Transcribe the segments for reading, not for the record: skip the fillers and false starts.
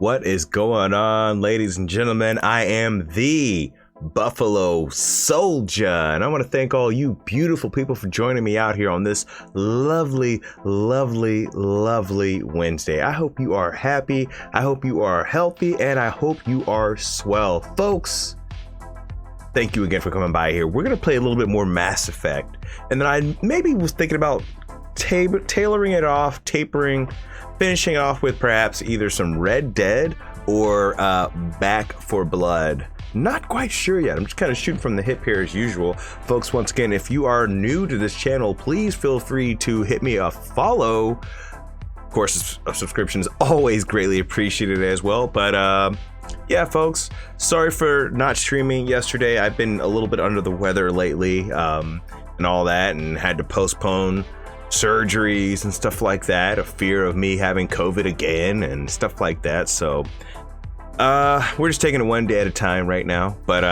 What is going on, ladies and gentlemen? I am the Buffalo Soldier, and I want to thank all you beautiful people for joining me out here on this lovely Wednesday. I hope you are happy, I hope you are healthy, and I hope you are swell. Folks, thank you again for coming by here. We're going to play a little bit more Mass Effect, and then I maybe was thinking about tailoring it off, finishing off with perhaps either some Red Dead or Back 4 Blood. Not quite sure yet. I'm just kind of shooting from the hip here as usual. Folks, once again, if you are new to this channel, please feel free to hit me a follow. Of course, a subscription is always greatly appreciated as well. But yeah, folks, sorry for not streaming yesterday. I've been a little bit under the weather lately and all that, and had to postpone surgeries and stuff like that, a fear of me having COVID again and stuff like that. So we're just taking it one day at a time right now, but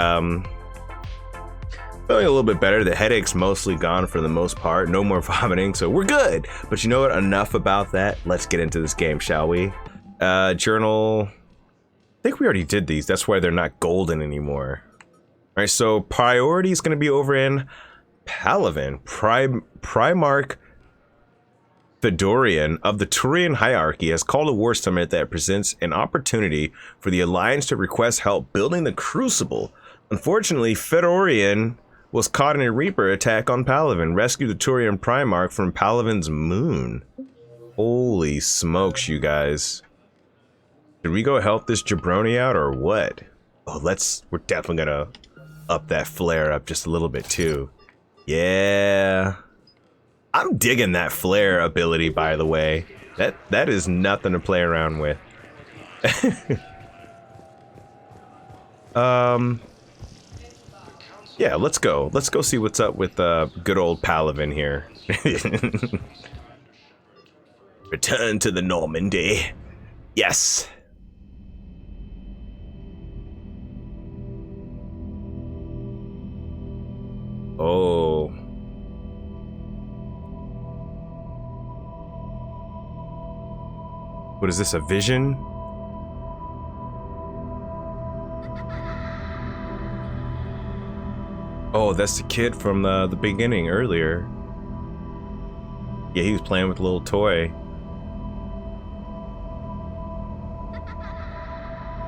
feeling a little bit better. The headache's mostly gone for the most part, no more vomiting, so we're good. But you know what, enough about that. Let's get into this game, shall we? Journal, I think we already did these, that's why they're not golden anymore. All right, so priority is going to be over in Palaven. Primarch Fedorian of the Turian hierarchy has called a war summit that presents an opportunity for the Alliance to request help building the Crucible. Unfortunately, Fedorian was caught in a Reaper attack on Palaven, rescued the Turian Primarch from Palaven's moon. Holy smokes, you guys. Should we go help this jabroni out or what? Oh, we're definitely gonna up that flare up just a little bit too. Yeah. I'm digging that flare ability, by the way. That is nothing to play around with. Yeah, let's go. Let's go see what's up with good old Palaven here. Return to the Normandy. Yes. Oh. What is this, a vision? Oh, that's the kid from the beginning earlier. Yeah, he was playing with a little toy.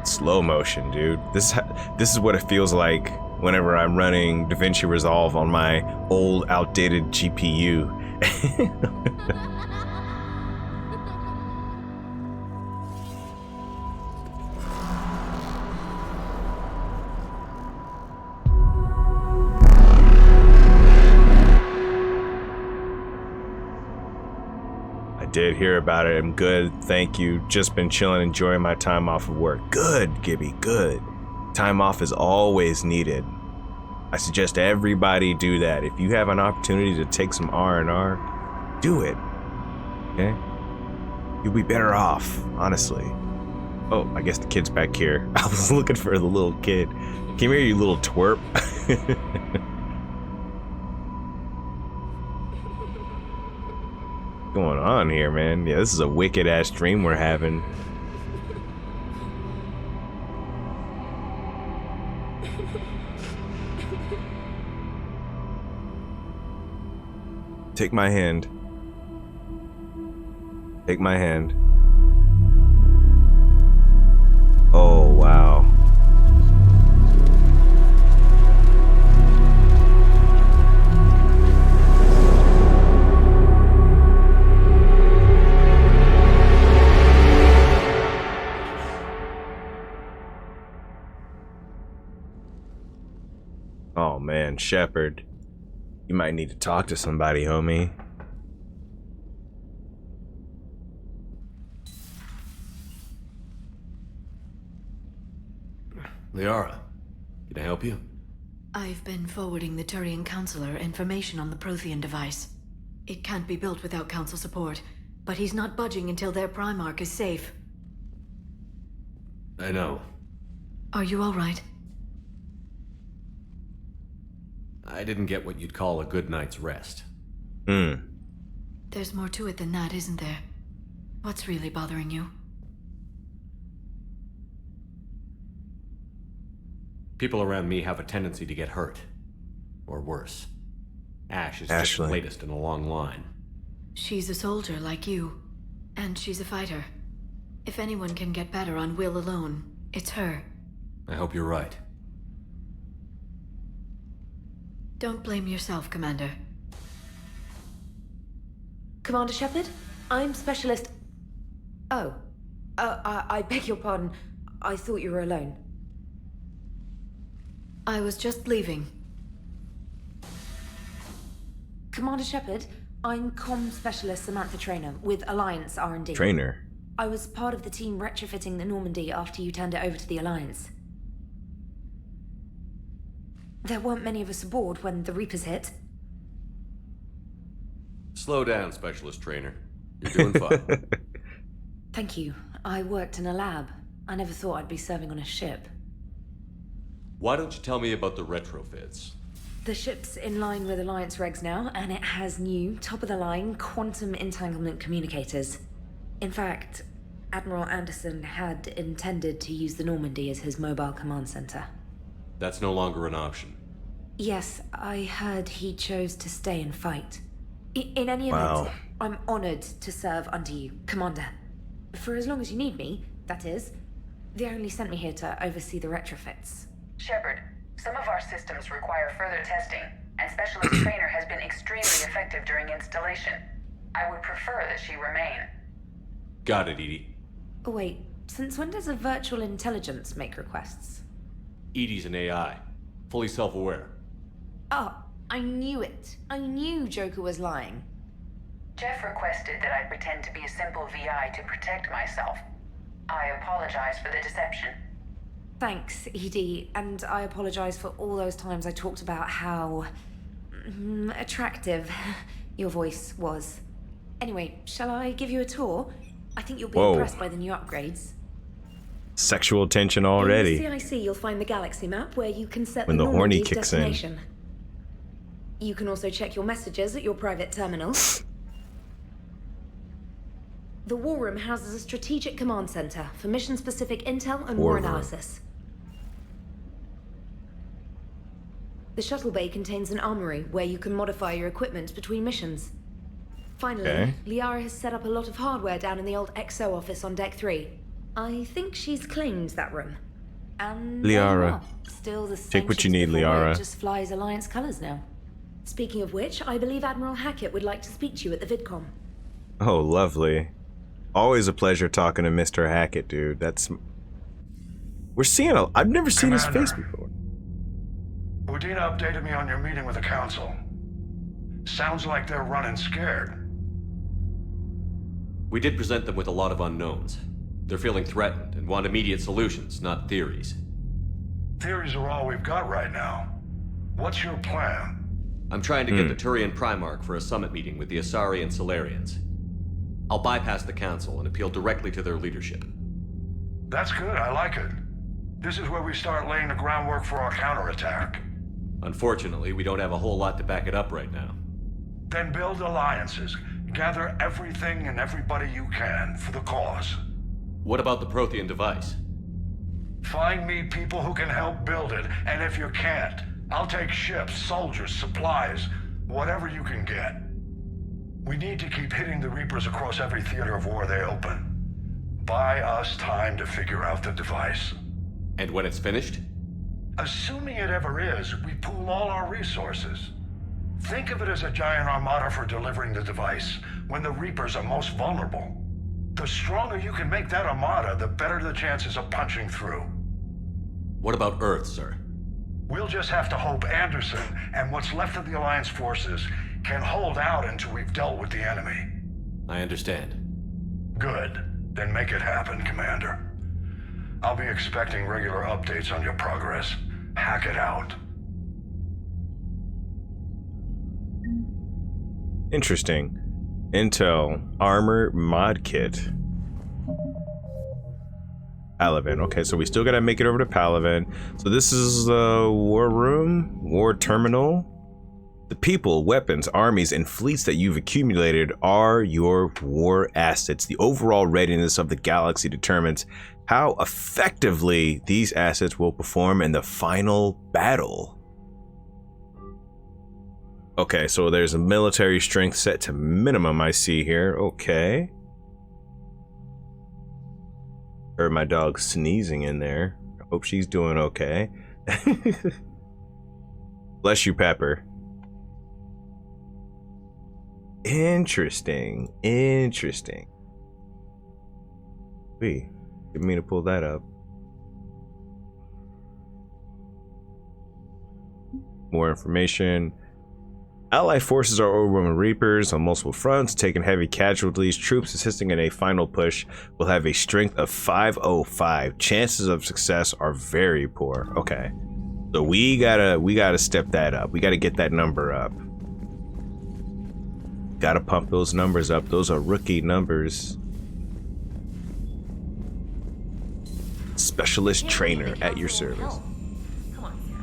Slow motion, dude. This is what it feels like whenever I'm running DaVinci Resolve on my old, outdated GPU. Did hear about it. I'm good, thank you. Just been chilling, enjoying my time off of work. Good, Gibby, good. Time off is always needed. I suggest everybody do that. If you have an opportunity to take some R&R, do it. Okay? You'll be better off, honestly. Oh, I guess the kid's back here. I was looking for the little kid. Come here, you little twerp. Going on here, man? Yeah, this is a wicked ass dream we're having. Take my hand. Take my hand. Oh, wow. Oh man, Shepard, you might need to talk to somebody, homie. Liara, can I help you? I've been forwarding the Turian Counselor information on the Prothean device. It can't be built without Council support, but he's not budging until their Primarch is safe. I know. Are you all right? I didn't get what you'd call a good night's rest. There's more to it than that, isn't there? What's really bothering you? People around me have a tendency to get hurt. Or worse. Ash is just the latest in a long line. She's a soldier like you. And she's a fighter. If anyone can get better on will alone, it's her. I hope you're right. Don't blame yourself, Commander. Commander Shepard, I'm Specialist... Oh. I beg your pardon. I thought you were alone. I was just leaving. Commander Shepard, I'm Comm Specialist Samantha Traynor with Alliance R&D. Traynor? I was part of the team retrofitting the Normandy after you turned it over to the Alliance. There weren't many of us aboard when the Reapers hit. Slow down, Specialist Traynor. You're doing fine. Thank you. I worked in a lab. I never thought I'd be serving on a ship. Why don't you tell me about the retrofits? The ship's in line with Alliance regs now, and it has new, top-of-the-line quantum entanglement communicators. In fact, Admiral Anderson had intended to use the Normandy as his mobile command center. That's no longer an option. Yes, I heard he chose to stay and fight. In any event, Wow. I'm honored to serve under you, Commander. For as long as you need me, that is. They only sent me here to oversee the retrofits. Shepard, some of our systems require further testing, and Specialist Traynor has been extremely effective during installation. I would prefer that she remain. Got it, EDI. Oh, wait, since when does a virtual intelligence make requests? EDI's an AI. Fully self-aware. Oh, I knew it. I knew Joker was lying. Jeff requested that I pretend to be a simple VI to protect myself. I apologize for the deception. Thanks, ED, and I apologize for all those times I talked about how... attractive your voice was. Anyway, shall I give you a tour? I think you'll be impressed by the new upgrades. Sexual tension already. In the CIC, you'll find the galaxy map where you can set When the horny Normandy's kicks in. destination. You can also check your messages at your private terminal. The War Room houses a strategic command center for mission-specific intel and war analysis. The shuttle bay contains an armory where you can modify your equipment between missions. Finally, Liara has set up a lot of hardware down in the old XO office on Deck 3. I think she's claimed that room. And Liara. Still the same. Take what you shit as need, before, Liara. it just flies Alliance colors now. Speaking of which, I believe Admiral Hackett would like to speak to you at the VidCom. Oh, lovely. Always a pleasure talking to Mr. Hackett, dude. We're seeing I've never seen his face before. Udina updated me on your meeting with the Council. Sounds like they're running scared. We did present them with a lot of unknowns. They're feeling threatened and want immediate solutions, not theories. Theories are all we've got right now. What's your plan? I'm trying to get the Turian Primarch for a summit meeting with the Asari and Solarians. I'll bypass the Council and appeal directly to their leadership. That's good, I like it. This is where we start laying the groundwork for our counterattack. Unfortunately, we don't have a whole lot to back it up right now. Then build alliances. Gather everything and everybody you can for the cause. What about the Prothean device? Find me people who can help build it, and if you can't, I'll take ships, soldiers, supplies, whatever you can get. We need to keep hitting the Reapers across every theater of war they open. Buy us time to figure out the device. And when it's finished? Assuming it ever is, we pool all our resources. Think of it as a giant armada for delivering the device, when the Reapers are most vulnerable. The stronger you can make that armada, the better the chances of punching through. What about Earth, sir? We'll just have to hope Anderson and what's left of the Alliance forces can hold out until we've dealt with the enemy. I understand. Good. Then make it happen, Commander. I'll be expecting regular updates on your progress. Hack it out. Interesting. Intel armor mod kit. Palaven. Okay, so we still gotta make it over to Palaven. So this is the war room, war terminal. The people, weapons, armies, and fleets that you've accumulated are your war assets. The overall readiness of the galaxy determines how effectively these assets will perform in the final battle. Okay, so there's a military strength set to minimum I see here. Okay. Heard my dog sneezing in there. I hope she's doing okay. Bless you, Pepper. Interesting. Interesting. Wait, didn't mean to pull that up. More information. Allied forces are overwhelming Reapers on multiple fronts, taking heavy casualties. Troops assisting in a final push will have a strength of 505. Chances of success are very poor. Okay, so we gotta step that up. We gotta get that number up. Gotta pump those numbers up. Those are rookie numbers. Specialist trainer at your service. Come on, Sarah.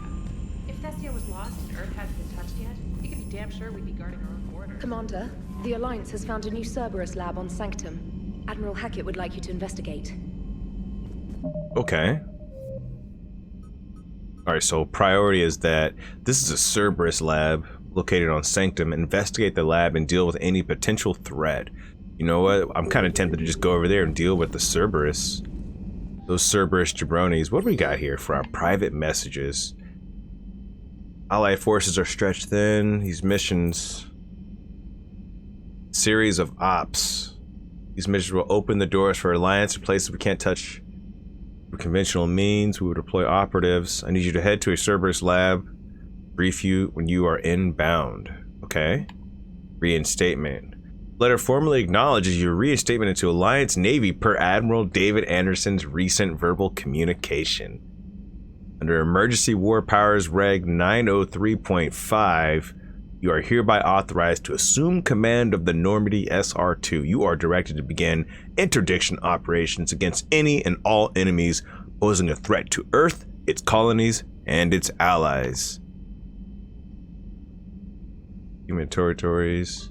If Thessia was lost and Earth hasn't been touched yet, we can be damn sure we'd be guarding our own border. Commander, the Alliance has found a new Cerberus lab on Sanctum. Admiral Hackett would like you to investigate. Okay. Alright, so priority is that this is a Cerberus lab located on Sanctum. Investigate the lab and deal with any potential threat. You know what? I'm kind of tempted to just go over there and deal with the Cerberus. Those Cerberus jabronis. What do we got here for our private messages? Allied forces are stretched thin. These missions. Series of ops. These missions will open the doors for Alliance to places we can't touch through conventional means. We will deploy operatives. I need you to head to a Cerberus lab. Brief you when you are inbound. Okay. Reinstatement. Letter formally acknowledges your reinstatement into Alliance Navy per Admiral David Anderson's recent verbal communication. Under Emergency War Powers Reg 903.5, you are hereby authorized to assume command of the Normandy SR-2. You are directed to begin interdiction operations against any and all enemies posing a threat to Earth, its colonies, and its allies. Human territories.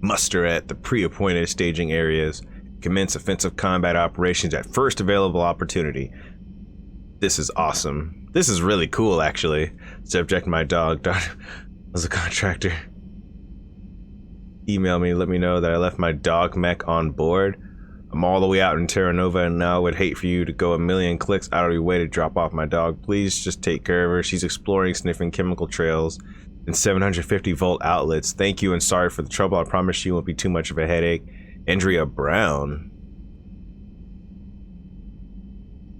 Muster at the pre-appointed staging areas. Commence offensive combat operations at first available opportunity. This is awesome. This is really cool, actually. Subject my dog was a contractor. Email me, let me know that I left my dog mech on board. I'm all the way out in Terra Nova and now would hate for you to go a million clicks out of your way to drop off my dog. Please just take care of her. She's exploring, sniffing chemical trails and 750 volt outlets. Thank you and sorry for the trouble. I promise she won't be too much of a headache. Andrea Brown.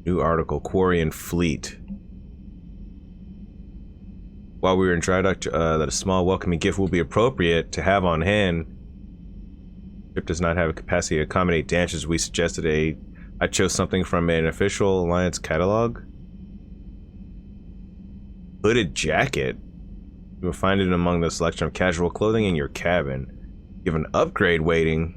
New article, Quarian Fleet. While we were in dry dock, that a small welcoming gift will be appropriate to have on hand. Ship does not have a capacity to accommodate dances. We suggested I chose something from an official Alliance catalog. Hooded jacket. You will find it among the selection of casual clothing in your cabin. You have an upgrade waiting.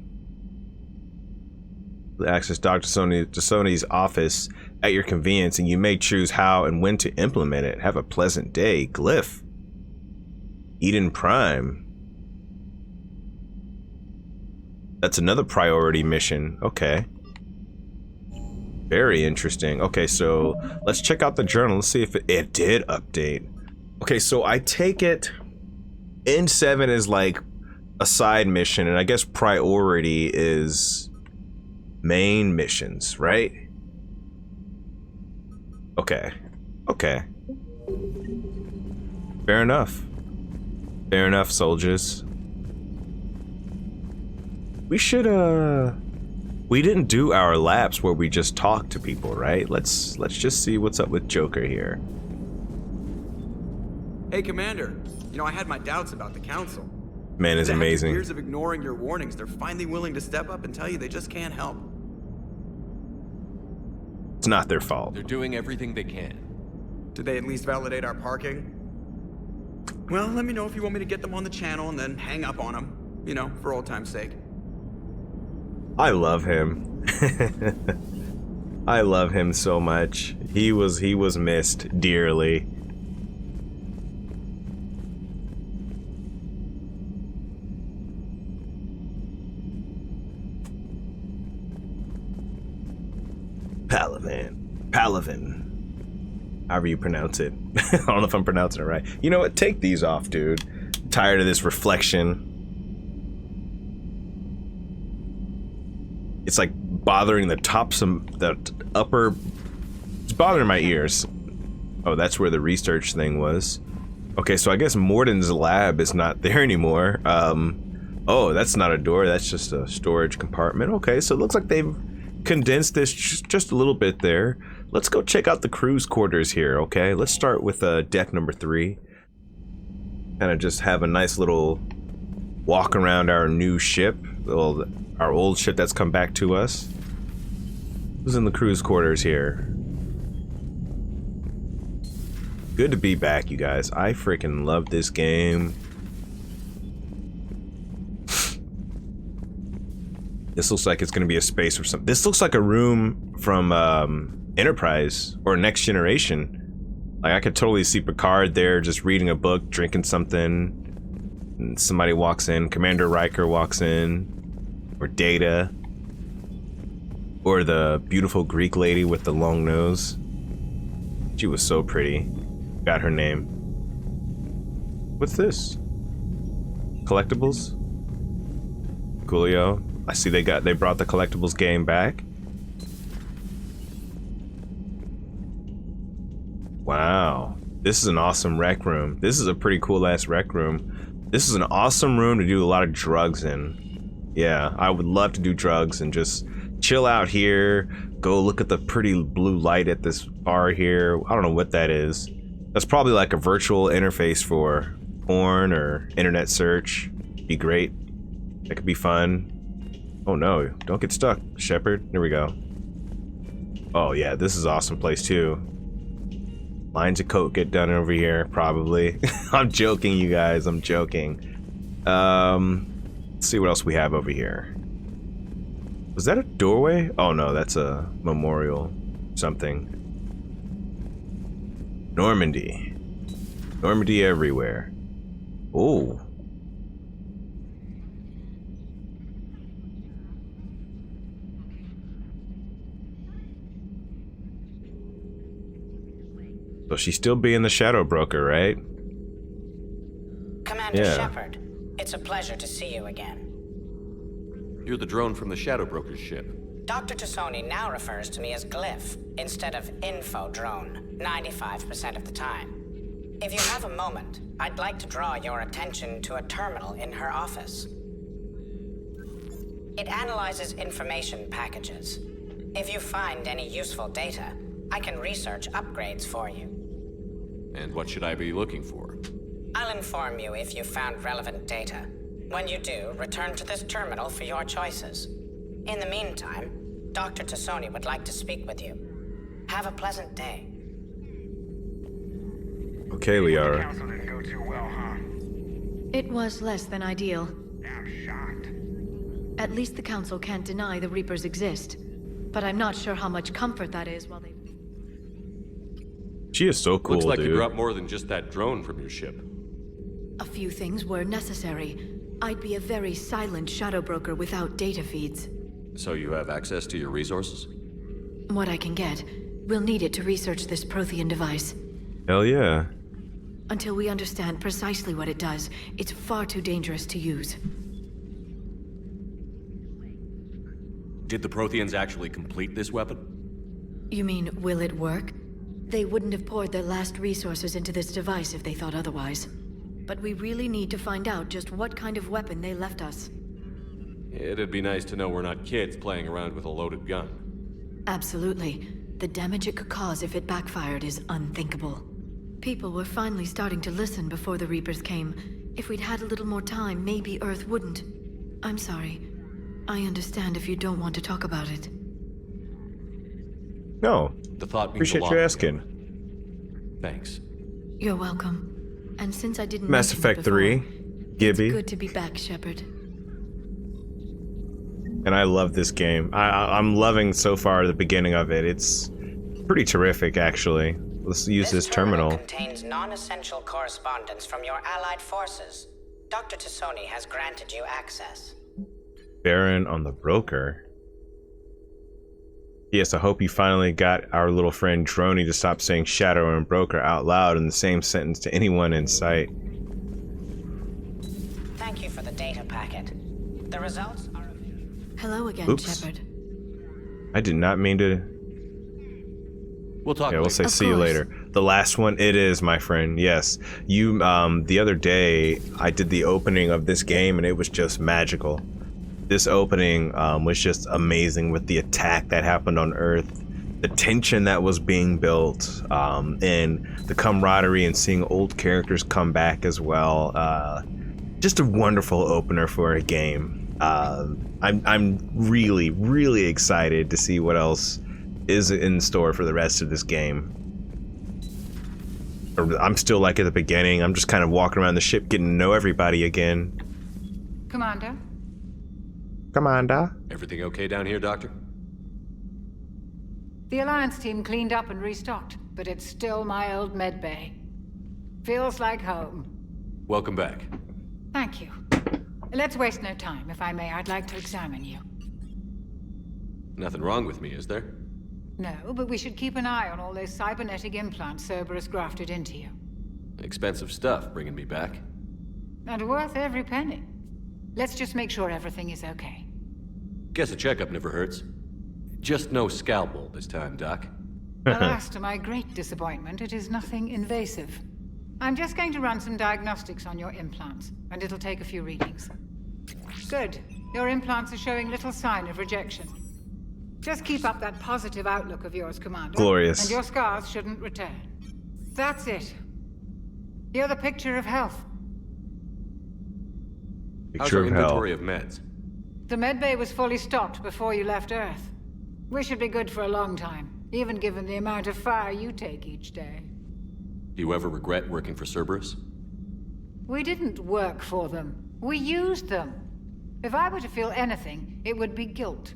Access Dr. Sony's office at your convenience, and you may choose how and when to implement it. Have a pleasant day. Glyph. Eden Prime. That's another priority mission. Okay. Very interesting. Okay, so let's check out the journal. Let's see if it did update. Okay, so I take it N7 is like a side mission, and I guess priority is main missions, right? Okay. Okay. Fair enough. Fair enough, soldiers. We should, we didn't do our laps where we just talked to people, right? Let's just see what's up with Joker here. Hey, Commander. You know, I had my doubts about the Council. Man is amazing. After years of ignoring your warnings, they're finally willing to step up and tell you they just can't help. It's not their fault. They're doing everything they can. Did they at least validate our parking? Well, let me know if you want me to get them on the channel and then hang up on them. You know, for old time's sake. I love him. I love him so much. He was missed dearly. Palavin. However you pronounce it. I don't know if I'm pronouncing it right. You know what? Take these off, dude. I'm tired of this reflection. It's like bothering the upper. It's bothering my ears. Oh, that's where the research thing was. Okay, so I guess Morden's lab is not there anymore. Oh, that's not a door. That's just a storage compartment. Okay, so it looks like they've condensed this just a little bit there. Let's go check out the crew's quarters here, okay? Let's start with deck number 3. Kind of just have a nice little walk around our new ship. Our old ship that's come back to us. Who's in the crew's quarters here? Good to be back, you guys. I freaking love this game. This looks like it's gonna be a space or something. This looks like a room from Enterprise or Next Generation. Like I could totally see Picard there just reading a book, drinking something, and somebody walks in. Commander Riker walks in, or Data, or the beautiful Greek lady with the long nose. She was so pretty. Got her name. What's this? Collectibles? Coolio. I see they brought the collectibles game back. Wow. This is an awesome rec room. This is a pretty cool ass rec room. This is an awesome room to do a lot of drugs in. Yeah, I would love to do drugs and just chill out here. Go look at the pretty blue light at this bar here. I don't know what that is. That's probably like a virtual interface for porn or internet search. Be great. That could be fun. Oh no, don't get stuck, Shepard. There we go. Oh yeah, this is an awesome place too. Lines of coke get done over here, probably. I'm joking, you guys, I'm joking. Let's see what else we have over here. Was that a doorway? Oh no, that's a memorial something. Normandy. Normandy everywhere. Oh. So she's still being the Shadow Broker, right? Commander Shepard, it's a pleasure to see you again. You're the drone from the Shadow Broker's ship. Dr. Tassoni now refers to me as Glyph instead of Info Drone, 95% of the time. If you have a moment, I'd like to draw your attention to a terminal in her office. It analyzes information packages. If you find any useful data, I can research upgrades for you. And what should I be looking for? I'll inform you if you found relevant data. When you do, return to this terminal for your choices. In the meantime, Dr. Tassoni would like to speak with you. Have a pleasant day. Okay, Liara. The council didn't go too well, huh? It was less than ideal. I'm shocked. At least the council can't deny the Reapers exist. But I'm not sure how much comfort that is while they... She is so cool, Looks like dude. you brought more than just that drone from your ship. A few things were necessary. I'd be a very silent Shadow Broker without data feeds. So you have access to your resources? What I can get. We'll need it to research this Prothean device. Hell yeah. Until we understand precisely what it does, it's far too dangerous to use. Did the Protheans actually complete this weapon? You mean, will it work? They wouldn't have poured their last resources into this device if they thought otherwise. But we really need to find out just what kind of weapon they left us. It'd be nice to know we're not kids playing around with a loaded gun. Absolutely. The damage it could cause if it backfired is unthinkable. People were finally starting to listen before the Reapers came. If we'd had a little more time, maybe Earth wouldn't. I'm sorry. I understand if you don't want to talk about it. No. The thought means Appreciate a lot you to me. asking. Thanks. You're welcome. And since I didn't Mass mention Effect it before, 3. Gibby. It's good to be back, Shepard. And I love this game. I'm loving so far the beginning of it. It's pretty terrific, actually. Let's use this terminal. Contains non-essential correspondence from your allied forces. Dr. Tassoni has granted you access. Baron on the Broker. Yes, I hope you finally got our little friend Droney to stop saying Shadow and Broker out loud in the same sentence to anyone in sight. Thank you for the data packet. The results are... Hello again, Oops. Shepard. I did not mean to... We'll talk Yeah, we'll say Of see you course. later. The last one, it is, my friend. Yes. You, the other day, I did the opening of this game and it was just magical. This opening was just amazing with the attack that happened on Earth, the tension that was being built, and the camaraderie and seeing old characters come back as well. Just a wonderful opener for a game. I'm really, really excited to see what else is in store for the rest of this game. I'm still like at the beginning. I'm just kind of walking around the ship getting to know everybody again. Commander? Commander? Everything okay down here, Doctor? The Alliance team cleaned up and restocked, but it's still my old medbay. Feels like home. Welcome back. Thank you. Let's waste no time. If I may, I'd like to examine you. Nothing wrong with me, is there? No, but we should keep an eye on all those cybernetic implants Cerberus grafted into you. Expensive stuff bringing me back. And worth every penny. Let's just make sure everything is okay. Guess a checkup never hurts. Just no scalpel this time, Doc. Alas, to my great disappointment, it is nothing invasive. I'm just going to run some diagnostics on your implants, and it'll take a few readings. Good. Your implants are showing little sign of rejection. Just keep up that positive outlook of yours, Commander. Glorious. And your scars shouldn't return. That's it. You're the picture of health. How's Picture our of hell. inventory of meds? The medbay was fully stocked before you left Earth. We should be good for a long time, even given the amount of fire you take each day. Do you ever regret working for Cerberus? We didn't work for them. We used them. If I were to feel anything, it would be guilt.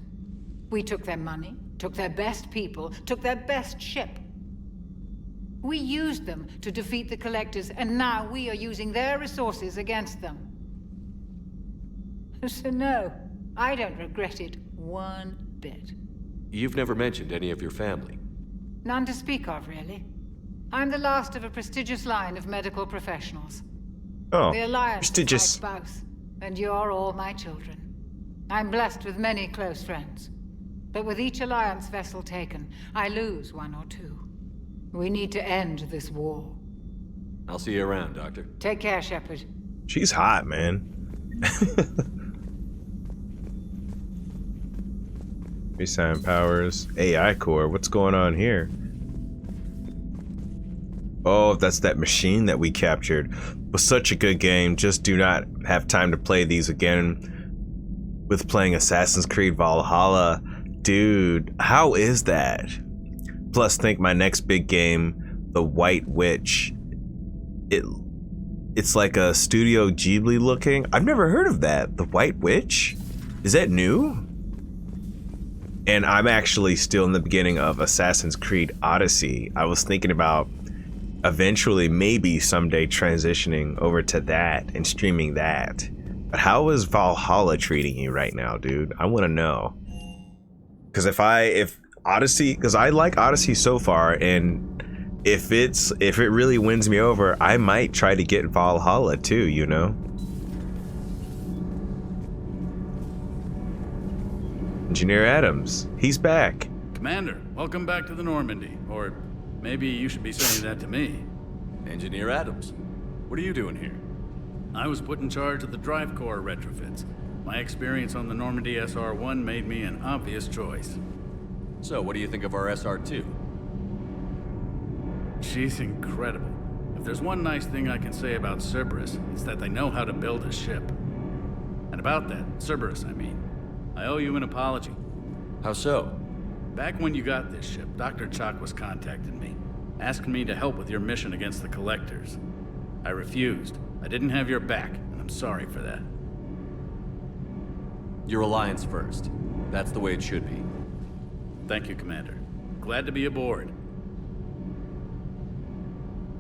We took their money, took their best people, took their best ship. We used them to defeat the Collectors, and now we are using their resources against them. So no, I don't regret it one bit. You've never mentioned any of your family. None to speak of, really. I'm the last of a prestigious line of medical professionals. Oh, The Alliance prestigious. is my spouse, and you're all my children. I'm blessed with many close friends. But with each Alliance vessel taken, I lose one or two. We need to end this war. I'll see you around, Doctor. Take care, Shepard. She's hot, man. Resign powers. AI core. What's going on here? Oh, that's that machine that we captured. Was such a good game. Just do not have time to play these again. With playing Assassin's Creed Valhalla. Dude, how is that? Plus, think my next big game, The White Witch. It's like a Studio Ghibli looking. I've never heard of that. The White Witch? Is that new? And I'm actually still in the beginning of Assassin's Creed Odyssey. I was thinking about eventually, maybe someday, transitioning over to that and streaming that. But how is Valhalla treating you right now, dude? I want to know. Because if Odyssey, because I like Odyssey so far, and if it really wins me over, I might try to get Valhalla too, you know? Engineer Adams, he's back. Commander, welcome back to the Normandy. Or maybe you should be saying that to me. Engineer Adams, what are you doing here? I was put in charge of the drive core retrofits. My experience on the Normandy SR-1 made me an obvious choice. So, what do you think of our SR-2? She's incredible. If there's one nice thing I can say about Cerberus, it's that they know how to build a ship. And about that, Cerberus, I mean, I owe you an apology. How so? Back when you got this ship, Dr. Chalk was contacting me, asking me to help with your mission against the Collectors. I refused. I didn't have your back, and I'm sorry for that. Your Alliance first. That's the way it should be. Thank you, Commander. Glad to be aboard.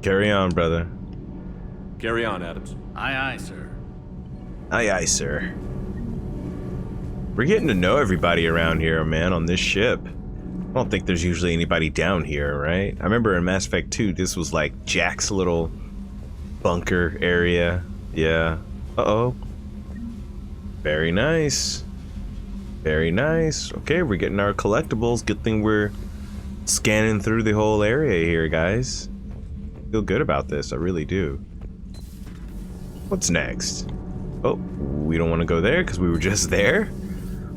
Carry on, brother. Carry on, Adams. Aye, aye, sir. Aye, aye, sir. We're getting to know everybody around here, man, on this ship. I don't think there's usually anybody down here, right? I remember in Mass Effect 2, this was like Jack's little bunker area. Yeah. Uh-oh. Very nice. Very nice. Okay, we're getting our collectibles. Good thing we're scanning through the whole area here, guys. Feel good about this. I really do. What's next? Oh, we don't want to go there because we were just there.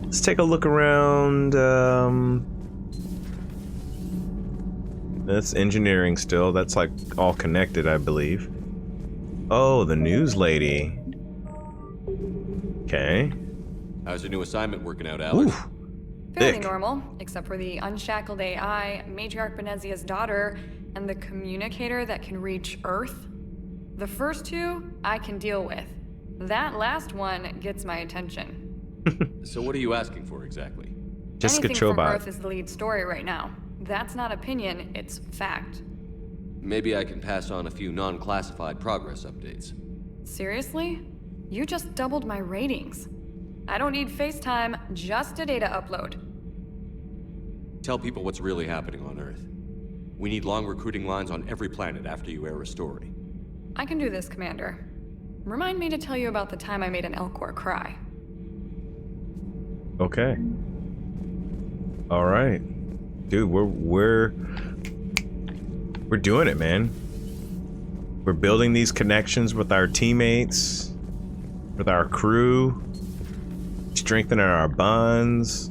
Let's take a look around. That's engineering still. That's like all connected, I believe. Oh, the news lady. Okay. How's your new assignment working out, Alex? Fairly Thick. normal, except for the unshackled AI, Matriarch Benezia's daughter, and the communicator that can reach Earth. The first two, I can deal with. That last one gets my attention. So what are you asking for exactly? Jessica Anything from Chobot. Earth is the lead story right now. That's not opinion, it's fact. Maybe I can pass on a few non-classified progress updates. Seriously? You just doubled my ratings. I don't need FaceTime, just a data upload. Tell people what's really happening on Earth. We need long recruiting lines on every planet after you air a story. I can do this, Commander. Remind me to tell you about the time I made an Elcor cry. Okay. All right. Dude, we're doing it, man. We're building these connections with our teammates, with our crew, strengthening our bonds.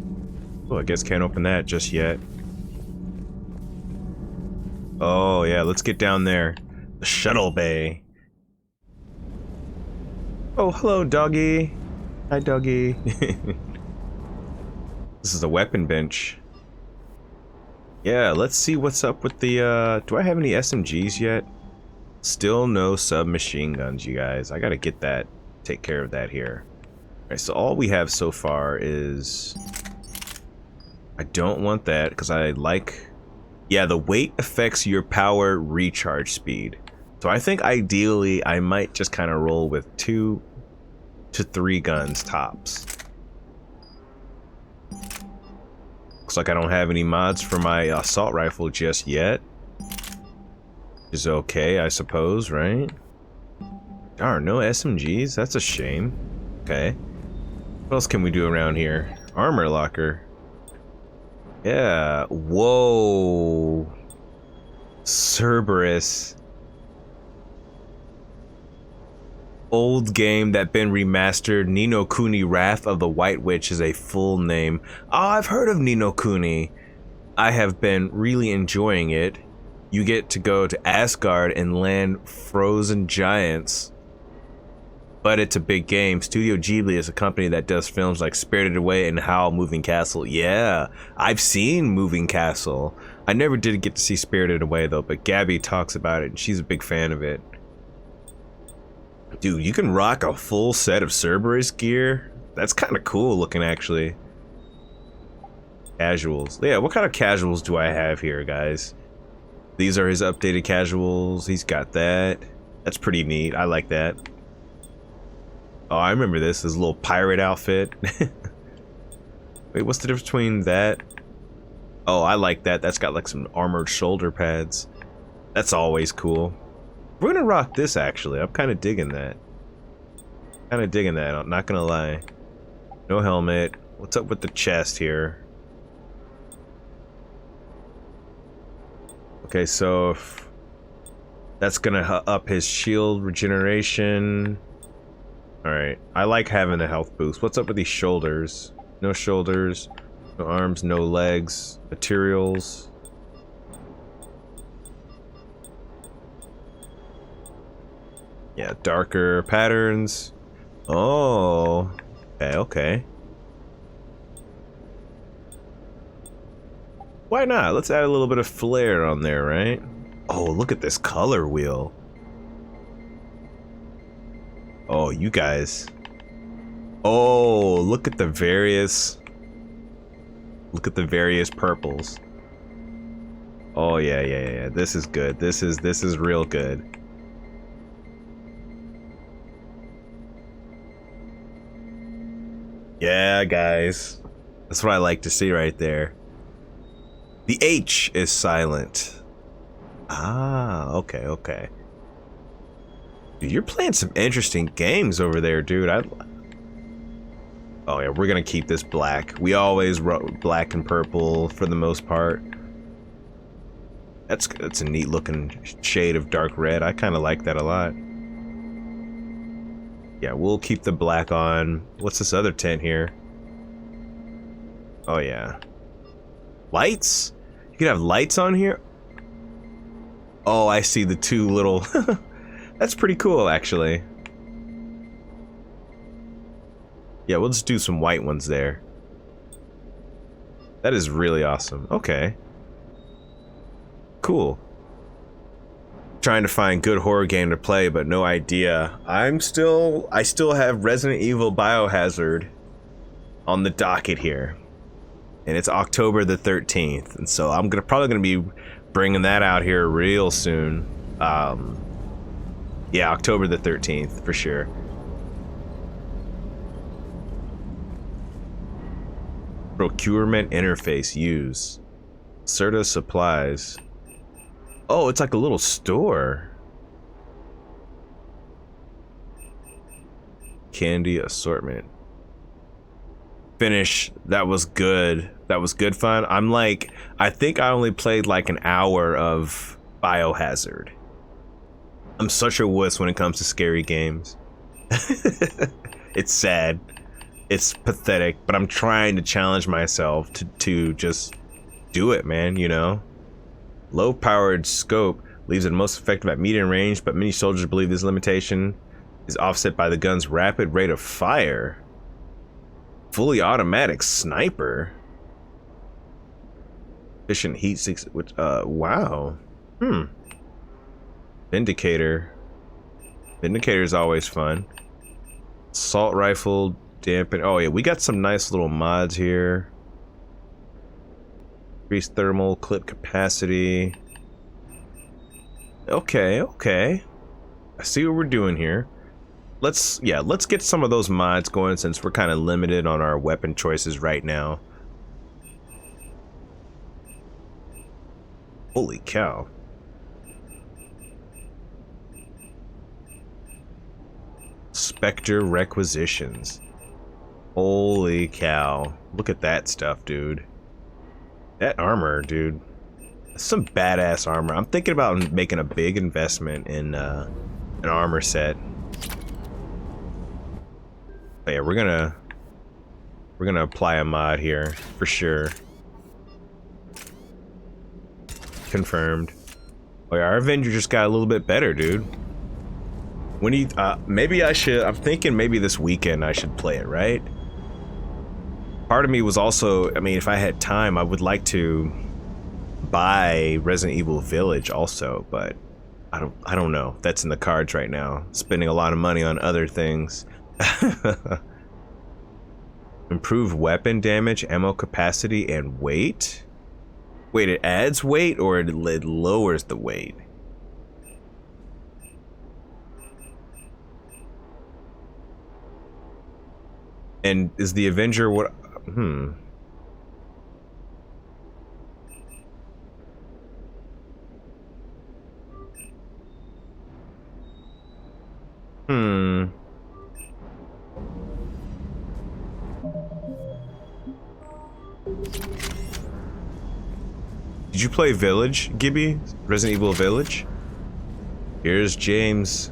Oh, I guess can't open that just yet. Oh, yeah, let's get down there. The shuttle bay. Oh, hello, doggy. Hi, doggy. This is a weapon bench. Yeah, let's see what's up with the, do I have any SMGs yet? Still no submachine guns, you guys. I gotta get that, take care of that here. Alright, so all we have so far is... I don't want that, because I like... Yeah, the weight affects your power recharge speed. So I think ideally, I might just kind of roll with 2 to 3 guns tops. Looks like I don't have any mods for my assault rifle just yet. Is okay, I suppose, right? Darn, no SMGs? That's a shame. Okay. What else can we do around here? Armor locker. Yeah. Whoa. Cerberus. Old game that been remastered. Ni no Kuni Wrath of the White Witch is a full name. Oh, I've heard of Ni no Kuni. I have been really enjoying it. You get to go to Asgard and land frozen giants. But it's a big game. Studio Ghibli is a company that does films like Spirited Away and Howl Moving Castle. Yeah, I've seen Moving Castle. I never did get to see Spirited Away though, but Gabby talks about it and she's a big fan of it. Dude, you can rock a full set of Cerberus gear. That's kind of cool looking, actually. Casuals. Yeah, what kind of casuals do I have here, guys? These are his updated casuals. He's got that. That's pretty neat. I like that. Oh, I remember this. His little pirate outfit. Wait, what's the difference between that? Oh, I like that. That's got like some armored shoulder pads. That's always cool. We're gonna rock this, actually. I'm kind of digging that. I'm not gonna lie. No helmet. What's up with the chest here? Okay, so if that's gonna up his shield regeneration. Alright, I like having the health boost. What's up with these shoulders? No shoulders, no arms, no legs. Materials. Yeah, darker patterns. Oh, okay. Why not? Let's add a little bit of flair on there, right? Oh, look at this color wheel. Oh, you guys. Oh, look at the various purples. Oh yeah. This is good. This is real good. Yeah, guys. That's what I like to see right there. The H is silent. Ah, okay, okay. Dude, you're playing some interesting games over there, dude. Oh yeah, we're gonna keep this black. We always wrote black and purple for the most part. That's a neat looking shade of dark red. I kind of like that a lot. Yeah, we'll keep the black on. What's this other tent here? Oh yeah. Lights? You can have lights on here? Oh, I see the two little... That's pretty cool, actually. Yeah, we'll just do some white ones there. That is really awesome. Okay. Cool. Trying to find good horror game to play, but no idea. I still have Resident Evil Biohazard on the docket here. And it's October the 13th. And so I'm probably gonna be bringing that out here real soon. Yeah, October the 13th for sure. Procurement interface use. Serta supplies. Oh, it's like a little store. Candy assortment. Finish. That was good. That was good fun. I think I only played like an hour of Biohazard. I'm such a wuss when it comes to scary games. It's sad. It's pathetic, but I'm trying to challenge myself to just do it, man, you know? Low-powered scope leaves it most effective at medium range, but many soldiers believe this limitation is offset by the gun's rapid rate of fire. Fully automatic sniper. Efficient heat sinks, which, wow. Vindicator. Vindicator is always fun. Assault rifle, dampen. Oh yeah, we got some nice little mods here. Increased thermal clip capacity. Okay, okay. I see what we're doing here. Let's get some of those mods going since we're kind of limited on our weapon choices right now. Holy cow. Spectre requisitions. Holy cow. Look at that stuff, dude. That armor, dude. That's some badass armor. I'm thinking about making a big investment in an armor set. But yeah, we're gonna apply a mod here for sure. Confirmed. Oh yeah, our Avenger just got a little bit better, dude. When you maybe I should. I'm thinking maybe this weekend I should play it, right? Part of me was also, I mean, if I had time, I would like to buy Resident Evil Village also, but I don't know. That's in the cards right now. Spending a lot of money on other things. Improve weapon damage, ammo capacity, and weight? Wait, it adds weight or it lowers the weight? And is the Avenger what? Hmm. Did you play Village, Gibby? Resident Evil Village? Here's James.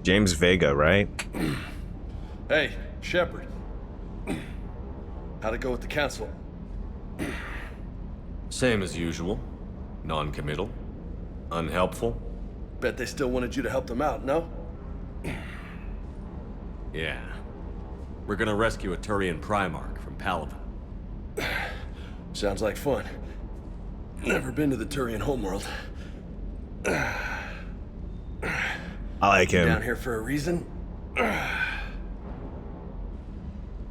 James Vega, right? Hey, Shepard. How'd it go with the council? Same as usual. Non-committal. Unhelpful. Bet they still wanted you to help them out, no? Yeah. We're gonna rescue a Turian Primarch from Palaven. Sounds like fun. Never been to the Turian homeworld. I like him. Down here for a reason?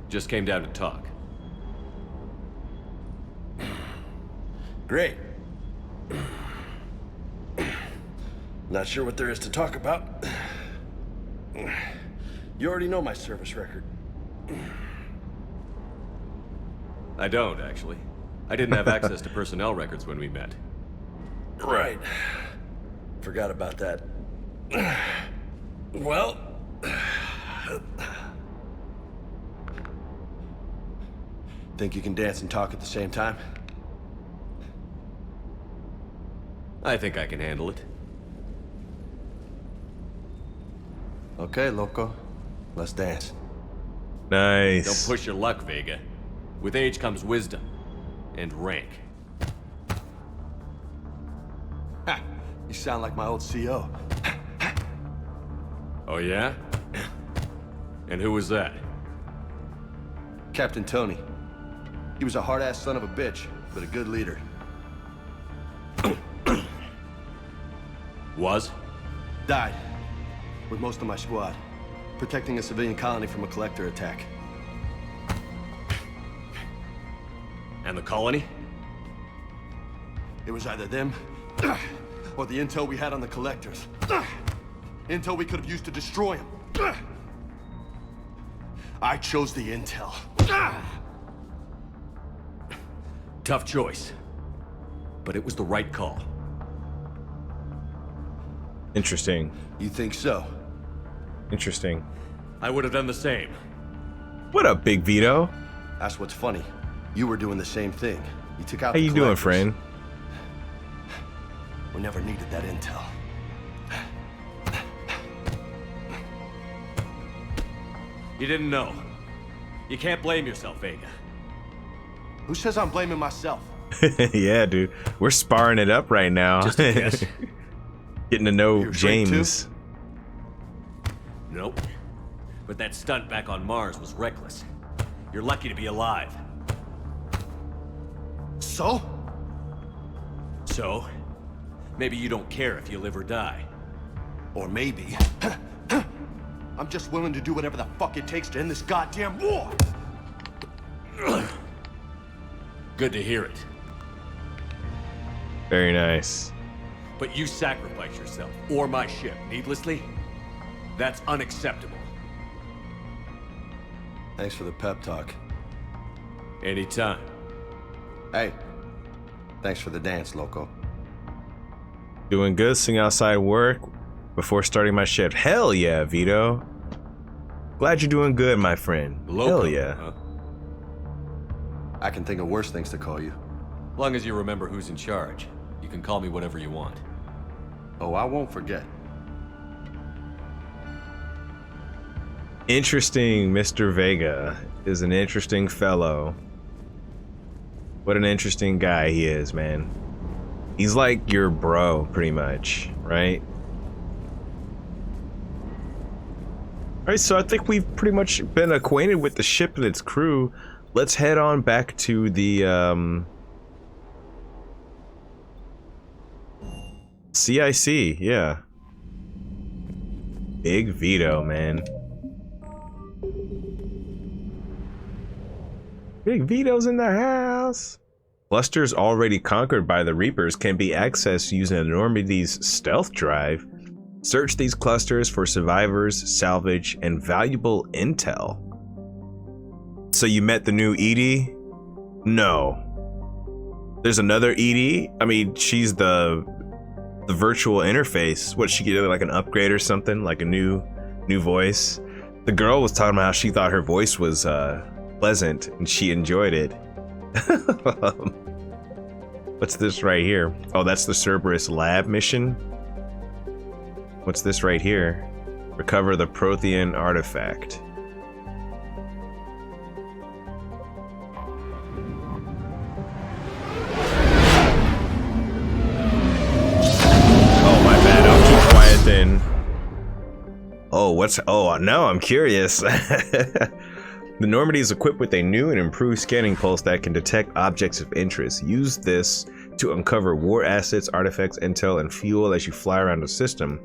Just came down to talk. Great. Not sure what there is to talk about. You already know my service record. I don't, actually. I didn't have access to personnel records when we met. Right. Forgot about that. Well... Think you can dance and talk at the same time? I think I can handle it. Okay, loco. Let's dance. Nice. Don't push your luck, Vega. With age comes wisdom. And rank. Ha! You sound like my old CO. Oh yeah? And who was that? Captain Tony. He was a hard-ass son of a bitch, but a good leader. Was? Died. With most of my squad. Protecting a civilian colony from a collector attack. And the colony? It was either them, or the intel we had on the collectors. Intel we could have used to destroy them. I chose the intel. Tough choice. But it was the right call. Interesting. You think so? Interesting. I would have done the same. What up, Big Vito? That's what's funny. You were doing the same thing. You took out How the you doing, collectors. friend? We never needed that intel. You didn't know. You can't blame yourself, Vega. Who says I'm blaming myself? Yeah, dude. We're sparring it up right now. Just a guess. Getting to know You're straight James. Nope. But that stunt back on Mars was reckless. You're lucky to be alive. So? So? Maybe you don't care if you live or die. Or maybe... I'm just willing to do whatever the fuck it takes to end this goddamn war! Good to hear it. Very nice. But you sacrifice yourself, or my ship, needlessly? That's unacceptable. Thanks for the pep talk. Anytime. Hey, thanks for the dance, loco. Doing good, seeing outside work before starting my shift. Hell yeah, Vito. Glad you're doing good, my friend. Loco, hell yeah. huh? I can think of worse things to call you. Long as you remember who's in charge, you can call me whatever you want. Oh, I won't forget. Interesting, Mr. Vega is an interesting fellow. What an interesting guy he is, man. He's like your bro, pretty much, right? Alright, so I think we've pretty much been acquainted with the ship and its crew. Let's head on back to the, CIC, yeah. Big Vito, man. Big Vito's in the house. Clusters already conquered by the Reapers can be accessed using Normandy's stealth drive. Search these clusters for survivors, salvage, and valuable intel. So you met the new Edie? No. There's another Edie? I mean, she's the virtual interface. What, she get like an upgrade or something? Like a new voice? The girl was talking about how she thought her voice was pleasant and she enjoyed it. What's this right here? Oh, that's the Cerberus lab mission. What's this right here? Recover the Prothean artifact. Oh, my bad. I'll keep quiet then. Oh, now I'm curious. The Normandy is equipped with a new and improved scanning pulse that can detect objects of interest. Use this to uncover war assets, artifacts, intel, and fuel as you fly around the system.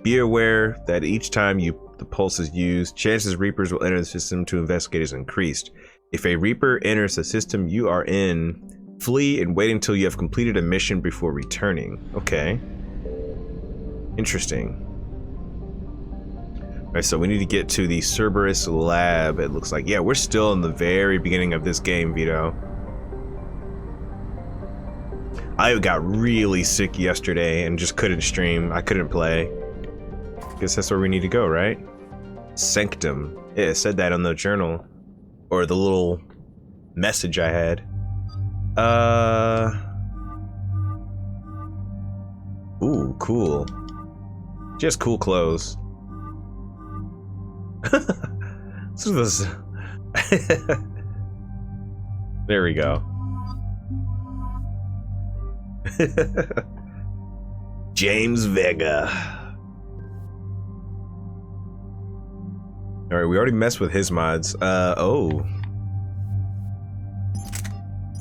Be aware that each time the pulse is used, chances Reapers will enter the system to investigate is increased. If a Reaper enters the system you are in, flee and wait until you have completed a mission before returning. Okay. Interesting. Alright, so we need to get to the Cerberus lab, it looks like. Yeah, we're still in the very beginning of this game, Vito. I got really sick yesterday and just couldn't stream. I couldn't play. Guess that's where we need to go, right? Sanctum. Yeah, it said that on the journal. Or the little message I had. Ooh, cool. Just cool clothes. This was... There we go. James Vega. Alright, we already messed with his mods. Oh.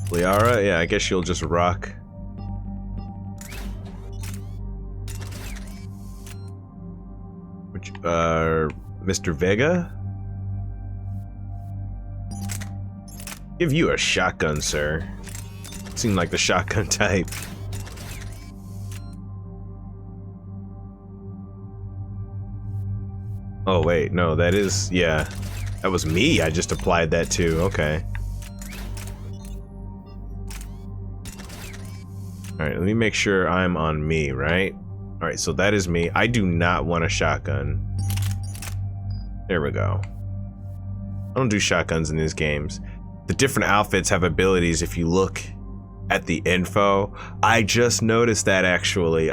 Liara? Yeah, I guess she'll just rock. Which, Mr. Vega? Give you a shotgun, sir. Seem like the shotgun type. Oh wait, no, that is, yeah. That was me I just applied that to, okay. Alright, let me make sure I'm on me, right? Alright, so that is me. I do not want a shotgun. There we go. I don't do shotguns in these games. The different outfits have abilities if you look at the info. I just noticed that actually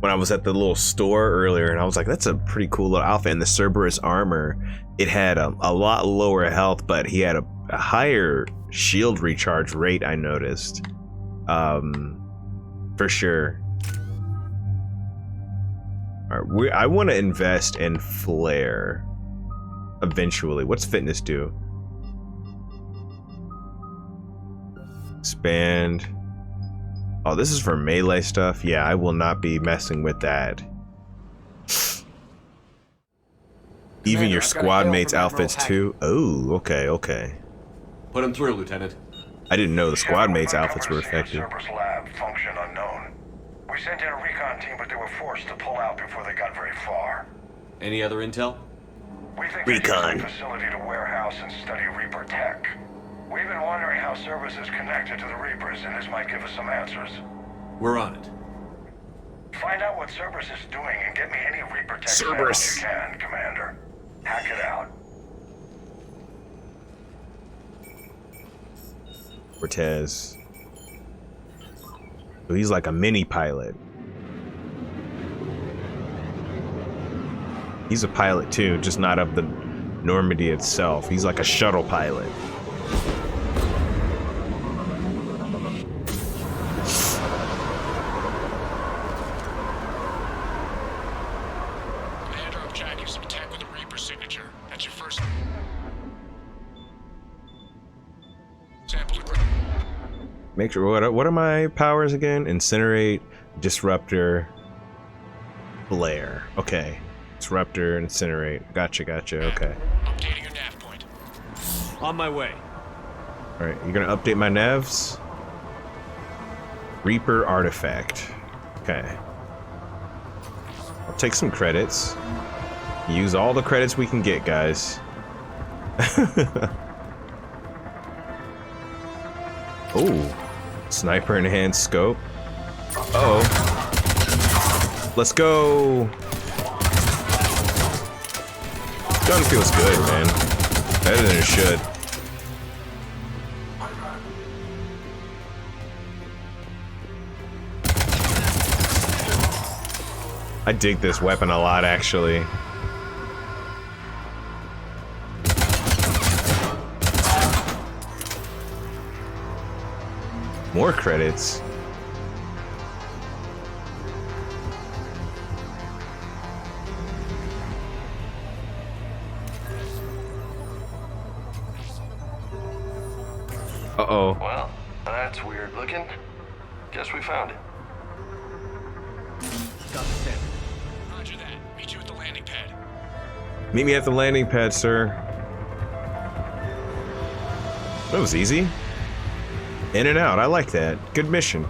when I was at the little store earlier, and I was like, that's a pretty cool little outfit. And the Cerberus armor, it had a lot lower health, but he had a higher shield recharge rate, I noticed. For sure. All right, I want to invest in Flare eventually. What's fitness do? Expand. Oh, this is for melee stuff. Yeah, I will not be messing with that. Even your squad mates' outfits too. Oh, okay, okay. Put him through, Lieutenant. I didn't know the squad mates' outfits were affected. Cerberus lab, function unknown. We sent in a recon team, but they were forced to pull out before they got very far. Any other intel? We think Recon. they use the facility to warehouse and study Reaper tech. We've been wondering how Cerberus is connected to the Reapers, and this might give us some answers. We're on it. Find out what Cerberus is doing and get me any Reaper tech Cerberus. samples you can, Commander. Hack it out. Cortez. So he's like a mini pilot. He's a pilot too, just not of the Normandy itself. He's like a shuttle pilot. Commander, I'm tracking some tech with a Reaper signature. That's your first sample. Make sure, what are my powers again? Incinerate, Disruptor, Flare. Okay. Disruptor, Incinerate. Gotcha, okay. Updating your nav point. On my way. Alright, you're gonna update my navs? Reaper Artifact. Okay. I'll take some credits. Use all the credits we can get, guys. Oh. Sniper enhanced scope. Uh-oh. Let's go. Gun feels good, man. Better than it should. I dig this weapon a lot, actually. More credits. Uh-oh. Well, that's weird looking. Guess we found it. Got the sample. Roger that. Meet you at the landing pad. Meet me at the landing pad, sir. That was easy. In and out, I like that. Good mission.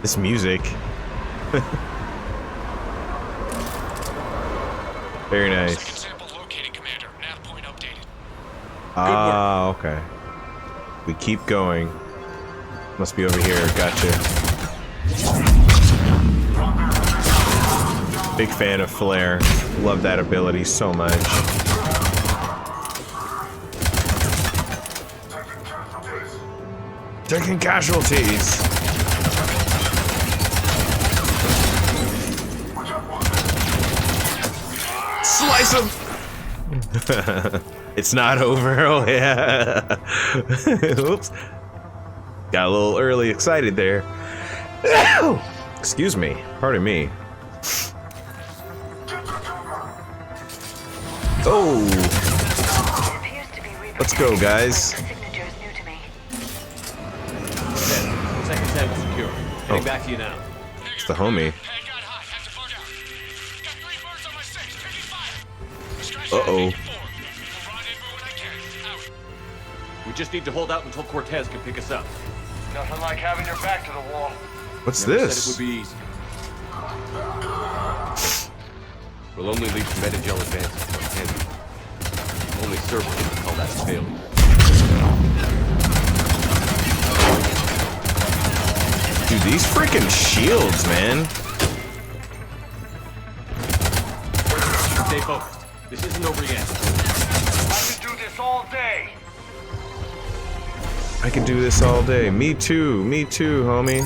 This music. Very nice. Second sample located, Commander. Nav point updated. Ah, okay. We keep going. Must be over here. Gotcha. Big fan of Flare. Love that ability so much. Taking casualties. Slice him. It's not over. Oh yeah. Oops. Got a little early excited there. Excuse me. Pardon me. Oh. Let's go, guys. Second sample secure. Heading back to you now. It's the homie. Uh-oh. We just need to hold out until Cortez can pick us up. Nothing like having your back to the wall. What's Never this? said it would be easy. We'll only leave Metagel advances to Candy. Only Server can call that a failure. Dude, these freaking shields, man. Stay focused. This isn't over yet. I can do this all day. I can do this all day. Me too, homie.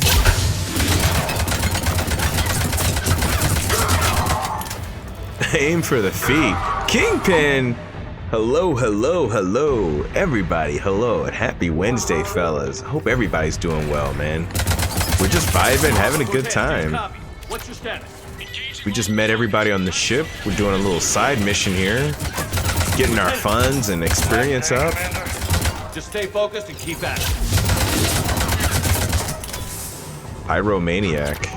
Aim for the feet. Kingpin! Hello, everybody. Hello, and happy Wednesday, fellas. Hope everybody's doing well, man. We're just vibing, having a good time. What's your status? We just met everybody on the ship. We're doing a little side mission here. Getting our funds and experience up. Just stay focused and keep at it. Pyromaniac.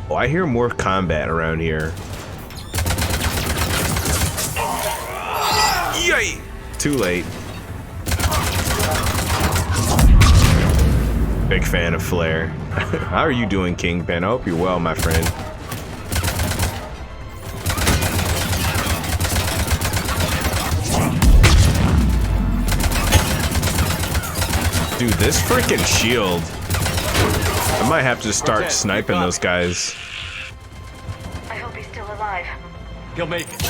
Oh, I hear more combat around here. Yay! Too late. Big fan of Flare. How are you doing, Kingpin? I hope you're well, my friend. Dude, this freaking shield. I might have to start sniping those guys. I hope he's still alive. He'll make it.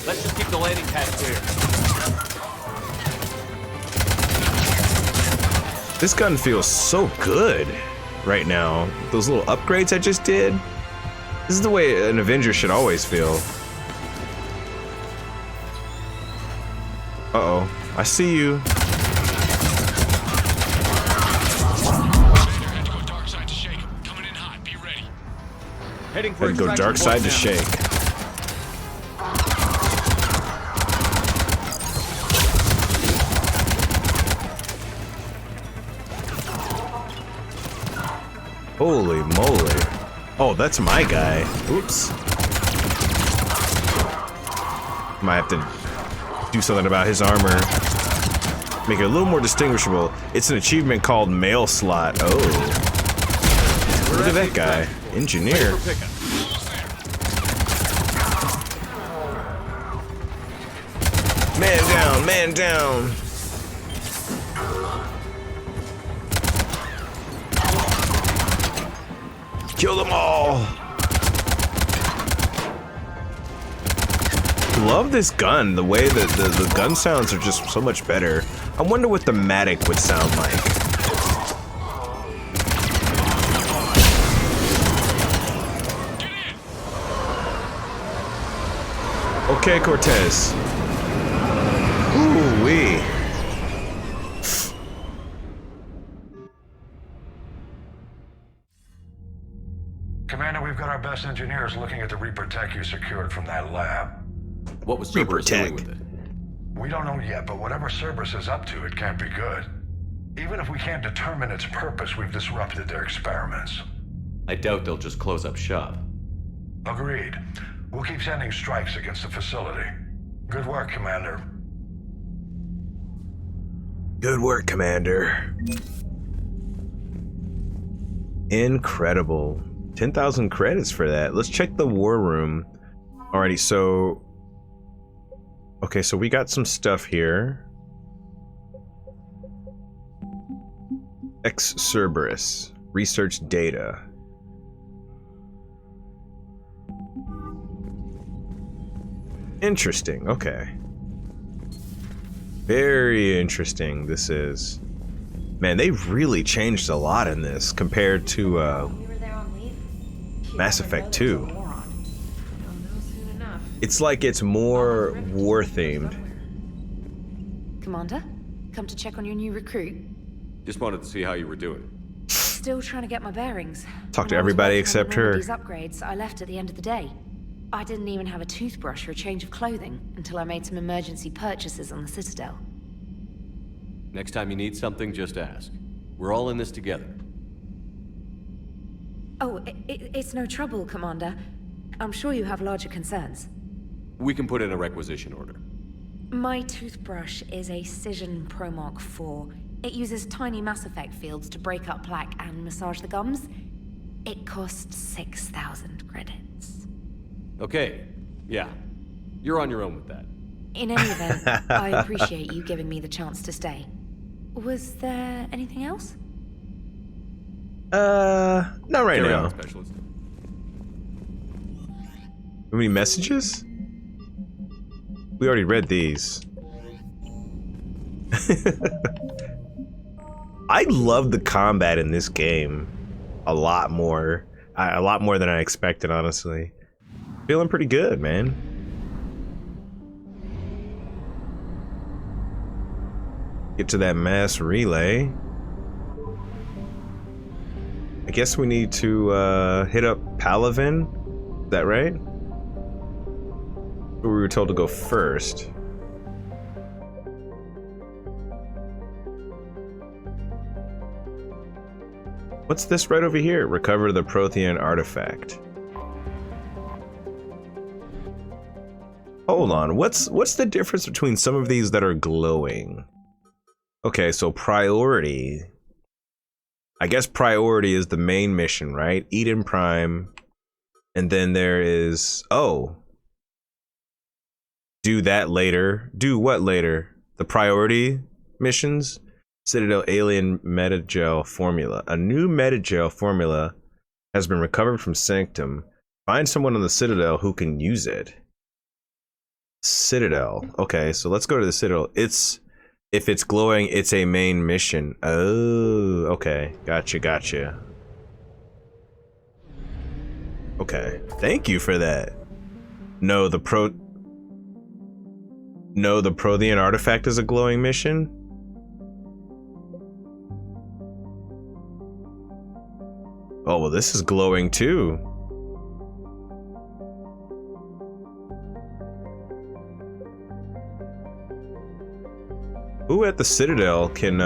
Let's just keep the landing pad clear. This gun feels so good right now. Those little upgrades I just did. This is the way an Avenger should always feel. Uh-oh. I see you. Heading for go dark side to shake. Holy moly. Oh, that's my guy. Oops. Might have to do something about his armor. Make it a little more distinguishable. It's an achievement called Mail Slot. Oh. Look at that guy. Engineer. Man down, man down. Kill them all. Love this gun. The way that the gun sounds are just so much better. I wonder what the Matic would sound like. Okay, Cortez. Ooh-wee. Commander, we've got our best engineers looking at the Reaper tech you secured from that lab. What was Cerberus doing with it? We don't know yet, but whatever Cerberus is up to, it can't be good. Even if we can't determine its purpose, we've disrupted their experiments. I doubt they'll just close up shop. Agreed. We'll keep sending strikes against the facility. Good work, Commander. Good work, Commander. Incredible. 10,000 credits for that. Let's check the war room. Alrighty, so... Okay, so we got some stuff here. Ex Cerberus. Research data. Interesting. Okay. Very interesting. This is. Man, they've really changed a lot in this compared to Mass Effect 2. It's like it's more war themed. Commander, come to check on your new recruit. Just wanted to see how you were doing. Still trying to get my bearings. Talk to When I was everybody working except on her. These upgrades, I left at the end of the day. I didn't even have a toothbrush or a change of clothing until I made some emergency purchases on the Citadel. Next time you need something, just ask. We're all in this together. Oh, it's no trouble, Commander. I'm sure you have larger concerns. We can put in a requisition order. My toothbrush is a Cision Pro Mark IV. It uses tiny Mass Effect fields to break up plaque and massage the gums. It costs 6,000 credits. Okay, yeah. You're on your own with that. In any event, I appreciate you giving me the chance to stay. Was there anything else? Not right Carry now. on, Specialist. How many messages? We already read these. I love the combat in this game a lot more. A lot more than I expected, honestly. Feeling pretty good, man. Get to that mass relay. I guess we need to hit up Palaven. Is that right? Or we were told to go first. What's this right over here? Recover the Prothean artifact. Hold on, what's the difference between some of these that are glowing? Okay, so priority. I guess priority is the main mission, right? Eden Prime. And then there is, oh. Do that later. Do what later? The priority missions? Citadel Alien Metagel Formula. A new Metagel formula has been recovered from Sanctum. Find someone on the Citadel who can use it. Citadel. Okay, so let's go to the Citadel. If it's glowing, it's a main mission. Oh, okay. Gotcha. Okay. Thank you for that. No, the Prothean artifact is a glowing mission? Oh, well, this is glowing too. Who at the Citadel can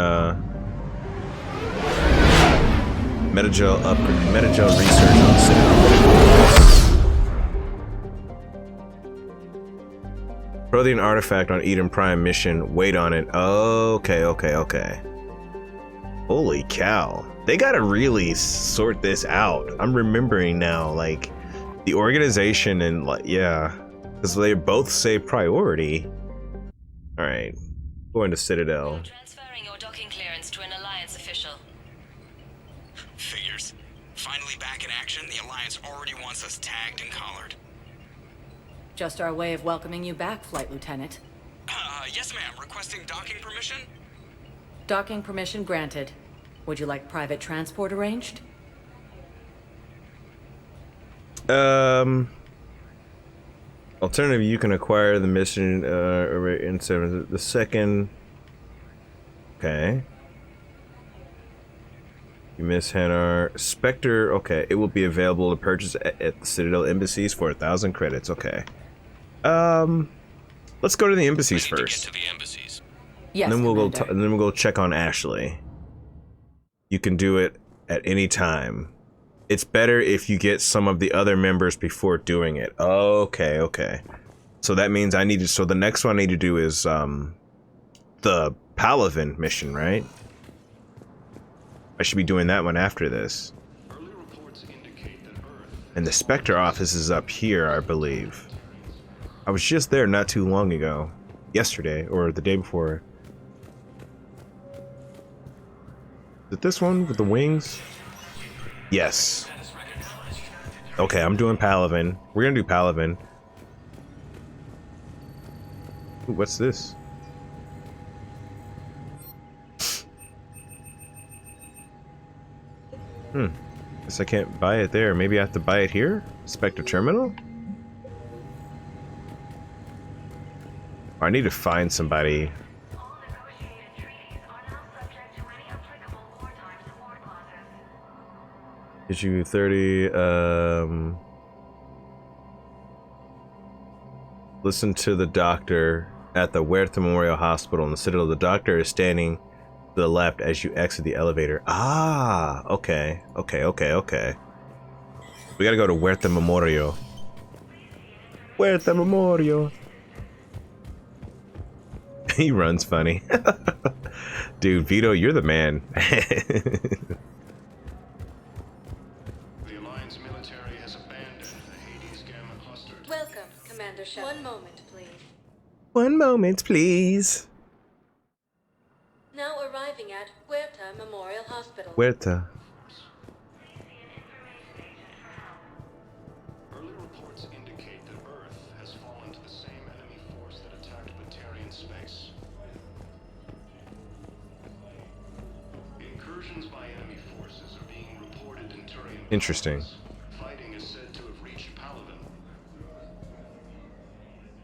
Metagel upgrade, Metagel research on Citadel. Prothean artifact on Eden Prime mission. Wait on it. Okay. Holy cow. They gotta really sort this out. I'm remembering now, like, the organization and, like, yeah. Because they both say priority. Alright. Going to Citadel. Transferring your docking clearance to an Alliance official. Figures. Finally back in action, the Alliance already wants us tagged and collared. Just our way of welcoming you back, Flight Lieutenant. Yes ma'am, requesting docking permission? Docking permission granted. Would you like private transport arranged? Alternative, you can acquire the mission in the second. Okay. You miss Hanar. Spectre, okay. It will be available to purchase at the Citadel embassies for 1,000 credits. Okay. Let's go to the embassies first. To get to the embassies. Yes, and then we'll Commander. go. And then we'll go check on Ashley. You can do it at any time. It's better if you get some of the other members before doing it. Okay. So that means I need to. So the next one I need to do is the Palaven mission, right? I should be doing that one after this. And the Spectre office is up here, I believe. I was just there not too long ago. Yesterday, or the day before. Is it this one with the wings? Yes. Okay, I'm doing Palaven. We're gonna do Palaven. Ooh, what's this? Guess I can't buy it there. Maybe I have to buy it here? Spectre Terminal? I need to find somebody. Issue 30, listen to the doctor at the Huerta Memorial Hospital in the Citadel. The doctor is standing to the left as you exit the elevator. Ah, okay. We gotta go to Huerta Memorial. Huerta Memorial. He runs funny. Dude, Vito, you're the man. Welcome, Commander Shepard. One moment, please. One moment, please. Now arriving at Huerta Memorial Hospital. Huerta. Early reports indicate that Earth has fallen to the same enemy force that attacked Batarian space. Incursions by enemy forces are being reported in Turian. Interesting. Fighting is said to have reached Palaven.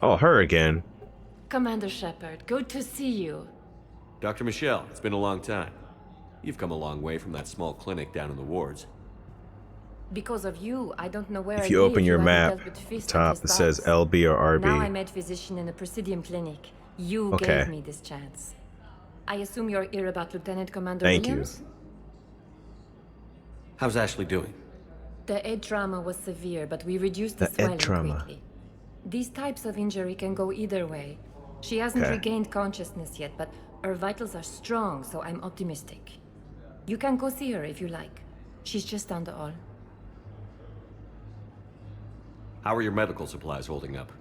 Oh, her again. Commander Shepard, good to see you. Dr. Michelle, it's been a long time. You've come a long way from that small clinic down in the wards. Because of you, I don't know where If you open your map, top it says LB or RB. Now I'm a physician in the Presidium Clinic. You gave me this chance. I assume you're here about Lieutenant Commander Williams? Thank you. How's Ashley doing? The head trauma was severe, but we reduced the swelling quickly. These types of injury can go either way. She hasn't regained consciousness yet, but her vitals are strong, so I'm optimistic. You can go see her if you like. She's just down the hall. How are your medical supplies holding up?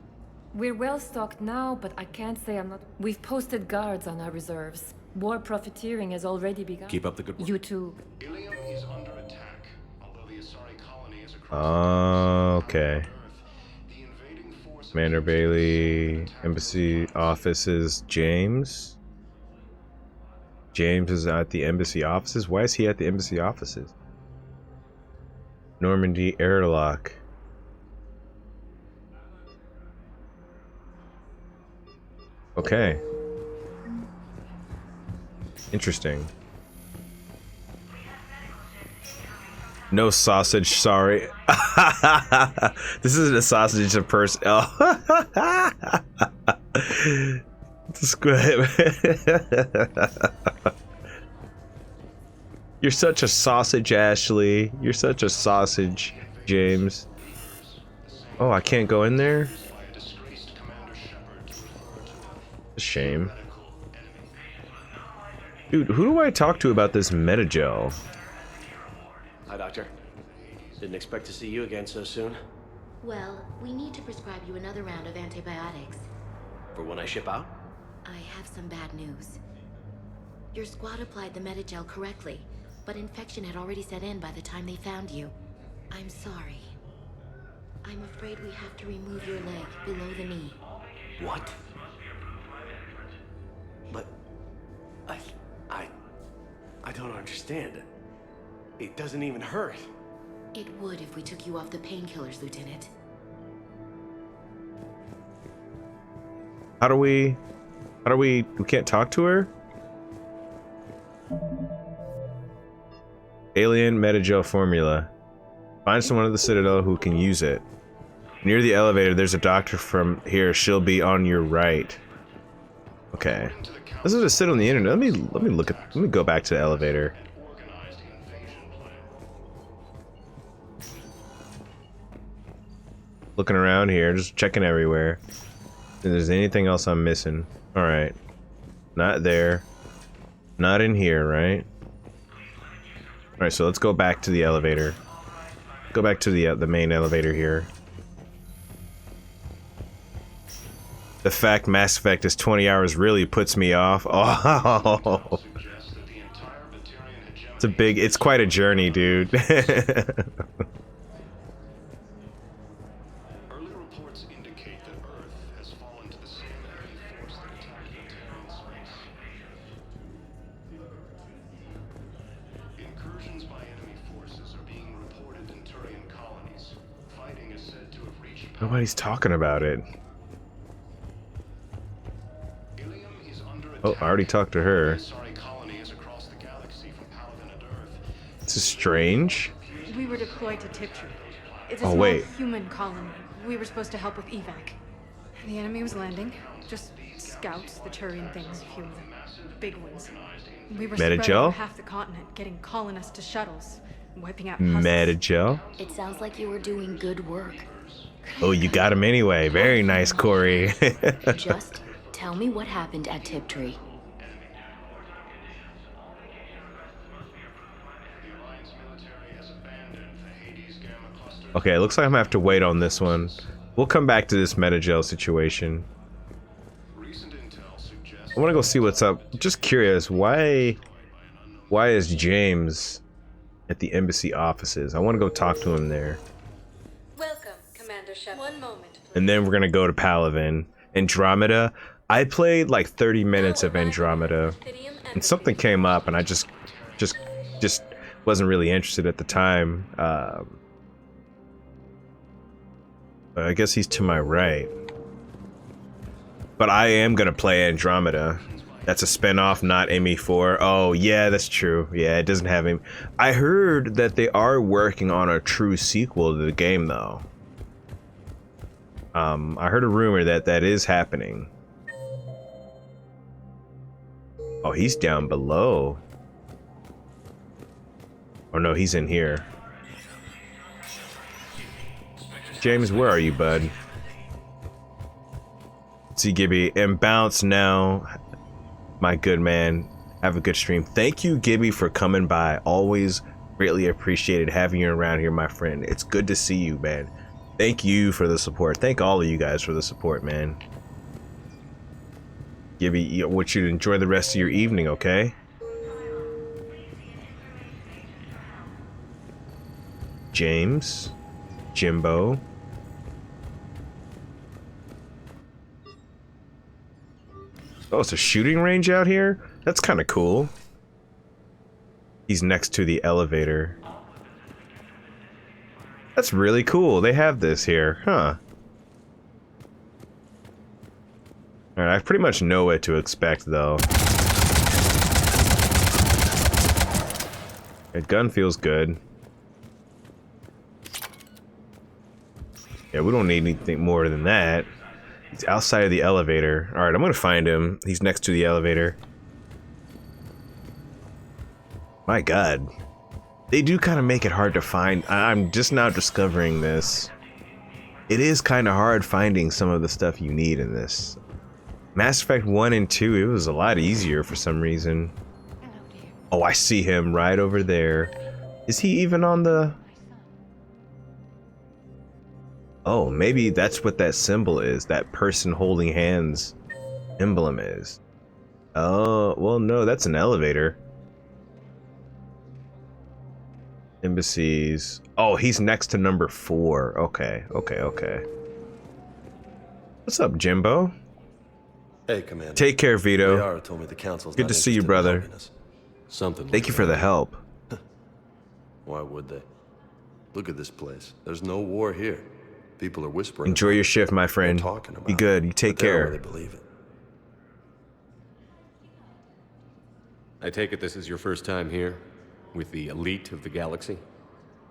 We're well stocked now, but I can't say I'm not. We've posted guards on our reserves. War profiteering has already begun. Keep up the good work. You too. Ilium is under attack, although the Asari colony is across Okay. Commander Bailey, Embassy offices, James. James is at the embassy offices. Why is he at the embassy offices? Normandy airlock. Okay. Interesting. No sausage, sorry. This isn't a sausage, it's a person. Oh. That's good. You're such a sausage, Ashley. You're such a sausage, James. Oh, I can't go in there? A shame. Dude, who do I talk to about this Metagel? Hi, Doctor. Didn't expect to see you again so soon. Well, we need to prescribe you another round of antibiotics. For when I ship out? I have some bad news. Your squad applied the Metagel correctly, but infection had already set in by the time they found you. I'm sorry. I'm afraid we have to remove your leg below the knee. What? But... I don't understand. It doesn't even hurt. It would if we took you off the painkillers, Lieutenant. How do we can't talk to her? Alien Metagel formula. Find someone at the Citadel who can use it. Near the elevator, there's a doctor from here. She'll be on your right. Okay. This is just sit on the internet. Let me go back to the elevator. Looking around here, just checking everywhere. If there's anything else I'm missing. Alright. Not there. Not in here, right? Alright, so let's go back to the elevator. Go back to the main elevator here. The fact Mass Effect is 20 hours really puts me off. Oh. It's quite a journey, dude. Nobody's talking about it. Oh, I already talked to her. This is strange. We were deployed to Tiptree. It's a small human colony. We were supposed to help with evac. The enemy was landing. Just scouts, the Turian things, a few of them. Big ones. We were spread over half the continent, getting colonists to shuttles, wiping out husks. Metagel. It sounds like you were doing good work. Oh, you got him anyway. Very nice, Corey. Just tell me what happened at Tiptree. Okay, it looks like I'm gonna have to wait on this one. We'll come back to this Metagel situation. I want to go see what's up. Just curious, why is James at the embassy offices? I want to go talk to him there. Welcome, Commander Shepard. One moment, please. And then we're gonna go to Palaven. Andromeda. I played like 30 minutes of Andromeda, and something came up, and I just wasn't really interested at the time. I guess he's to my right. But I am gonna play Andromeda. That's a spinoff, not ME4. Oh yeah, that's true. Yeah, it doesn't have him. I heard that they are working on a true sequel to the game, though. I heard a rumor that that is happening. Oh, he's down below. Oh no, he's in here. James, where are you, bud? See, Gibby, and bounce now. My good man, have a good stream. Thank you, Gibby, for coming by. Always greatly appreciated having you around here, my friend. It's good to see you, man. Thank you for the support. Thank all of you guys for the support, man. Gibby, I want you to enjoy the rest of your evening, okay? James, Jimbo. Oh, it's a shooting range out here? That's kind of cool. He's next to the elevator. That's really cool. They have this here, huh? Alright, I pretty much know what to expect, though. That gun feels good. Yeah, we don't need anything more than that. He's outside of the elevator. Alright, I'm gonna find him. He's next to the elevator. My god. They do kind of make it hard to find. I'm just now discovering this. It is kind of hard finding some of the stuff you need in this. Mass Effect 1 and 2, it was a lot easier for some reason. Oh, I see him right over there. Is he even on the... Oh, maybe that's what that symbol is. That person holding hands emblem is. Oh, well, no, that's an elevator. Embassies. Oh, he's next to number 4. Okay. What's up, Jimbo? Hey, Commander. Take care, Vito. Liara told me the council's good to see you, brother. Something. Thank you for the help. Why would they? Look at this place. There's no war here. People are whispering. Enjoy your shift, my friend. Be good. You take care. They believe it. I take it this is your first time here, with the elite of the galaxy?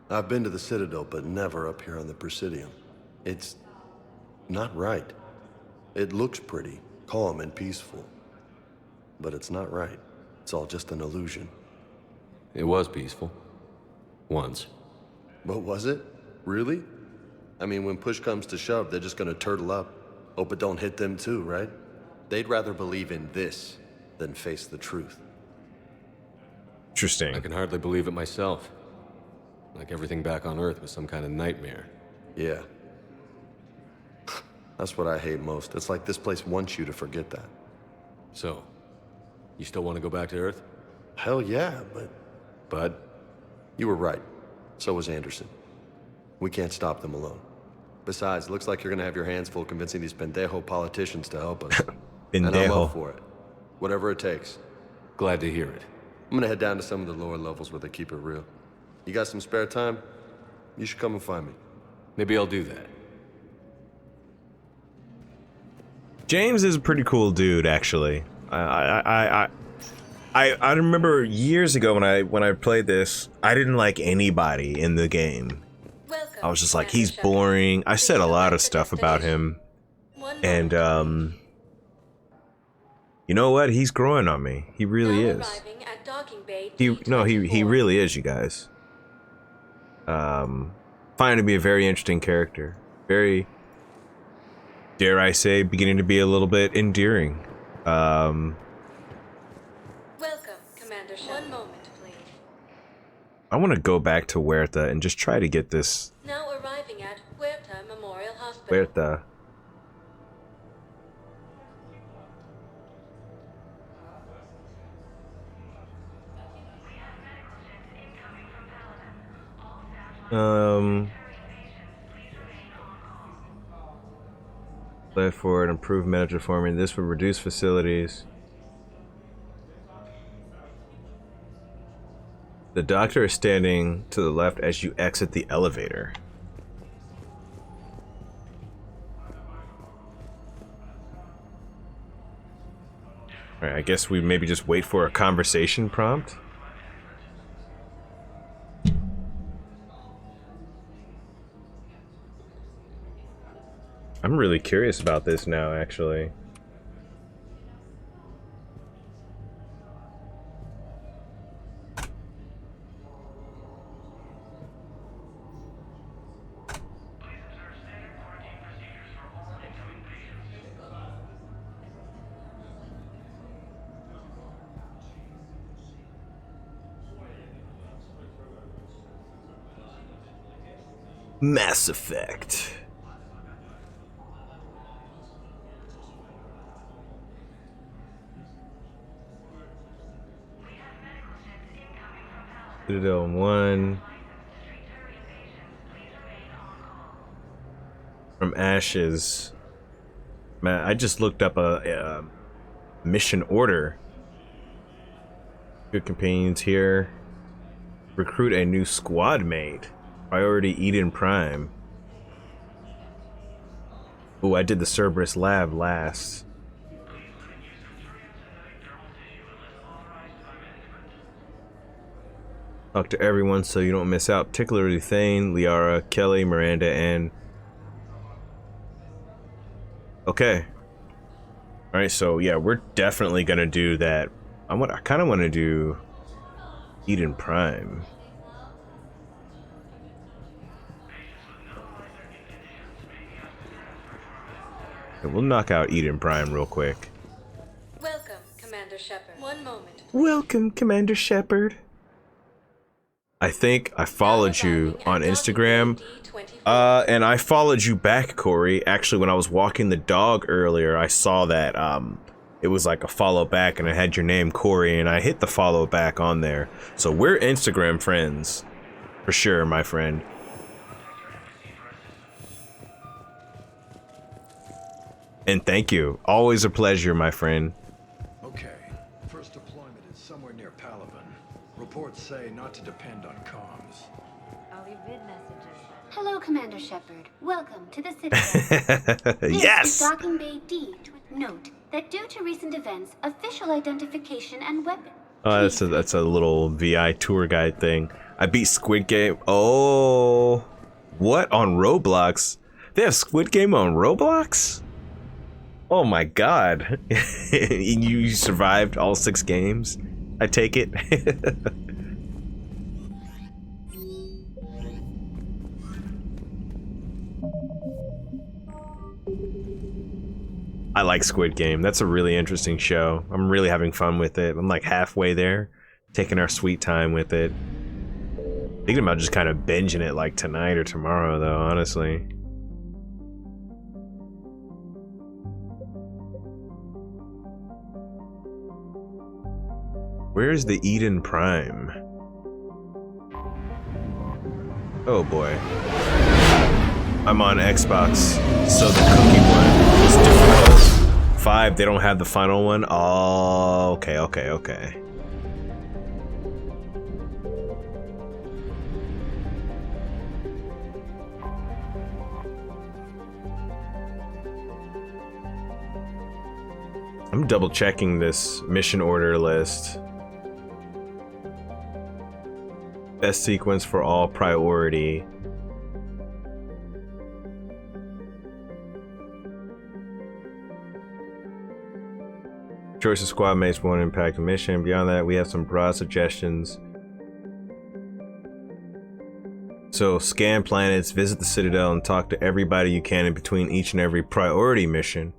I've been to the Citadel, but never up here on the Presidium. It's not right. It looks pretty, calm and peaceful. But it's not right. It's all just an illusion. It was peaceful. Once. But was it? Really? I mean, when push comes to shove, they're just gonna turtle up. Hope it don't hit them too, right? They'd rather believe in this than face the truth. Interesting. I can hardly believe it myself. Like everything back on Earth was some kind of nightmare. Yeah. That's what I hate most. It's like this place wants you to forget that. So, you still want to go back to Earth? Hell yeah, but bud. You were right. So was Anderson. We can't stop them alone. Besides, it looks like you're gonna have your hands full convincing these pendejo politicians to help us. And I'm up for it. Whatever it takes. Glad to hear it. I'm gonna head down to some of the lower levels where they keep it real. You got some spare time? You should come and find me. Maybe I'll do that. James is a pretty cool dude, actually. I remember years ago when I played this, I didn't like anybody in the game. I was just like, he's boring. I said a lot of stuff about him, and you know what? He's growing on me. He really is. He really is, you guys. Find him to be a very interesting character. Very, dare I say, beginning to be a little bit endearing. Welcome, Commander Shepard. 1 moment, please. I want to go back to Huerta and just try to get this. Now arriving at Huerta Memorial Hospital. Huerta. Left forward, improve medical forming. This would reduce facilities. The doctor is standing to the left as you exit the elevator. Alright, I guess we maybe just wait for a conversation prompt. I'm really curious about this now, actually. Mass Effect. Citadel 1. From Ashes. Man, I just looked up a mission order. Good companions here. Recruit a new squad mate. Priority Eden Prime. Oh, I did the Cerberus lab last. Talk to everyone so you don't miss out, particularly Thane, Liara, Kelly, Miranda, and... Okay. Alright, so yeah, we're definitely gonna do that. I kind of want to do Eden Prime. Okay, we'll knock out Eden Prime real quick. Welcome, Commander Shepard. 1 moment. Welcome, Commander Shepard. I think I followed you on Instagram, and I followed you back, Corey. Actually, when I was walking the dog earlier, I saw that it was like a follow back, and it had your name, Corey, and I hit the follow back on there. So we're Instagram friends, for sure, my friend. And thank you. Always a pleasure, my friend. Okay. First deployment is somewhere near Palaven. Reports say not to depend on comms. I'll leave vid messages. Hello, Commander Shepard. Welcome to the Citadel. Yes! This is Docking Bay D. Note that due to recent events, official identification and weapon. Oh, that's a little VI tour guide thing. I beat Squid Game. Oh, what, on Roblox? They have Squid Game on Roblox? Oh my god. You survived all 6 games? I take it. I like Squid Game. That's a really interesting show. I'm really having fun with it. I'm like halfway there, taking our sweet time with it. Thinking about just kind of binging it like tonight or tomorrow, though, honestly. Where's the Eden Prime? Oh boy. I'm on Xbox, so the cookie one is difficult. 5, they don't have the final one. Oh, okay. I'm double checking this mission order list. Best sequence for all priority. Choice of squad mates won't impact the mission. Beyond that, we have some broad suggestions. So scan planets, visit the Citadel, and talk to everybody you can in between each and every priority mission.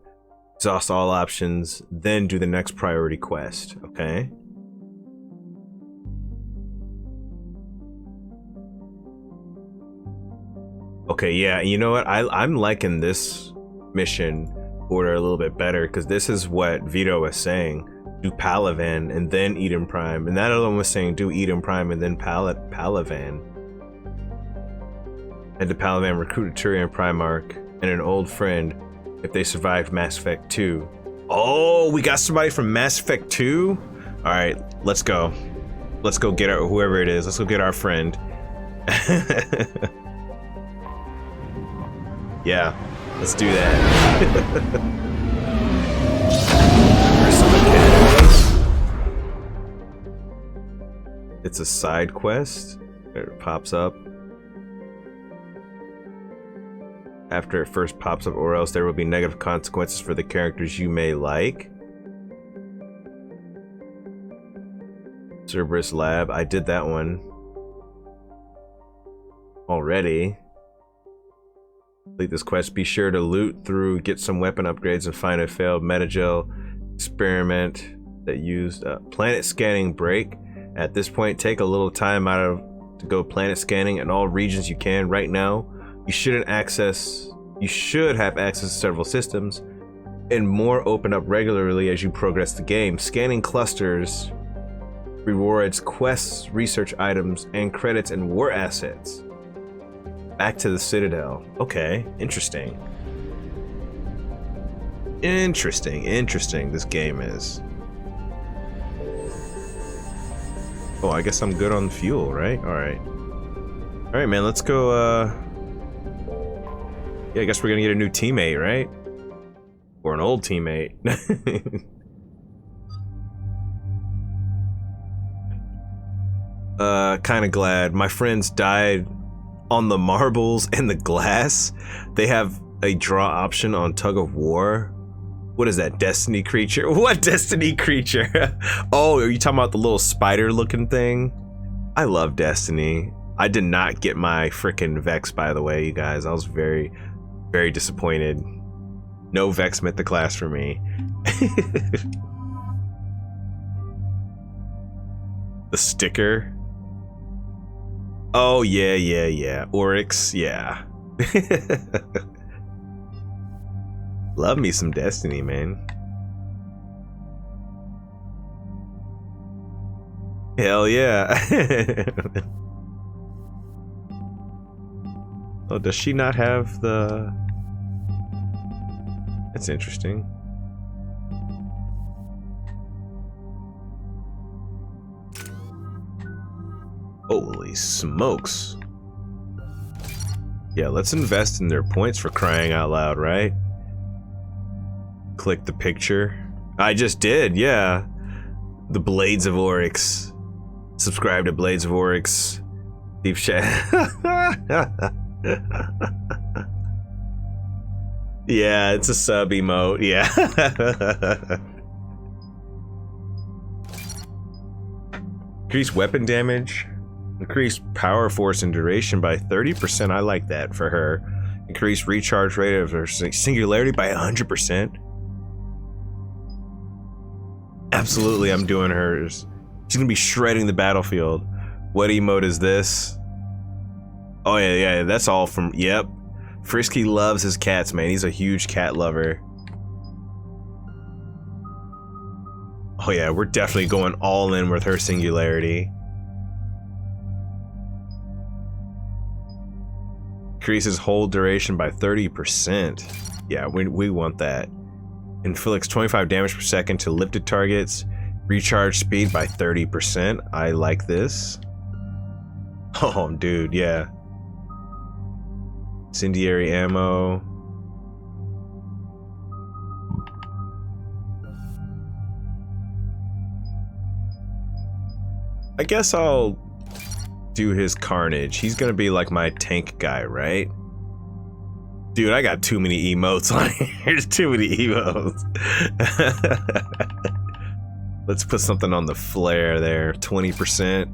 Exhaust all options, then do the next priority quest, okay? Okay, yeah, you know what? I'm liking this mission order a little bit better, because this is what Vito was saying. Do Palaven and then Eden Prime. And that other one was saying do Eden Prime and then Palaven. Head to Palaven, recruit a Turian Primarch and an old friend if they survived Mass Effect 2. Oh, we got somebody from Mass Effect 2? Alright, let's go. Let's go get our, whoever it is. Let's go get our friend. Yeah, let's do that. It's a side quest. It pops up. After it first pops up, or else there will be negative consequences for the characters you may like. Cerberus Lab, I did that one already. Complete this quest. Be sure to loot through, get some weapon upgrades, and find a failed Metagel experiment that used planet scanning break. At this point, take a little time out to go planet scanning in all regions you can. Right now, you should have access to several systems, and more open up regularly as you progress the game. Scanning clusters rewards quests, research items, and credits and war assets. Back to the Citadel. Okay, interesting. Interesting this game is. Oh, I guess I'm good on fuel, right? Alright, man, let's go, yeah, I guess we're gonna get a new teammate, right? Or an old teammate. Kinda glad. My friends died on the marbles and the glass. They have a draw option on Tug of War. What is that, Destiny creature? What Destiny creature? Oh, are you talking about the little spider looking thing? I love Destiny. I did not get my frickin' Vex, by the way, you guys. I was very, very disappointed. No Vex Mythic class for me. The sticker. Oh, yeah. Oryx, yeah. Love me some Destiny, man. Hell yeah. Oh, does she not have the... That's interesting. Holy smokes. Yeah, let's invest in their points for crying out loud, right? Click the picture. I just did, yeah. The Blades of Oryx. Subscribe to Blades of Oryx. Deep chat. Yeah, it's a sub emote, yeah. Increase weapon damage. Increase power, force, and duration by 30%. I like that for her. Increase recharge rate of her singularity by 100%. Absolutely, I'm doing hers. She's gonna be shredding the battlefield. What emote is this? Oh yeah, that's all from, yep. Frisky loves his cats, man. He's a huge cat lover. Oh yeah, we're definitely going all in with her singularity. Increases hold duration by 30%. Yeah, we want that. Inflicts 25 damage per second to lifted targets. Recharge speed by 30%. I like this. Oh, dude, yeah. Incendiary ammo. I guess I'll do his Carnage. He's gonna be like my tank guy, right? Dude, I got too many emotes on here. There's too many emotes. Let's put something on the flare there. 20%.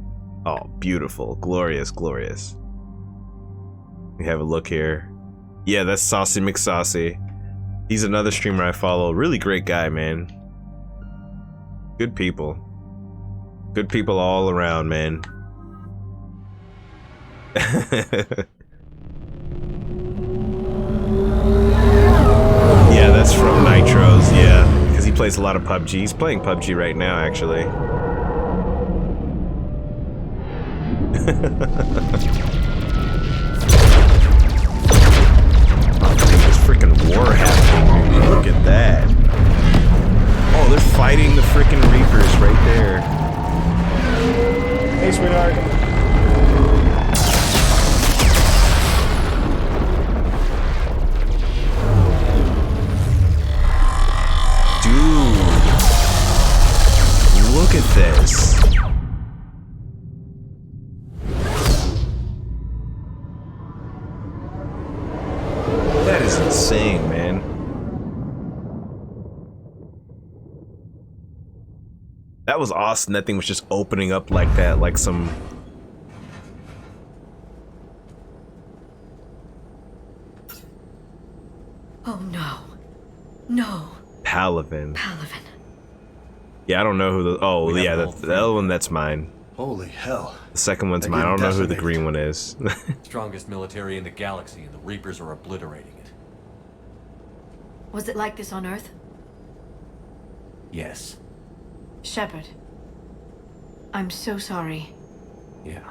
Oh, beautiful. Glorious, glorious. Let me have a look here. Yeah, that's Saucy McSaucy. He's another streamer I follow. Really great guy, man. Good people. Good people all around, man. Yeah, that's from Nitros, yeah. Because he plays a lot of PUBG. He's playing PUBG right now, actually. Oh, dude, there's freaking war happening, dude. Look at that. Oh, they're fighting the freaking Reapers right there. Hey, sweetheart. Look at this. That is insane, man. That was awesome. That thing was just opening up like that, like some... Oh no. No. Palaven. Palaven. Yeah, I don't know who the... Oh, yeah, the other one, that's mine. Holy hell. The second one's mine. I don't know who the green one is. Strongest military in the galaxy, and the Reapers are obliterating it. Was it like this on Earth? Yes. Shepard. I'm so sorry. Yeah.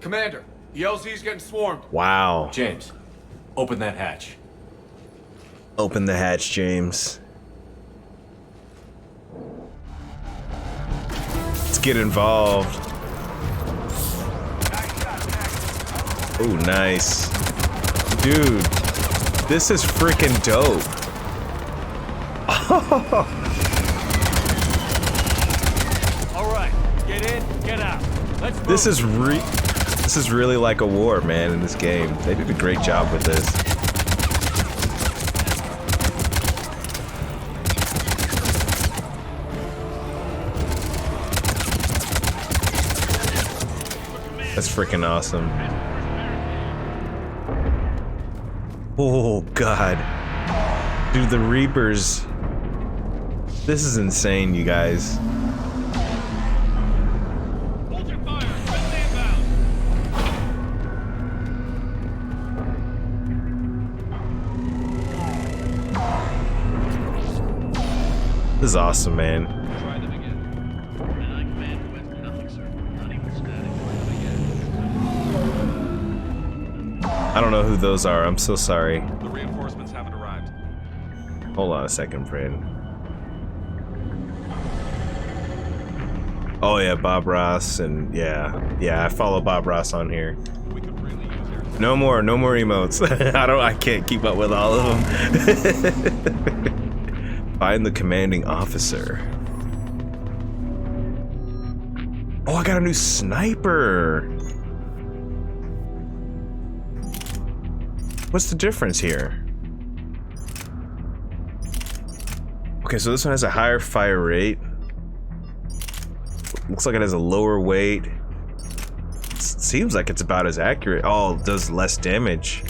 Commander, the LZ's getting swarmed. Wow. James, open that hatch. Open the hatch, James. Let's get involved. Oh, nice. Dude, this is freaking dope. All right, get in, get out. Let's move. This is really like a war, man, in this game. They did a great job with this. That's freaking awesome. Oh, God. Dude, the Reapers. This is insane, you guys. Hold your fire. Friendly inbound. This is awesome, man. Try them again. And I command with nothing, sir. Not even static. I don't know who those are. I'm so sorry. The reinforcements haven't arrived. Hold on a second, friend. Oh yeah, Bob Ross, and yeah, I follow Bob Ross on here. No more emotes. I can't keep up with all of them. Find the commanding officer. Oh, I got a new sniper. What's the difference here? Okay, so this one has a higher fire rate. Looks like it has a lower weight. Seems like it's about as accurate. Oh, it does less damage.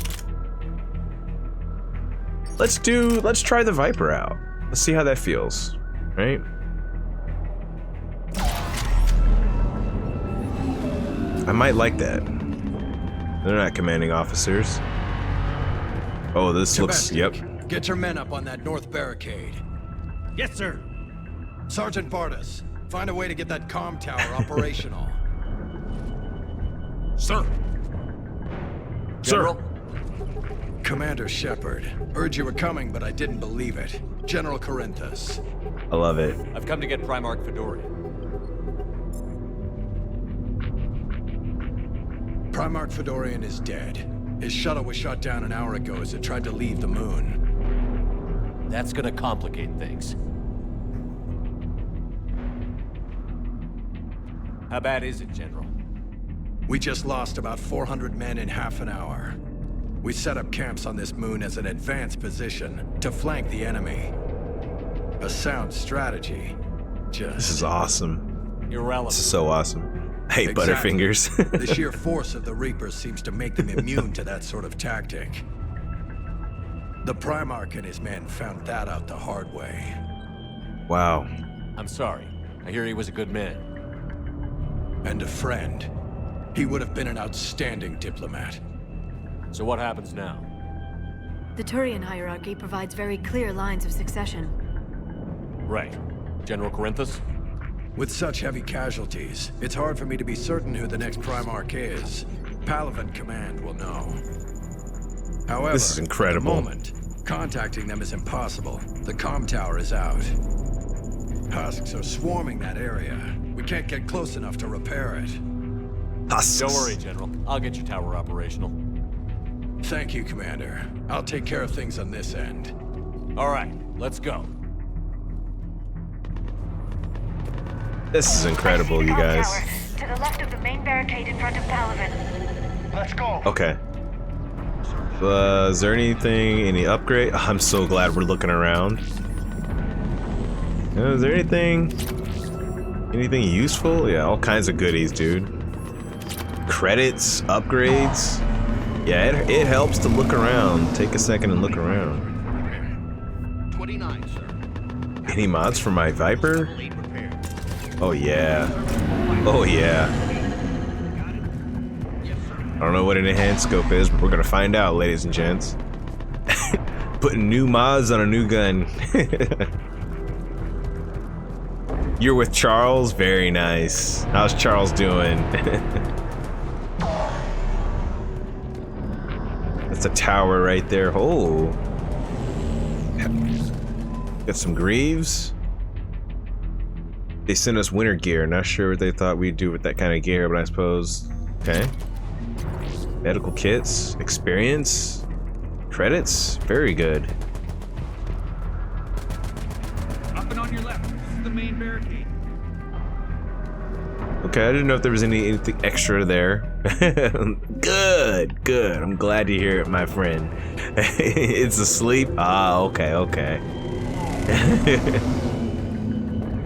Let's try the Viper out. Let's see how that feels, right? I might like that. They're not commanding officers. Oh, this looks, yep. Get your men up on that north barricade. Yes, sir. Sergeant Bardas, find a way to get that comm tower operational. Sir. General? Commander Shepard. Heard you were coming, but I didn't believe it. General Corinthus. I love it. I've come to get Primarch Fedorian. Primarch Fedorian is dead. His shuttle was shot down an hour ago as it tried to leave the moon. That's gonna complicate things. How bad is it, General? We just lost about 400 men in half an hour. We set up camps on this moon as an advanced position to flank the enemy. A sound strategy. This is awesome. Irrelevant. This is so awesome. Hey, Exactly. Butterfingers. The sheer force of the Reapers seems to make them immune to that sort of tactic. The Primarch and his men found that out the hard way. Wow. I'm sorry. I hear he was a good man. And a friend. He would have been an outstanding diplomat. So what happens now? The Turian hierarchy provides very clear lines of succession. Right. General Corinthus? With such heavy casualties, it's hard for me to be certain who the next Primarch is. Palaven Command will know. However, This is incredible. at the moment, contacting them is impossible. The comm tower is out. Husks are swarming that area. We can't get close enough to repair it. Husks. Don't worry, General. I'll get your tower operational. Thank you, Commander. I'll take care of things on this end. All right, let's go. This is incredible, you guys. To the left of the main barricade in front of Palaven. Let's go. Okay. Is there any upgrade? I'm so glad we're looking around. Is there anything useful? Yeah, all kinds of goodies, dude. Credits, upgrades. Yeah, it helps to look around. Take a second and look around. 29, sir. Any mods for my Viper? Oh yeah. Oh yeah. I don't know what an enhanced scope is, but we're gonna find out, ladies and gents. Putting new mods on a new gun. You're with Charles? Very nice. How's Charles doing? That's a tower right there. Oh. Got some Greaves. They sent us winter gear. Not sure what they thought we'd do with that kind of gear, but I suppose. Okay. Medical kits, experience, credits. Very good. Up and on your left. This is the main barricade. Okay, I didn't know if there was anything extra there. Good, good. I'm glad to hear it, my friend. It's asleep. Ah, okay, okay.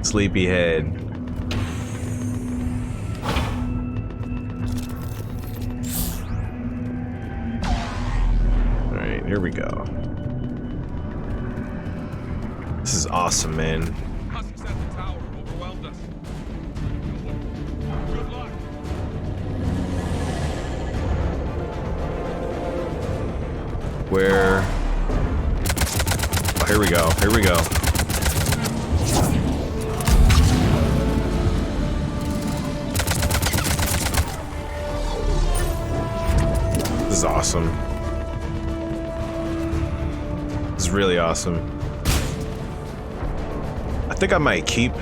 Sleepyhead. All right, here we go. This is awesome, man. Husks at the tower overwhelmed us. Good luck. Where? Oh, here we go. Here we go. This is awesome. This is really awesome. I think I might keep.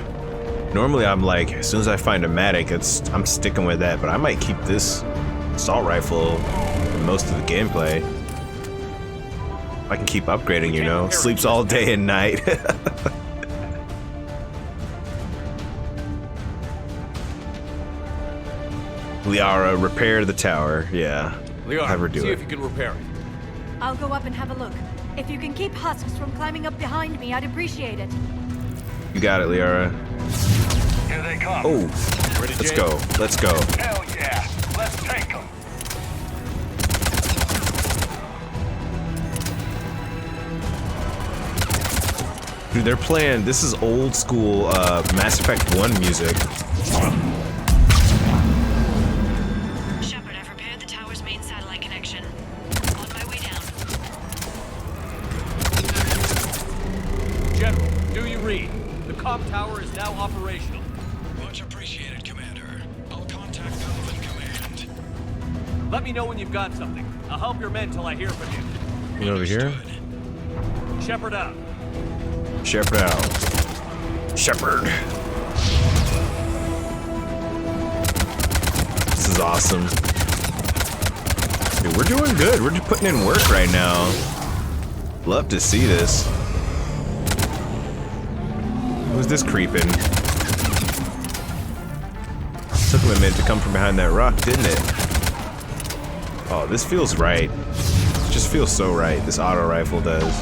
Normally I'm like, as soon as I find a Matic, I'm sticking with that, but I might keep this assault rifle in most of the gameplay. I can keep upgrading, you know. Sleeps all day and night. Liara, repair the tower. Yeah. Liara, have her do see it. if you can repair it. I'll go up and have a look. If you can keep Husks from climbing up behind me, I'd appreciate it. You got it, Liara. Here they come. Oh, Ready, let's Jake? go. Let's go. Hell yeah. Let's take them. Dude, they're playing. This is old school Mass Effect 1 music. Shepard, I've repaired the tower's main satellite connection. On my way down. General, do you read? The comm tower is now operational. Much appreciated, Commander. I'll contact Palaven Command. Let me know when you've got something. I'll help your men till I hear from you. You over here? Shepard out. Shepard out. Shepard. This is awesome. Dude, we're doing good. We're just putting in work right now. Love to see this. Who's this creeping? Took him a minute to come from behind that rock, didn't it? Oh, this feels right. It just feels so right. This auto rifle does.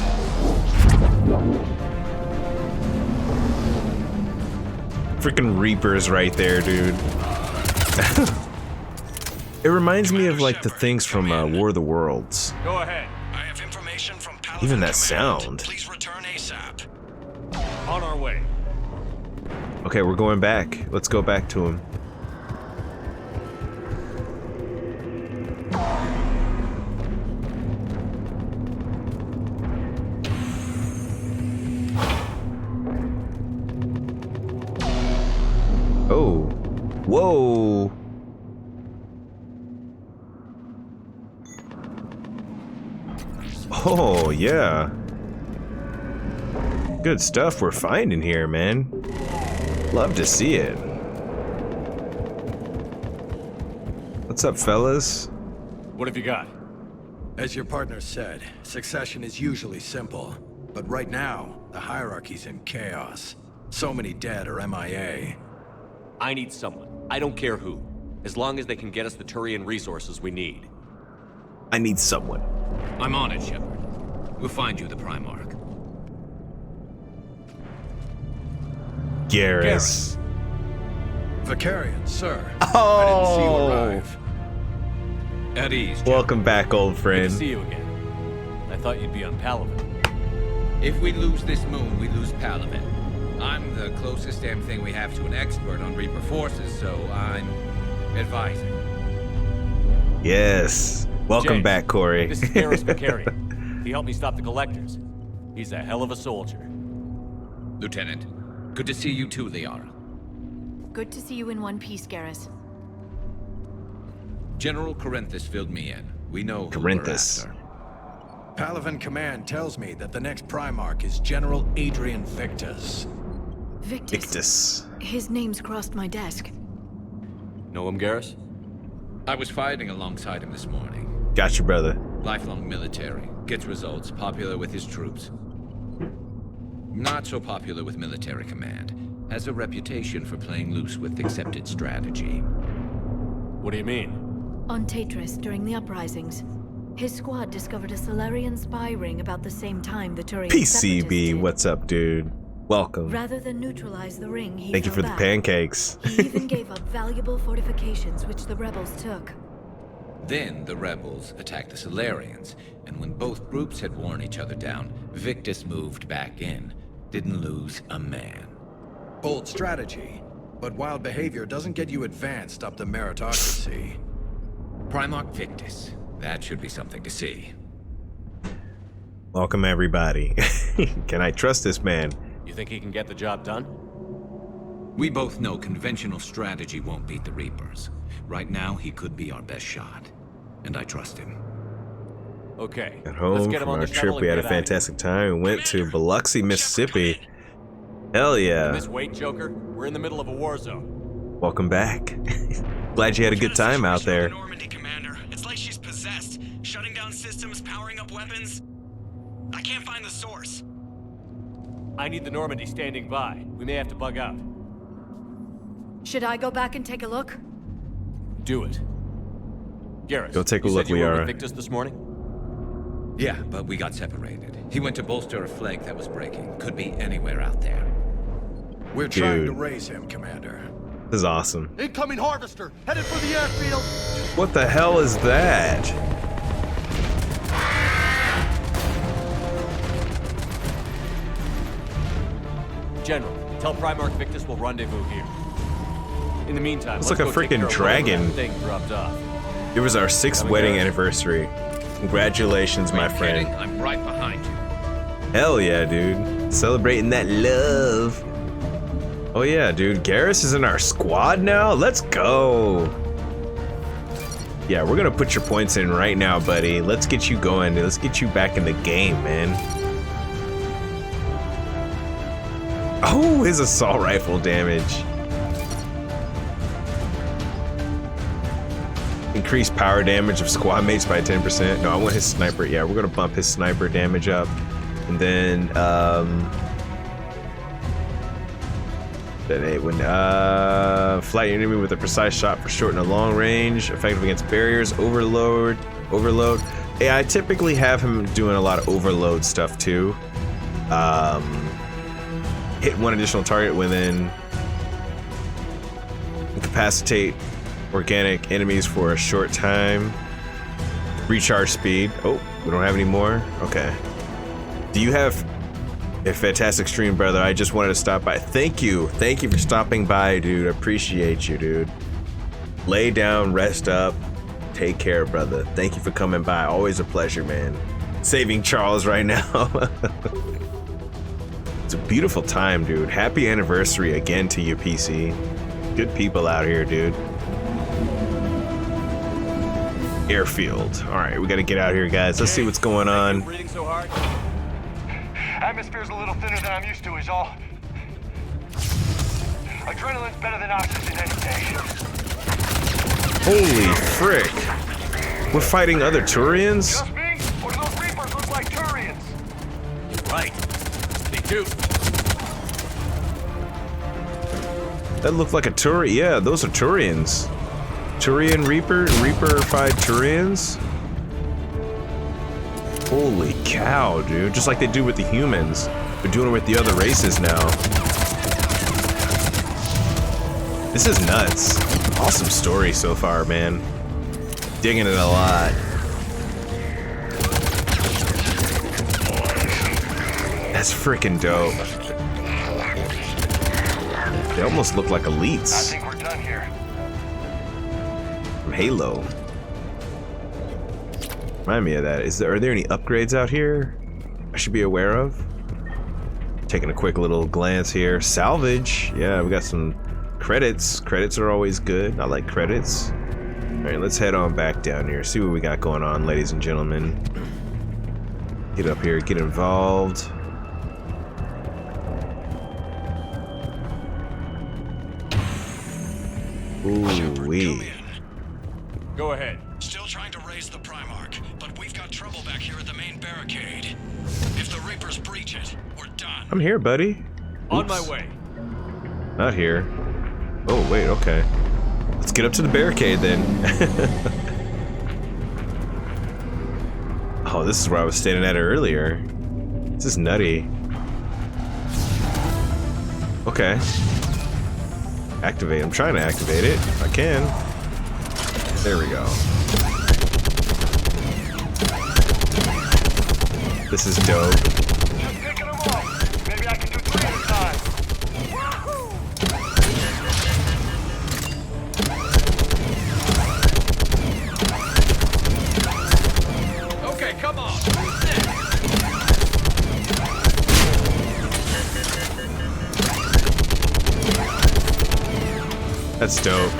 Freaking Reapers right there, dude. It reminds me of like the things from War of the Worlds. Go ahead. I have information from Paladin Even that Command. sound. Please return ASAP. On our way. Okay, we're going back. Let's go back to him. Oh. Whoa. Oh, yeah. Good stuff we're finding here, man. Love to see it. What's up, fellas? What have you got? As your partner said, succession is usually simple. But right now, the hierarchy's in chaos. So many dead or MIA. I need someone. I don't care who. As long as they can get us the Turian resources we need. I need someone. I'm on it, Shepard. We'll find you the Primarch. Garrus. Vicarian, sir. Oh! I didn't see you arrive. At ease. Welcome back, old Good friend. to see you again. I thought you'd be on Palaven. If we lose this moon, we lose Palaven. I'm the closest damn thing we have to an expert on Reaper forces, so I'm advising. Yes. Welcome James, back, Corey. This is Garrus Vicarian. He helped me stop the Collectors. He's a hell of a soldier. Lieutenant, good to see you too, Liara. Good to see you in one piece, Garrus. General Corinthus filled me in. We know who Corinthus. we're after. Paladin Command tells me that the next Primarch is General Adrian Victus. Victus. His name's crossed my desk. Know him, Garrus? I was fighting alongside him this morning. Got you, brother. Lifelong military. Gets results. Popular with his troops. Not so popular with military command. Has a reputation for playing loose with accepted strategy. What do you mean? On Tatris, during the uprisings, his squad discovered a Solarian spy ring about the same time the Turian PCB, what's up, dude? Welcome. Rather than neutralize the ring, he Thank you fell for back. the pancakes. He even gave up valuable fortifications, which the rebels took. Then the rebels attacked the Solarians, and when both groups had worn each other down, Victus moved back in. Didn't lose a man. Bold strategy, but wild behavior doesn't get you advanced up the meritocracy. Primarch Victus. That should be something to see. Welcome, everybody. Can I trust this man? You think he can get the job done? We both know conventional strategy won't beat the Reapers. Right now, he could be our best shot. And I trust him. Okay. At home from our trip, we had a fantastic time. We went to Biloxi, Mississippi. Hell yeah. Miss Wait, Joker? We're in the middle of a war zone. Welcome back. Glad you had a good time out there. Normandy, Commander. It's like she's possessed. Shutting down systems, powering up weapons. I can't find the source. I need the Normandy standing by. We may have to bug out. Should I go back and take a look? Do it. Garrus, go take a you look, said you were Liara. with Victus this morning? Yeah, but we got separated. He went to bolster a flank that was breaking. Could be anywhere out there. We're trying to raise him, Commander. This is awesome. Incoming Harvester, headed for the airfield. What the hell is that? General, tell Primarch Victus we'll rendezvous here. In the meantime, It's let's like a go take care freaking of dragon. whatever that thing dropped off. It was our 6th wedding anniversary. Congratulations, my friend. I'm right behind you. Hell yeah, dude. Celebrating that love. Oh yeah, dude. Garrus is in our squad now? Let's go. Yeah, we're gonna put your points in right now, buddy. Let's get you going. Let's get you back in the game, man. Oh, his assault rifle damage. Increase power damage of squad mates by 10%. No, I want his sniper. Yeah, we're gonna bump his sniper damage up. And then, flight enemy with a precise shot for short and a long range, effective against barriers, overload. Yeah, I typically have him doing a lot of overload stuff too. Hit one additional target within, incapacitate organic enemies for a short time, recharge speed. Oh, we don't have any more? Okay. Do you have a fantastic stream, brother? I just wanted to stop by. Thank you for stopping by, dude. I appreciate you, dude. Lay down, rest up, take care, brother. Thank you for coming by. Always a pleasure, man. Saving Charles right now. It's a beautiful time, dude. Happy anniversary again to you, PC. Good people out here, dude. Airfield. All right, we got to get out here, guys. Let's see what's going on. Atmosphere's a little thinner than I'm used to, is all. Adrenaline's better than oxygen any day. Holy frick. We're fighting other Turians? Just me? Or do those Reapers look like Turians? Right. They do. That looked like a Turian. Yeah, those are Turians. Turian Reaper? Reaper-fied Turians? Holy cow, dude. Just like they do with the humans. They're doing it with the other races now. This is nuts. Awesome story so far, man. Digging it a lot. That's freaking dope. They almost look like elites. I think we're done here. From Halo. Remind me of that. Are there any upgrades out here I should be aware of? Taking a quick little glance here. Salvage. Yeah, we got some credits. Credits are always good. I like credits. All right, let's head on back down here. See what we got going on, ladies and gentlemen. Get up here. Get involved. Ooh-wee. Go ahead. Still trying to raise the Primarch, but we've got trouble back here at the main barricade. If the Reapers breach it, we're done. I'm here, buddy. Oops. On my way. Not here. Oh, wait, okay. Let's get up to the barricade then. Oh, this is where I was standing at earlier. This is nutty. Okay. Activate. I'm trying to activate it. If I can. There we go. This is dope. Just picking them off. Maybe I can do 3 at a time. Okay, come on. That's dope.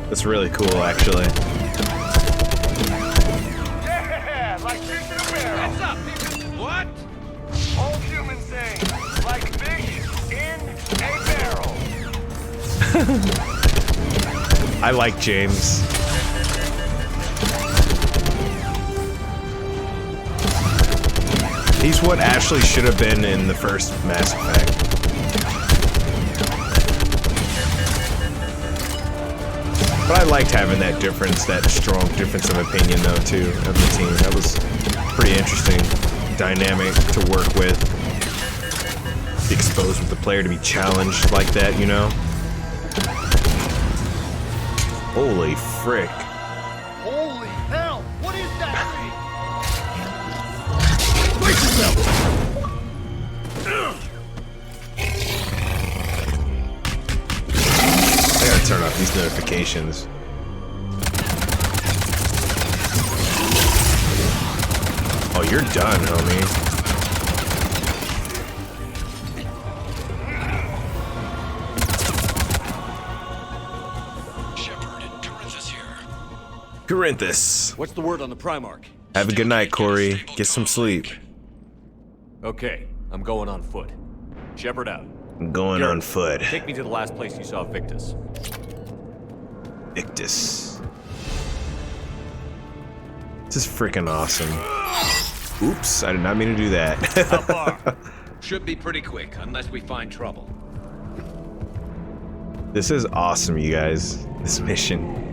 That's really cool, actually. Yeah, like fish in a barrel. What's up, people? What? Old human saying, like fish in a barrel. I like James. He's what Ashley should have been in the first Mass Effect. But I liked having that difference, that strong difference of opinion, though, too, of the team. That was pretty interesting dynamic to work with. Be exposed with the player to be challenged like that, you know? Holy frick. Holy hell! What is that thing? Brace yourself! I gotta turn off these notifications. Oh, you're done, homie. Shepard, Corinthus here. Corinthus. What's the word on the Primarch? Have a good night, Corey. Get some sleep. Okay, I'm going on foot. Shepard out. I'm going Garrett, on foot. Take me to the last place you saw Victus. Victus. This is freaking awesome. Oops, I did not mean to do that. How far? Should be pretty quick, unless we find trouble. This is awesome, you guys. This mission.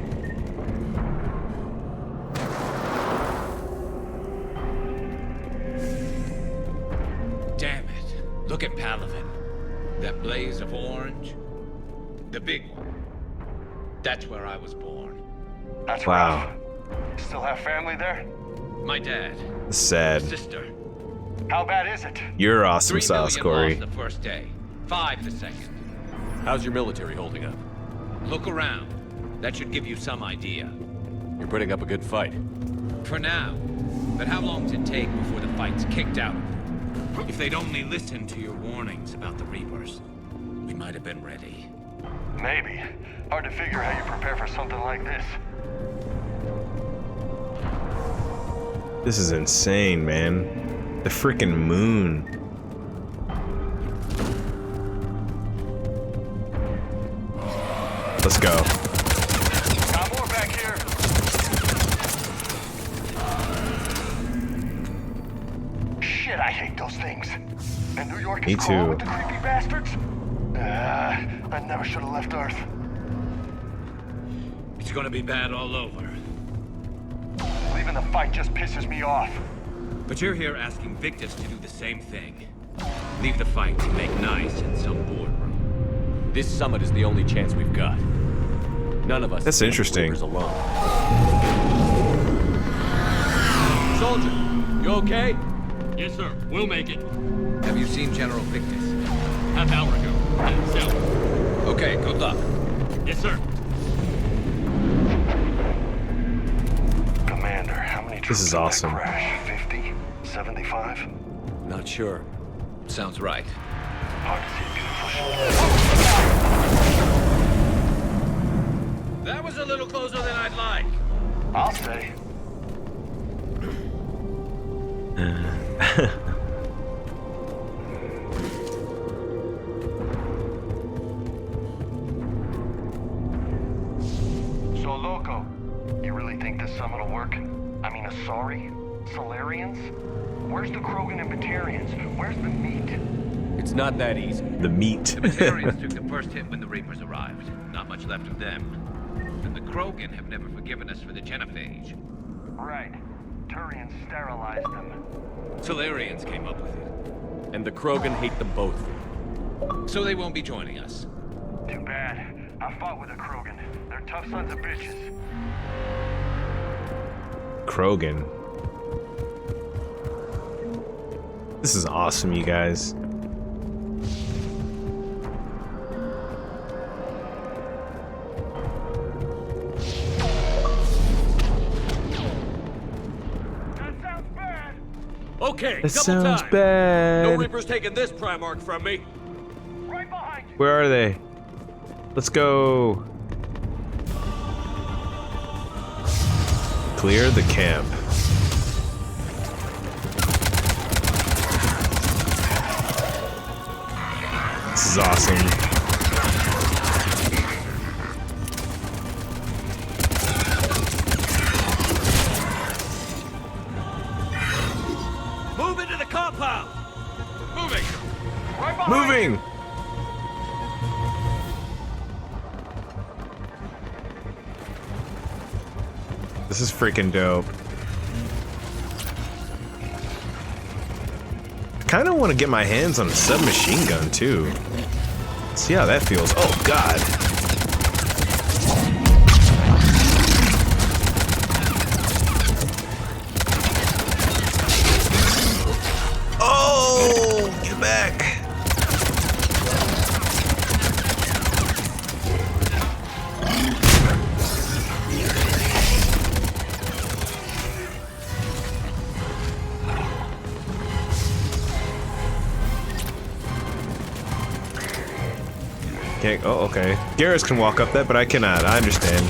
Damn it. Look at Palaven. That blaze of orange. The big one. That's where I was born. That's wow. Rough. Still have family there? My dad. Sad. Sister. How bad is it? You're awesome 3 sauce, million Corey. lost the first day. 5 the second. How's your military holding up? Look around. That should give you some idea. You're putting up a good fight. For now. But how long does it take before the fight's kicked out? If they'd only listened to your warnings about the Reapers, we might have been ready. Maybe. Hard to figure how you prepare for something like this. This is insane, man. The freaking moon. Let's go. Got more back here. Shit, I hate those things. And New York is cool with the creepy bastards? I never should have left Earth. It's gonna be bad all over. Leaving the fight just pisses me off. But you're here asking Victus to do the same thing. Leave the fight to make nice in some boardroom. This summit is the only chance we've got. None of us. That's interesting. Alone. Soldier, you okay? Yes, sir. We'll make it. Have you seen General Victus? Half hour ago. South. Okay, good luck. Yes, sir. Commander, how many troops This is awesome. did that crash? 50? 75? Not sure. Sounds right. Hard to see beautiful. That was a little closer than I'd like. I'll say. So, Loco, you really think this summit will work? I mean, Asari? Solarians? Where's the Krogan and Batarians? Where's the meat? It's not that easy. The meat. The Batarians took the first hit when the Reapers arrived. Not much left of them. And the Krogan have never forgiven us for the Genophage. Right. Turians sterilized them. Solarians came up with it. And the Krogan hate them both. So they won't be joining us. Too bad. I fought with a Krogan. They're tough sons of bitches. Krogan. This is awesome, you guys. Okay, That double sounds time. bad. No Reaper's taking this Primarch from me. Right behind you. Where are they? Let's go. Clear the camp. This is awesome. Move into the compound. Moving. Right behind Moving. you. This is freaking dope. I kind of want to get my hands on a submachine gun too. See how that feels. Oh God. Oh, get back. Can't, oh, okay. Garrus can walk up that, but I cannot. I understand.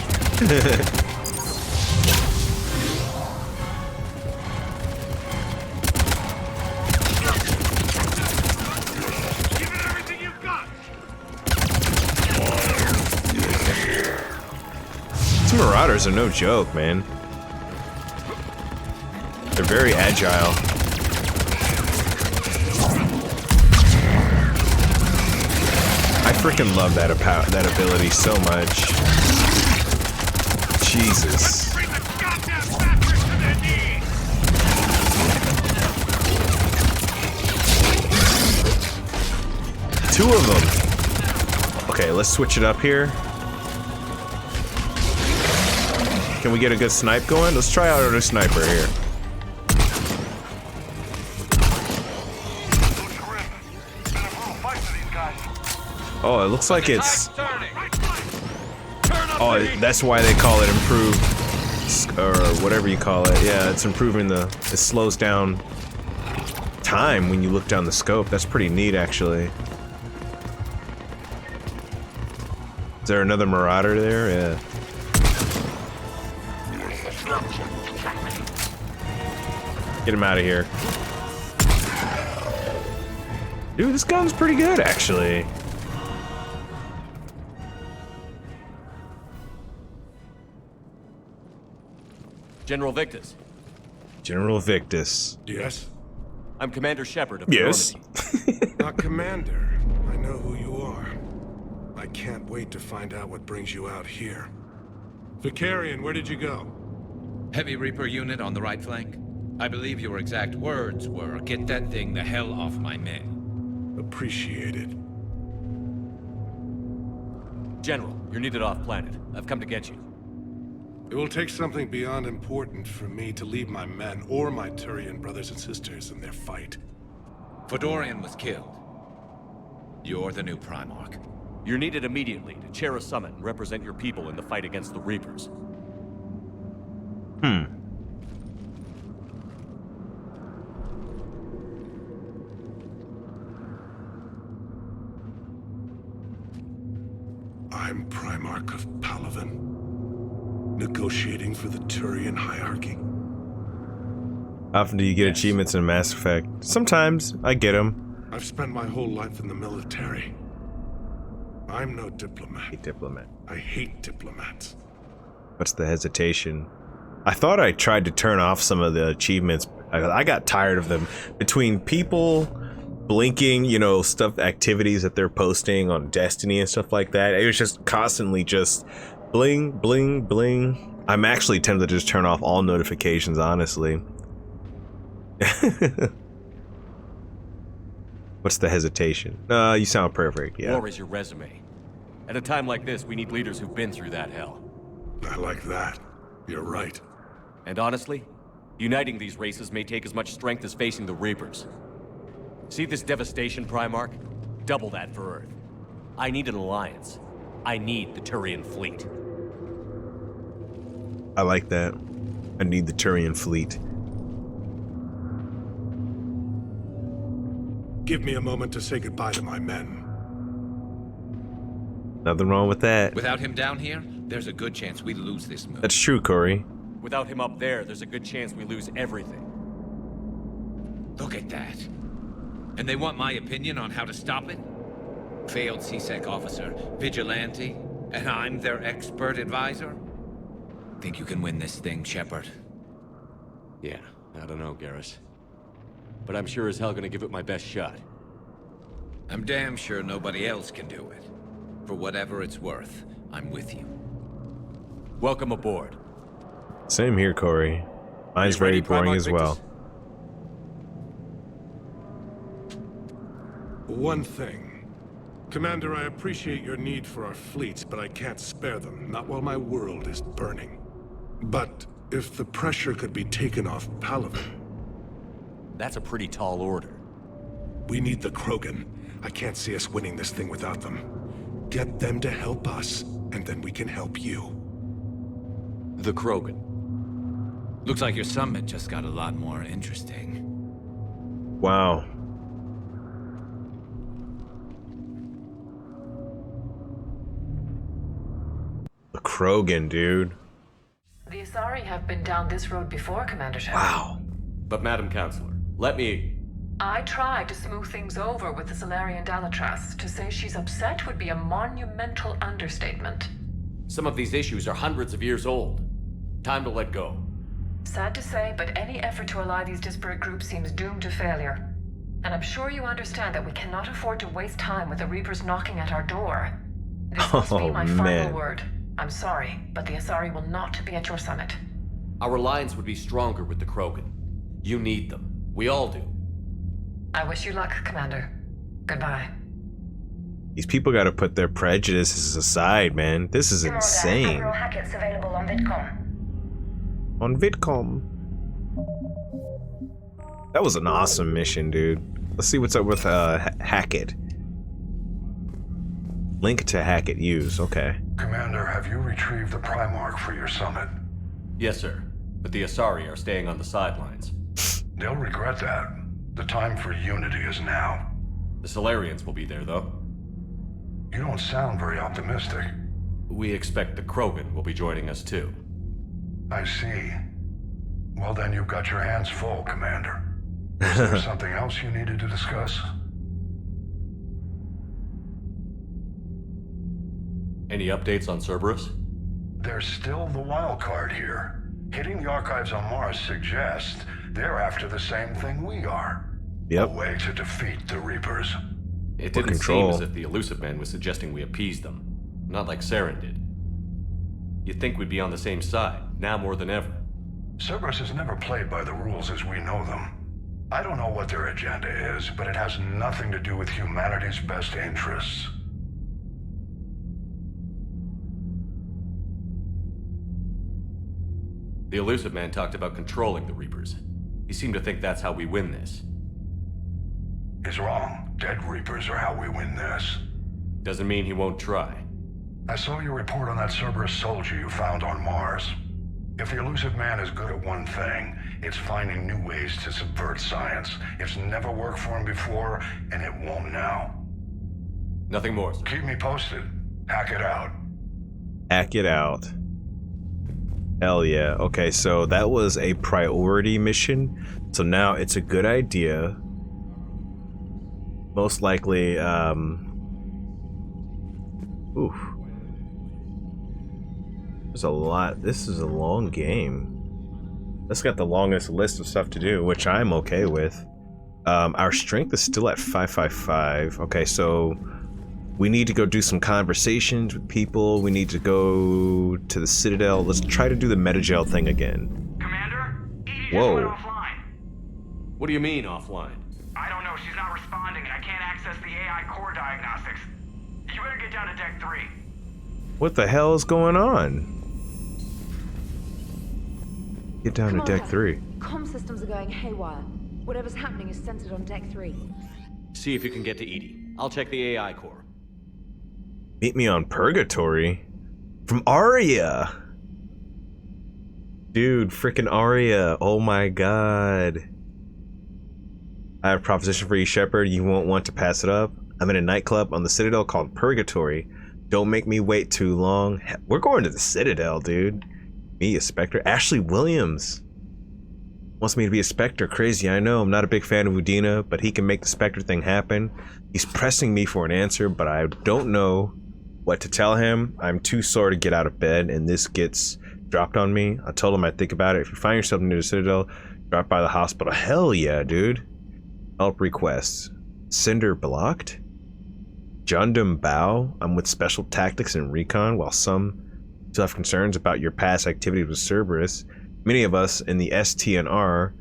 Marauders are no joke, man. They're very agile. I freaking love that ability so much. Jesus. Two of them. Okay, let's switch it up here. Can we get a good snipe going? Let's try out our sniper here. Oh, it looks like it's... Oh, that's why they call it improved, or whatever you call it. Yeah, it's improving the... It slows down time when you look down the scope. That's pretty neat, actually. Is there another Marauder there? Yeah. Get him out of here. Dude, this gun's pretty good, actually. General Victus. General Victus. Yes? I'm Commander Shepard of Yes. Not Commander. I know who you are. I can't wait to find out what brings you out here. Vicarian, where did you go? Heavy Reaper unit on the right flank. I believe your exact words were, "Get that thing the hell off my men." Appreciated. General, you're needed off planet. I've come to get you. It will take something beyond important for me to leave my men or my Turian brothers and sisters in their fight. Fedorian was killed. You're the new Primarch. You're needed immediately to chair a summit and represent your people in the fight against the Reapers. I'm Primarch of Palaven. Negotiating for the Turian hierarchy. How often do you get achievements in Mass Effect? Sometimes, I get them. I've spent my whole life in the military. I'm no diplomat. I hate diplomats. What's the hesitation? I thought I tried to turn off some of the achievements. I got tired of them. Between people blinking, you know, stuff, activities that they're posting on Destiny and stuff like that. It was just constantly just bling, bling, bling. I'm actually tempted to just turn off all notifications, honestly. What's the hesitation? You sound perfect, yeah. War is your resume. At a time like this, we need leaders who've been through that hell. I like that. You're right. And honestly, uniting these races may take as much strength as facing the Reapers. See this devastation, Primarch? Double that for Earth. I need an alliance. I need the Turian fleet. I like that. I need the Turian fleet. Give me a moment to say goodbye to my men. Nothing wrong with that. Without him down here, there's a good chance we lose this move. That's true, Corey. Without him up there, there's a good chance we lose everything. Look at that. And they want my opinion on how to stop it? Failed C-Sec officer, vigilante, and I'm their expert advisor? Think you can win this thing, Shepard? Yeah, I don't know, Garrus. But I'm sure as hell gonna give it my best shot. I'm damn sure nobody else can do it. For whatever it's worth, I'm with you. Welcome aboard. Same here, Corey. Mine's very boring as well. One thing. Commander, I appreciate your need for our fleets, but I can't spare them, not while my world is burning. But if the pressure could be taken off Palaven... That's a pretty tall order. We need the Krogan. I can't see us winning this thing without them. Get them to help us, and then we can help you. The Krogan. Looks like your summit just got a lot more interesting. Wow. The Krogan, dude. The Asari have been down this road before, Commander Shepard. Wow. But Madam Counselor, let me... I tried to smooth things over with the Salarian Dalatras. To say she's upset would be a monumental understatement. Some of these issues are hundreds of years old. Time to let go. Sad to say, but any effort to ally these disparate groups seems doomed to failure. And I'm sure you understand that we cannot afford to waste time with the Reapers knocking at our door. This must be my final word. I'm sorry, but the Asari will not be at your summit. Our alliance would be stronger with the Krogan. You need them. We all do. I wish you luck, Commander. Goodbye. These people gotta put their prejudices aside, man. This is insane. Admiral Hackett's available on VidCom. On VidCom. That was an awesome mission, dude. Let's see what's up with Hackett. Link to Hackett use, okay. Commander, have you retrieved the Primarch for your summit? Yes, sir. But the Asari are staying on the sidelines. They'll regret that. The time for unity is now. The Solarians will be there, though. You don't sound very optimistic. We expect the Krogan will be joining us, too. I see. Well, then you've got your hands full, Commander. Is there something else you needed to discuss? Any updates on Cerberus? There's still the wild card here. Hitting the archives on Mars suggests they're after the same thing we are. Yep. A way to defeat the Reapers. It didn't seem as if the Illusive Man was suggesting we appease them. Not like Saren did. You'd think we'd be on the same side, now more than ever. Cerberus has never played by the rules as we know them. I don't know what their agenda is, but it has nothing to do with humanity's best interests. The Illusive Man talked about controlling the Reapers. He seemed to think that's how we win this. He's wrong. Dead Reapers are how we win this. Doesn't mean he won't try. I saw your report on that Cerberus soldier you found on Mars. If the Illusive Man is good at one thing, it's finding new ways to subvert science. It's never worked for him before, and it won't now. Nothing more, sir. Keep me posted. Hack it out. Hack it out. Hell yeah. Okay, so that was a priority mission. So now it's a good idea. Most likely, oof. There's a lot. This is a long game. That's got the longest list of stuff to do, which I'm okay with. Our strength is still at 555. Okay, so we need to go do some conversations with people. We need to go to the Citadel. Let's try to do the Metagel thing again. Commander? Edie Whoa. just went offline. What do you mean, offline? I don't know. She's not responding, and I can't access the AI core diagnostics. You better get down to Deck 3. What the hell is going on? Get down to Deck 3. Comm systems are going haywire. Whatever's happening is centered on Deck 3. See if you can get to Edie. I'll check the AI core. Meet me on Purgatory? From Arya! Dude, freaking Arya. Oh my god. I have a proposition for you, Shepard. You won't want to pass it up. I'm in a nightclub on the Citadel called Purgatory. Don't make me wait too long. We're going to the Citadel, dude. Me, a Spectre. Ashley Williams wants me to be a Spectre. Crazy, I know. I'm not a big fan of Udina, but he can make the Spectre thing happen. He's pressing me for an answer, but I don't know what to tell him. I'm too sore to get out of bed, and this gets dropped on me. I told him I'd think about it. If you find yourself near the Citadel, drop by the hospital. Hell yeah, dude. Help requests. Cinder blocked? Jundum Bao. I'm with Special Tactics and Recon, while some still have concerns about your past activities with Cerberus. Many of us in the STNR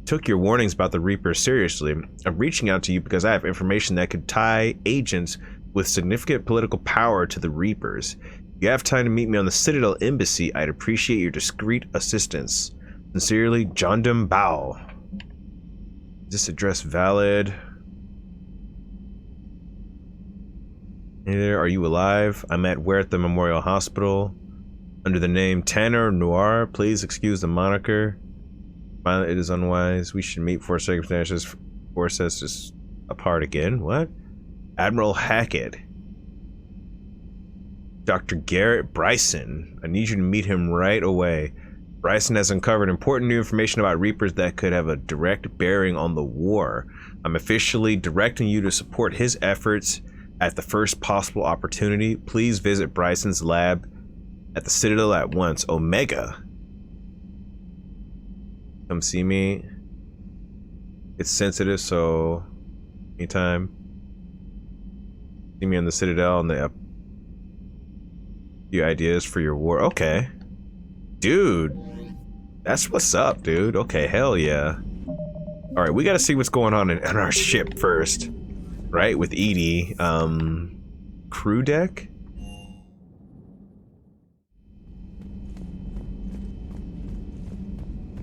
took your warnings about the Reapers seriously. I'm reaching out to you because I have information that could tie agents with significant political power to the Reapers. If you have time to meet me on the Citadel Embassy, I'd appreciate your discreet assistance. Sincerely, Jundum Bao. Is this address valid? Hey there, are you alive? I'm at Huerta Memorial Hospital under the name Tanner Noir. Please excuse the moniker. Finally, it is unwise. We should meet for circumstances force us just apart again. What? Admiral Hackett. Dr. Garrett Bryson. I need you to meet him right away. Bryson has uncovered important new information about Reapers that could have a direct bearing on the war. I'm officially directing you to support his efforts at the first possible opportunity. Please visit Bryson's lab at the Citadel at once. Omega. Come see me. It's sensitive, so anytime. See me on the Citadel and the few ideas for your war. Okay. Dude. That's what's up, dude. Okay, hell yeah. Alright, we gotta see what's going on on our ship first. Right, with EDI. Crew deck?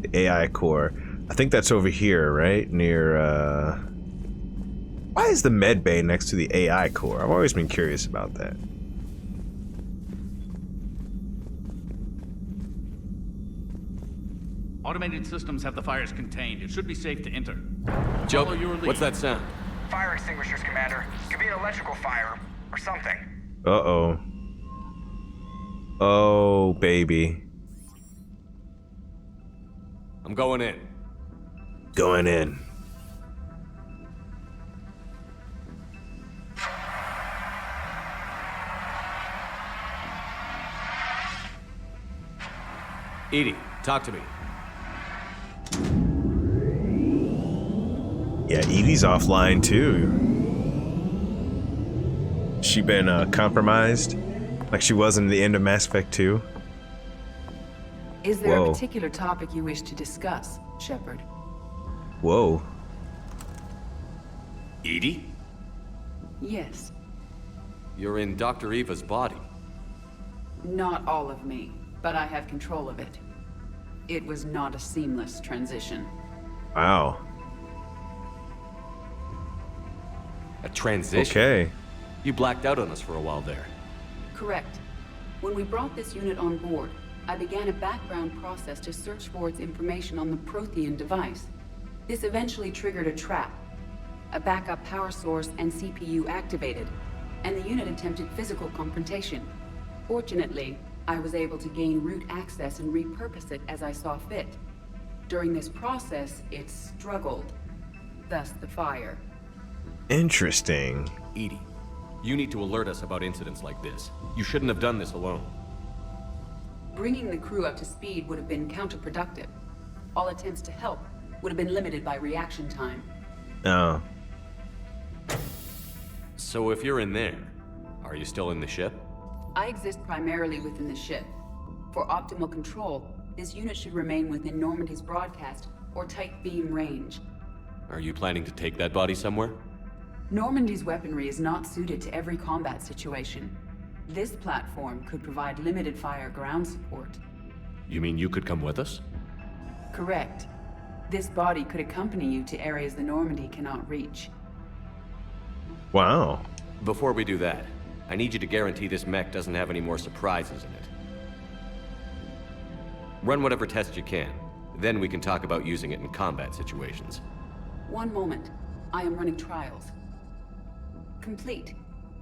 The AI core. I think that's over here, right? Near, why is the med bay next to the AI core? I've always been curious about that. Automated systems have the fires contained. It should be safe to enter. Joe, Follow your lead. what's that sound? Fire extinguishers, Commander. Could be an electrical fire or something. Uh-oh. Oh, baby. I'm going in. Going in. EDI, talk to me. Yeah, Edie's offline too. She been compromised, like she was in the end of Mass Effect 2. Is there Whoa. a particular topic you wish to discuss, Shepard? Whoa. EDI? Yes. You're in Dr. Eva's body. Not all of me, but I have control of it. It was not a seamless transition. Wow. A transition? Okay. You blacked out on us for a while there. Correct. When we brought this unit on board, I began a background process to search for its information on the Prothean device. This eventually triggered a trap. A backup power source and CPU activated, and the unit attempted physical confrontation. Fortunately, I was able to gain root access and repurpose it as I saw fit. During this process, it struggled. Thus the fire. Interesting. EDI, you need to alert us about incidents like this. You shouldn't have done this alone. Bringing the crew up to speed would have been counterproductive. All attempts to help would have been limited by reaction time. Oh. So if you're in there, are you still in the ship? I exist primarily within the ship. For optimal control, this unit should remain within Normandy's broadcast or tight beam range. Are you planning to take that body somewhere? Normandy's weaponry is not suited to every combat situation. This platform could provide limited fire ground support. You mean you could come with us? Correct. This body could accompany you to areas the Normandy cannot reach. Wow. Before we do that, I need you to guarantee this mech doesn't have any more surprises in it. Run whatever tests you can. Then we can talk about using it in combat situations. One moment. I am running trials. Complete.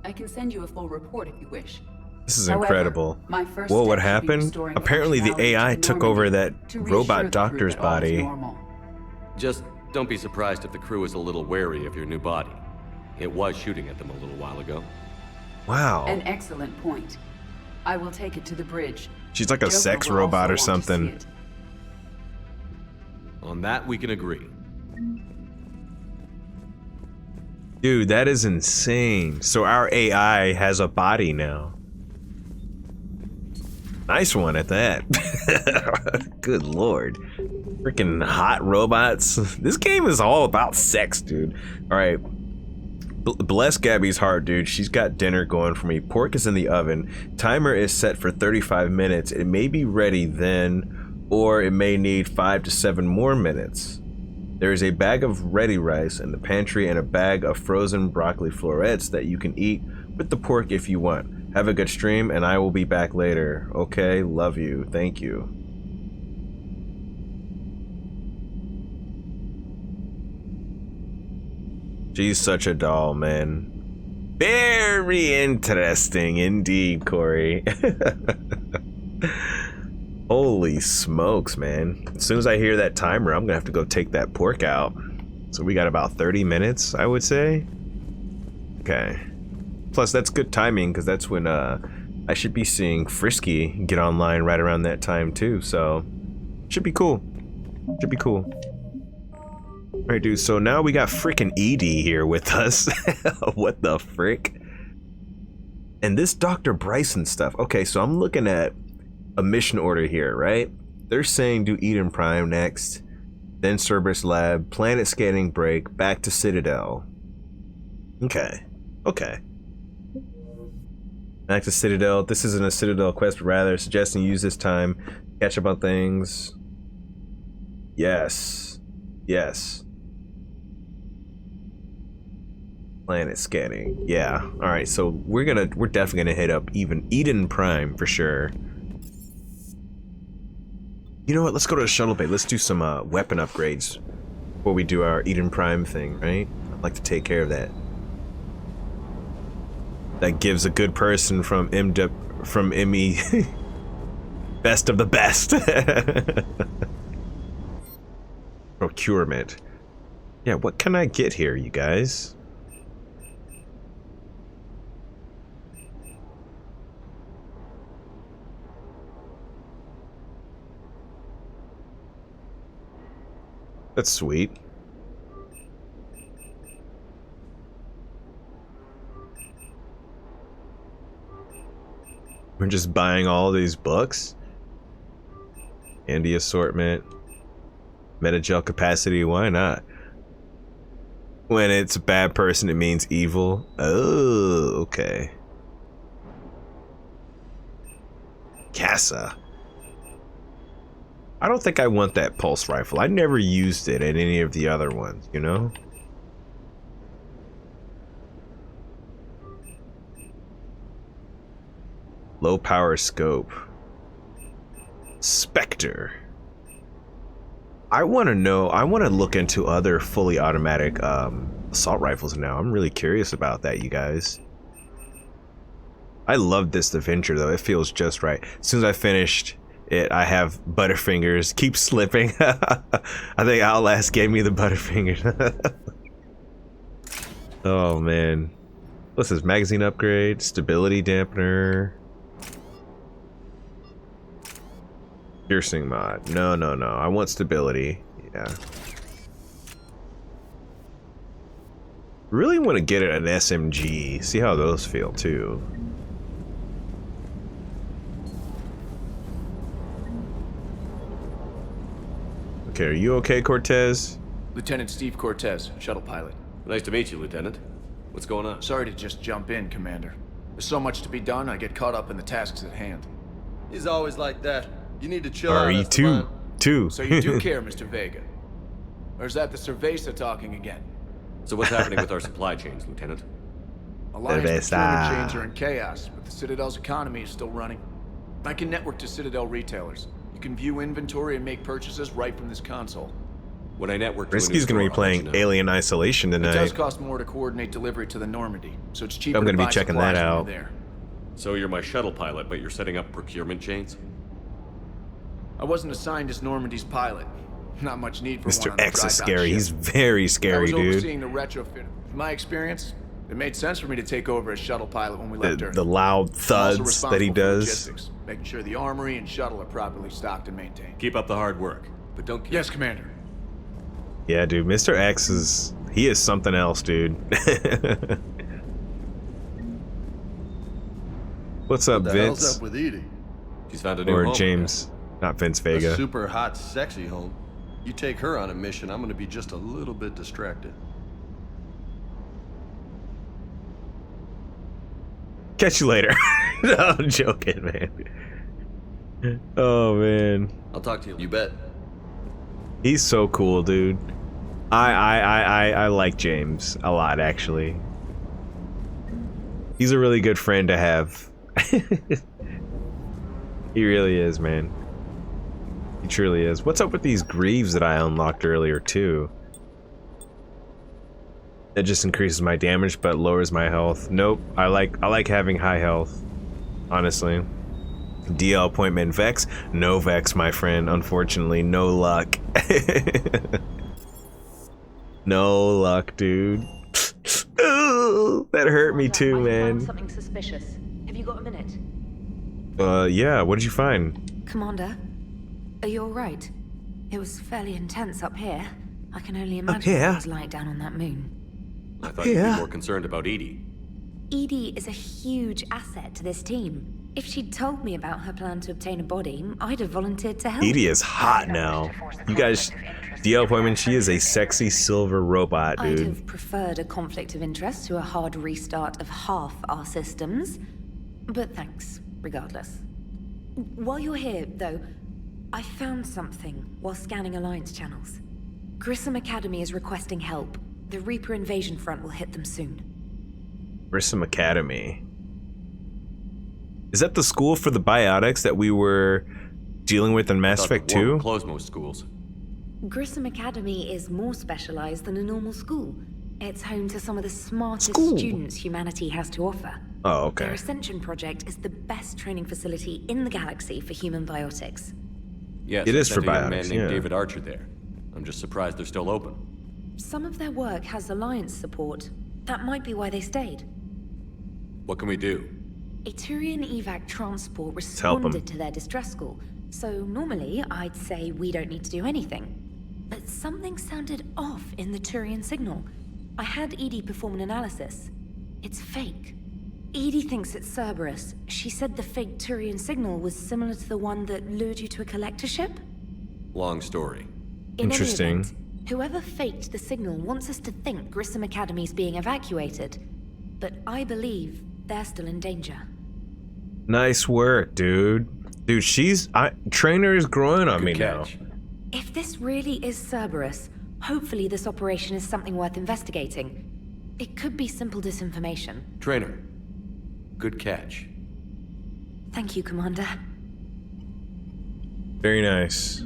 I can send you a full report if you wish. This is However, incredible. my first Whoa, what step will be happened? restoring Apparently the functionality AI to took Normandy over that to reassure robot the crew doctor's that all is body. normal. Just don't be surprised if the crew is a little wary of your new body. It was shooting at them a little while ago. Wow. An excellent point. I will take it to the bridge. She's like a Joker sex will robot also or want to see something. it. On that, we can agree. Dude, that is insane. So our AI has a body now. Nice one at that. Good lord. Freaking hot robots. This game is all about sex, dude. All right. Bless Gabby's heart, dude. She's got dinner going for me. Pork is in the oven. Timer is set for 35 minutes. It may be ready then, or it may need 5 to 7 more minutes. There is a bag of ready rice in the pantry and a bag of frozen broccoli florets that you can eat with the pork if you want. Have a good stream, and I will be back later. Okay, love you. Thank you. She's such a doll, man. Very interesting indeed, Corey. Holy smokes, man. As soon as I hear that timer, I'm gonna have to go take that pork out. So we got about 30 minutes, I would say. Okay. Plus, that's good timing, because that's when I should be seeing Frisky get online right around that time too, so should be cool. Should be cool. Alright, dude, so now we got frickin' Edie here with us. What the frick? And this Dr. Bryson stuff. Okay, so I'm looking at a mission order here, right? They're saying do Eden Prime next, then Cerberus Lab, planet scanning break, back to Citadel. Okay. Okay. Back to Citadel. This isn't a Citadel quest, but rather suggesting you use this time, catch up on things. Yes. Yes. Planet scanning. Yeah. All right. So we're definitely gonna hit up even Eden Prime for sure. You know what? Let's go to the shuttle bay. Let's do some weapon upgrades before we do our Eden Prime thing, right? I'd like to take care of that. That gives a good person from ME best of the best. Procurement. Yeah, what can I get here, you guys? That's sweet. We're just buying all these books. Candy assortment. Metagel capacity, why not? When it's a bad person, it means evil. Oh, okay. Casa. I don't think I want that pulse rifle. I never used it in any of the other ones, you know? Low power scope. Spectre. I want to know, I want to look into other fully automatic assault rifles now. I'm really curious about that, you guys. I love this adventure though. It feels just right. As soon as I finished it, I have Butterfingers. Keep slipping. I think Outlast gave me the Butterfingers. Oh man. What's this? Magazine upgrade, stability dampener. Piercing mod. No. I want stability. Yeah. Really want to get an SMG. See how those feel too. Okay, are you okay, Cortez? Lieutenant Steve Cortez, shuttle pilot. Nice to meet you, Lieutenant. What's going on? Sorry to just jump in, Commander. There's so much to be done, I get caught up in the tasks at hand. He's always like that. You need to chill out. Too. So you do care, Mr. Vega? Or is that the Cerveza talking again? So what's happening with our supply chains, Lieutenant? Alliance procurement chains are in chaos, but the Citadel's economy is still running. I can network to Citadel retailers. You can view inventory and make purchases right from this console. When I network to Risky's gonna be playing Alien Isolation tonight. It does cost more to coordinate delivery to the Normandy, so it's cheaper I'm gonna to be buy checking supplies that when out. we're there. So you're my shuttle pilot, but you're setting up procurement chains? I wasn't assigned as Normandy's pilot. Not much need for Mr. one on the X dry is dock scary. ship. He's very scary, I was dude. overseeing the retrofit. In my experience, it made sense for me to take over as shuttle pilot when we left Earth. The loud I'm also thuds that he responsible for does. logistics, making sure the armory and shuttle are properly stocked and maintained. Keep up the hard work, but don't kill. Yes, Commander. Yeah, dude, Mr. X is something else, dude. What's up, What the Vince? hell's up with Edie? She's found a new Or home, James, not Vince Vega. A super hot, sexy home. You take her on a mission, I'm gonna be just a little bit distracted. Catch you later. No, I'm joking, man. Oh man. I'll talk to you. You bet. He's so cool, dude. I like James a lot, actually. He's a really good friend to have. He really is, man. He truly is. What's up with these greaves that I unlocked earlier too? That just increases my damage but lowers my health. Nope. I like having high health. Honestly. DL appointment Vex? No Vex, my friend. Unfortunately, no luck. No luck, dude. Ooh, that hurt me too, man. Something suspicious. Have you got a minute? Yeah, what did you find? Commander, are you alright? It was fairly intense up here. I can only imagine here? what it was like down on that moon. I thought you'd be more concerned about Edie. Edie is a huge asset to this team. If she'd told me about her plan to obtain a body, I'd have volunteered to help. Edie is hot now. You guys, DL appointment, she is a sexy silver robot, I'd dude. have preferred a conflict of interest to a hard restart of half our systems. But thanks, regardless. While you're here, though, I found something while scanning Alliance channels. Grissom Academy is requesting help. The Reaper invasion front will hit them soon. Grissom Academy. Is that the school for the biotics that we were dealing with in Mass Effect 2? Close most schools. Grissom Academy is more specialized than a normal school. It's home to some of the smartest students humanity has to offer. Oh, okay. Their Ascension project is the best training facility in the galaxy for human biotics. Yes, It is for I sent a young biotics, man named yeah. David Archer there. I'm just surprised they're still open. Some of their work has Alliance support. That might be why they stayed. What can we do? A Turian evac transport help 'em. responded to their distress call, so normally I'd say we don't need to do anything. But something sounded off in the Turian signal. I had Edie perform an analysis. It's fake. Edie thinks it's Cerberus. She said the fake Turian signal was similar to the one that lured you to a collector ship? Long story. In any Interesting. event, whoever faked the signal wants us to think Grissom Academy's being evacuated. But I believe they're still in danger. Nice work, dude. Dude, Trainer is growing on me now. If this really is Cerberus, hopefully this operation is something worth investigating. It could be simple disinformation. Trainer, good catch. Thank you, Commander. Very nice.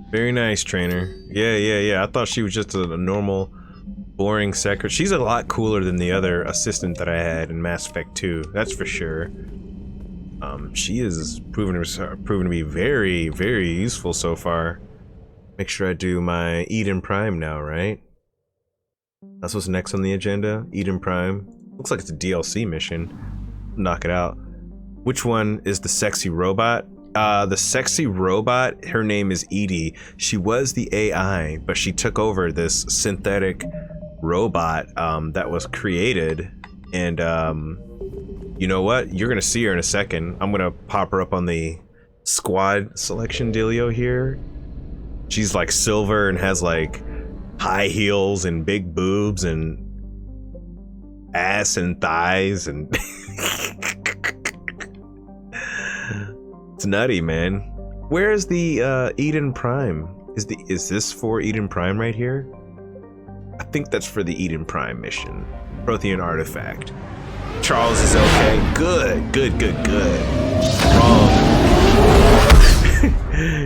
Very nice, Trainer. Yeah. I thought she was just a normal, boring secretary. She's a lot cooler than the other assistant that I had in Mass Effect 2. That's for sure. She is proven to be very, very useful so far. Make sure I do my Eden Prime now, right? That's what's next on the agenda. Eden Prime. Looks like it's a DLC mission. Knock it out. Which one is the sexy robot? The sexy robot, her name is Edie. She was the AI, but she took over this synthetic robot that was created. And you know what? You're gonna see her in a second. I'm gonna pop her up on the squad selection dealio here. She's like silver and has like high heels and big boobs and ass and thighs and it's nutty, man. Where is the Eden Prime? Is this for Eden Prime right here? I think that's for the Eden Prime mission. Prothean artifact. Charles is okay. Good. Wrong.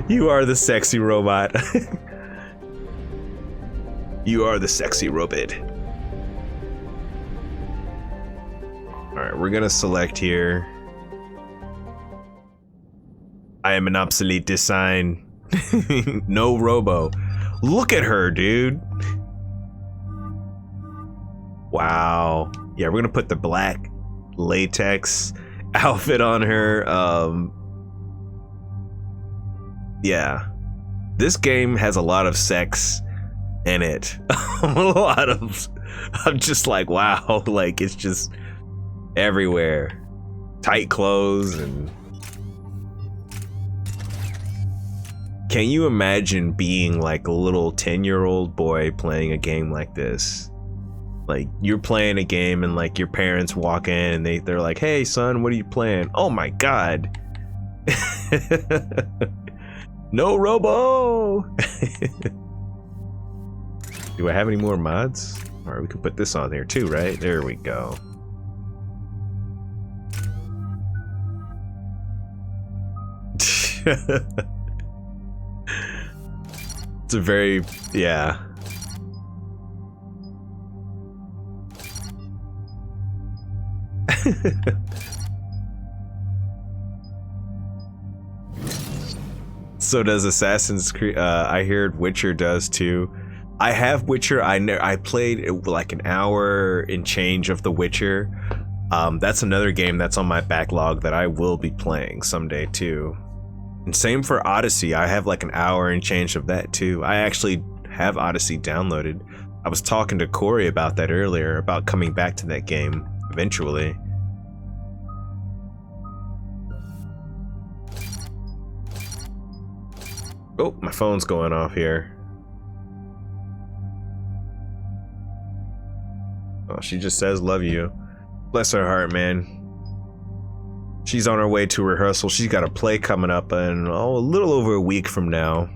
You are the sexy robot. You are the sexy robot. Alright, we're gonna select here. I am an obsolete design. No robo. Look at her, dude. Wow. Yeah, we're gonna put the black latex outfit on her. Yeah. This game has a lot of sex in it. I'm just like, wow, like it's just everywhere. Tight clothes and can you imagine being like a little 10-year-old boy playing a game like this? Like you're playing a game and like your parents walk in and they're like, hey son, what are you playing? Oh my god. No robo. Do I have any more mods? All right, we can put this on there too, right? There we go. It's a very, yeah. So does Assassin's Creed. I heard Witcher does too. I have Witcher. I played like an hour and change of The Witcher. That's another game that's on my backlog that I will be playing someday too. And same for Odyssey. I have like an hour and change of that too. I actually have Odyssey downloaded. I was talking to Corey about that earlier, about coming back to that game eventually. Oh, my phone's going off here. Oh, she just says love you. Bless her heart, man. She's on her way to rehearsal. She's got a play coming up in a little over a week from now.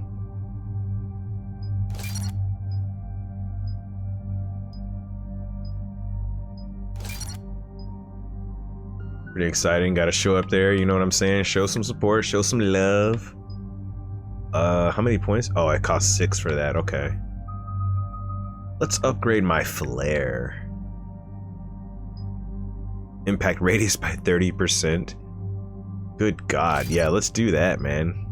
Pretty exciting. Got to show up there. You know what I'm saying? Show some support. Show some love. How many points? Oh, it costs 6 for that. Okay. Let's upgrade my flare. Impact radius by 30%. Good God. Yeah, let's do that, man.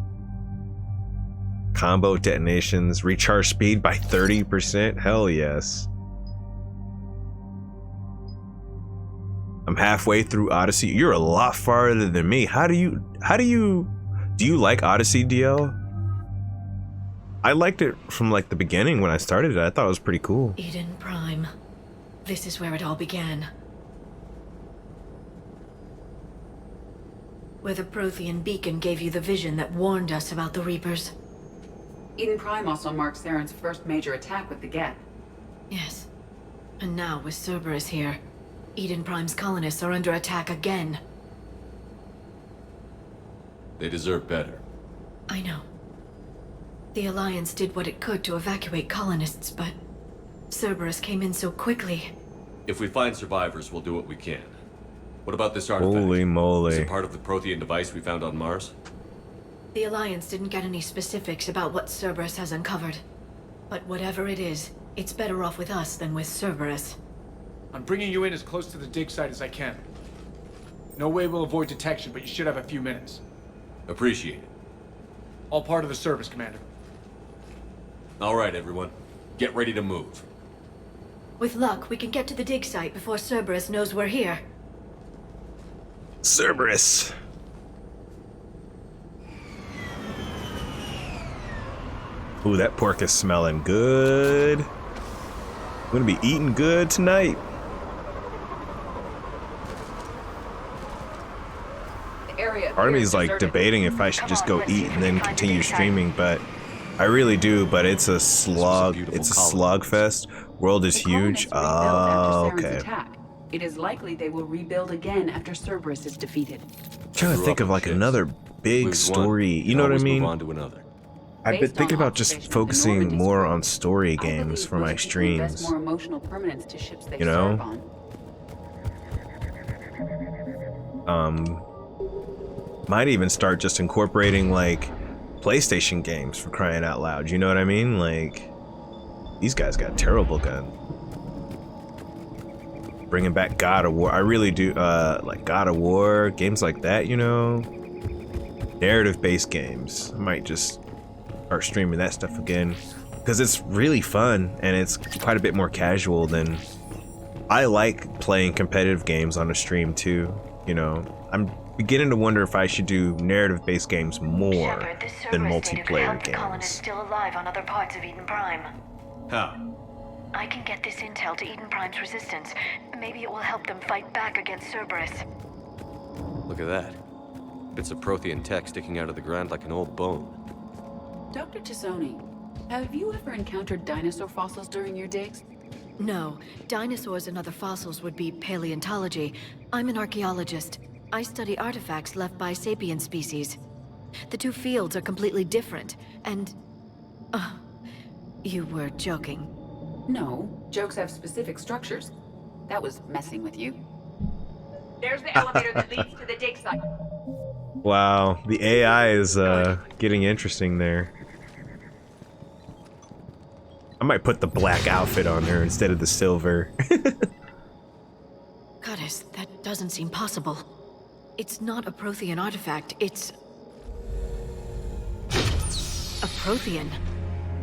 Combo detonations. Recharge speed by 30%. Hell yes. I'm halfway through Odyssey. You're a lot farther than me. Do you like Odyssey, DL? I liked it from like the beginning when I started it. I thought it was pretty cool. Eden Prime. This is where it all began. Where the Prothean beacon gave you the vision that warned us about the Reapers. Eden Prime also marks Saren's first major attack with the Geth. Yes. And now with Cerberus here, Eden Prime's colonists are under attack again. They deserve better. I know. The Alliance did what it could to evacuate colonists, but Cerberus came in so quickly. If we find survivors, we'll do what we can. What about this artifact? Holy moly. Is it part of the Prothean device we found on Mars? The Alliance didn't get any specifics about what Cerberus has uncovered. But whatever it is, it's better off with us than with Cerberus. I'm bringing you in as close to the dig site as I can. No way we'll avoid detection, but you should have a few minutes. Appreciate it. All part of the service, Commander. All right, everyone. Get ready to move. With luck, we can get to the dig site before Cerberus knows we're here. Cerberus. Ooh, that pork is smelling good. I'm gonna be eating good tonight. Part of me is like debating if I should just go eat and then continue streaming, but I really do. But it's a slog. It's a slogfest. World is huge. Oh, okay. It is likely they will rebuild again after Cerberus is defeated. I'm trying to think of like another big story. You know what I mean? I've been thinking about just focusing more on story games for my streams. More emotional permanence to ships they you know? serve on. Might even start just incorporating like PlayStation games, for crying out loud. You know what I mean? Like, these guys got terrible guns. Bringing back God of War. I really do like God of War, games like that, you know? Narrative-based games. I might just start streaming that stuff again, because it's really fun and it's quite a bit more casual than... I like playing competitive games on a stream too, you know? I'm beginning to wonder if I should do narrative-based games more than multiplayer games. Colonists still alive on other parts of Eden Prime. How? I can get this intel to Eden Prime's resistance. Maybe it will help them fight back against Cerberus. Look at that. Bits of Prothean tech sticking out of the ground like an old bone. Dr. Tisoni, have you ever encountered dinosaur fossils during your digs? No. Dinosaurs and other fossils would be paleontology. I'm an archaeologist. I study artifacts left by sapient species. The two fields are completely different, and... you were joking. No, jokes have specific structures. That was messing with you. There's the elevator that leads to the dig site. Wow, the AI is getting interesting there. I might put the black outfit on her instead of the silver. Goddess, that doesn't seem possible. It's not a Prothean artifact, it's... a Prothean.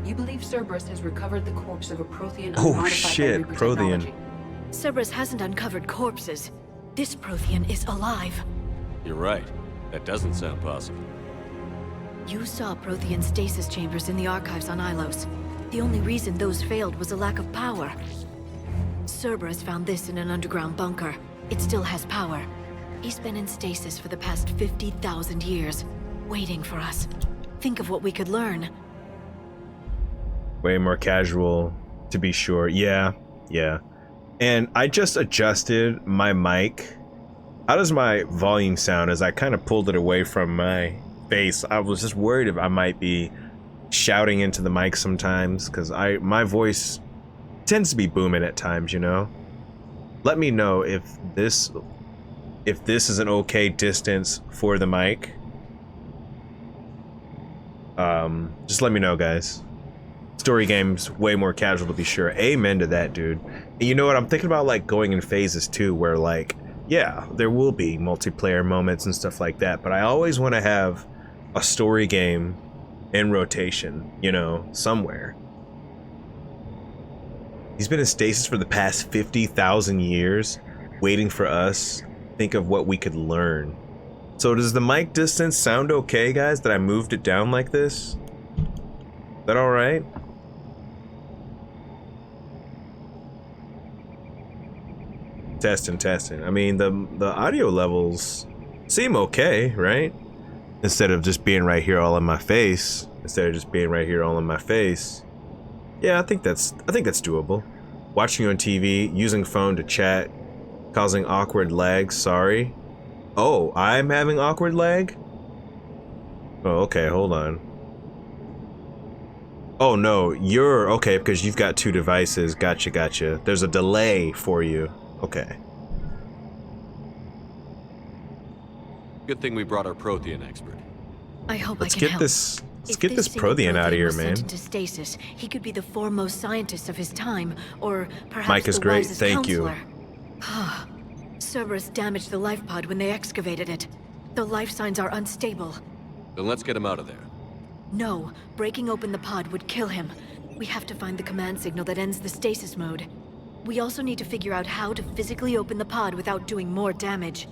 You believe Cerberus has recovered the corpse of a Prothean Oh shit, Prothean. Cerberus hasn't uncovered corpses. This Prothean is alive. You're right. That doesn't sound possible. You saw Prothean stasis chambers in the archives on Ilos. The only reason those failed was a lack of power. Cerberus found this in an underground bunker. It still has power. He's been in stasis for the past 50,000 years, waiting for us. Think of what we could learn. Way more casual, to be sure. Yeah. And I just adjusted my mic. How does my volume sound as I kind of pulled it away from my face? I was just worried if I might be shouting into the mic sometimes, because my voice tends to be booming at times, you know? Let me know if this is an okay distance for the mic. Just let me know, guys. Story games way more casual, to be sure. Amen to that, dude. And you know what, I'm thinking about like going in phases too, where like, yeah, there will be multiplayer moments and stuff like that, but I always want to have a story game in rotation, you know, somewhere. He's been in stasis for the past 50,000 years, waiting for us. Think of what we could learn. So does the mic distance sound okay, guys, that I moved it down like this? Is that all right? Testing. I mean, the audio levels seem okay, right? Instead of just being right here all in my face. Yeah, I think that's doable. Watching on TV, using phone to chat, causing awkward lag, sorry. Oh, I'm having awkward lag? Oh, okay, hold on. Oh no, you're okay because you've got two devices. Gotcha. There's a delay for you. Okay. Good thing we brought our Prothean expert. I hope Let's I can get help. this. Let's If get this single Prothean out of here, was man. sent into stasis, he could be the foremost scientist of his time, or perhaps Mike is the great. wisest Thank you. counselor. Cerberus damaged the life pod when they excavated it. The life signs are unstable. Then let's get him out of there. No, breaking open the pod would kill him. We have to find the command signal that ends the stasis mode. We also need to figure out how to physically open the pod without doing more damage.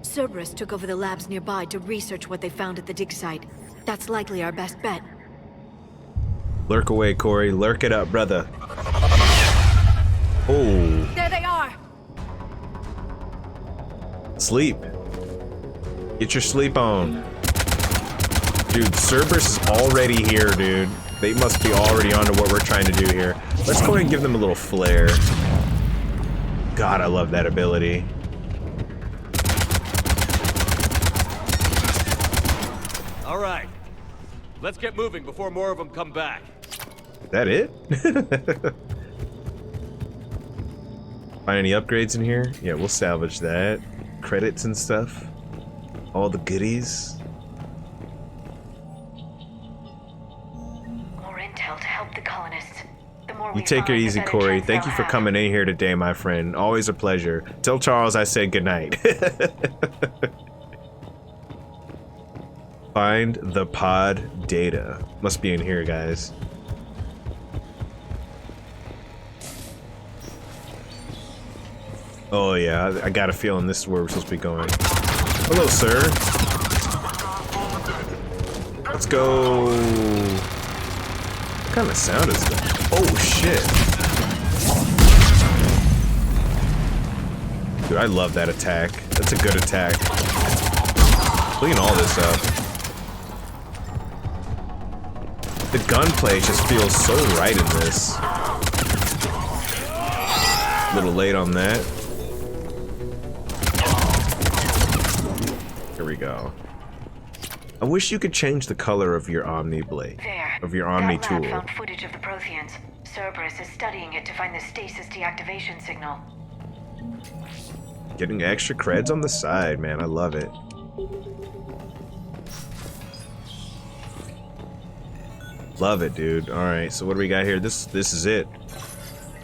Cerberus took over the labs nearby to research what they found at the dig site. That's likely our best bet. Lurk away, Corey. Lurk it up, brother. Oh. There they are! Sleep. Get your sleep on. Dude, Cerberus is already here, dude. They must be already onto what we're trying to do here. Let's go ahead and give them a little flare. God, I love that ability. All right. Let's get moving before more of them come back. Is that it? Find any upgrades in here? Yeah, we'll salvage that. Credits and stuff. All the goodies. More intel to help the colonists. The more You take it easy, Corey. Thank you for coming in here today, my friend. Always a pleasure. Tell Charles I said goodnight. Find the pod data. Must be in here, guys. Oh yeah, I got a feeling this is where we're supposed to be going. Hello, sir. Let's go. What kind of sound is that? Oh shit. Dude, I love that attack. That's a good attack. Clean all this up. The gunplay just feels so right in this. A little late on that. Here we go. I wish you could change the color of your Omni blade. There. Of your Omni That lab tool. found footage of the Protheans. Cerberus is studying it to find the stasis deactivation signal. Getting extra creds on the side, man. I love it. Love it, dude. Alright, so what do we got here? This is it.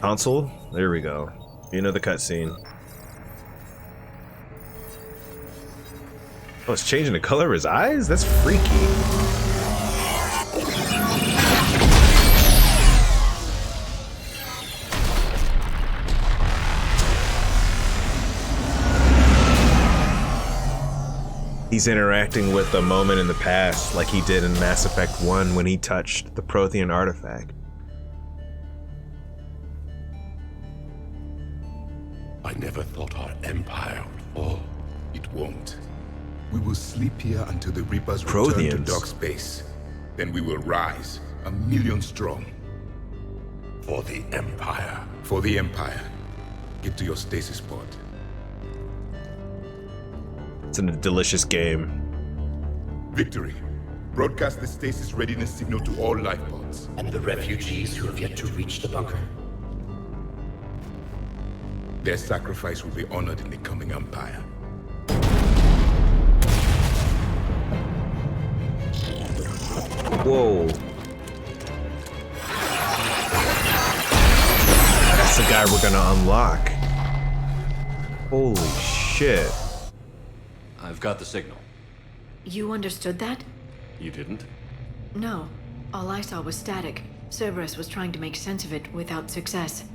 Console? There we go. Another cutscene. Oh, it's changing the color of his eyes? That's freaky. He's interacting with a moment in the past, like he did in Mass Effect 1 when he touched the Prothean artifact. I never thought our empire would fall. It won't. We will sleep here until the Reapers return to dock space. Then we will rise, 1,000,000 strong. For the Empire. For the Empire. Get to your stasis pod. It's a delicious game. Victory. Broadcast the stasis readiness signal to all life pods. And the refugees who have yet to reach the bunker. Their sacrifice will be honored in the coming Empire. Whoa. That's the guy we're gonna unlock. Holy shit. I've got the signal. You understood that? You didn't? No. All I saw was static. Cerberus was trying to make sense of it without success.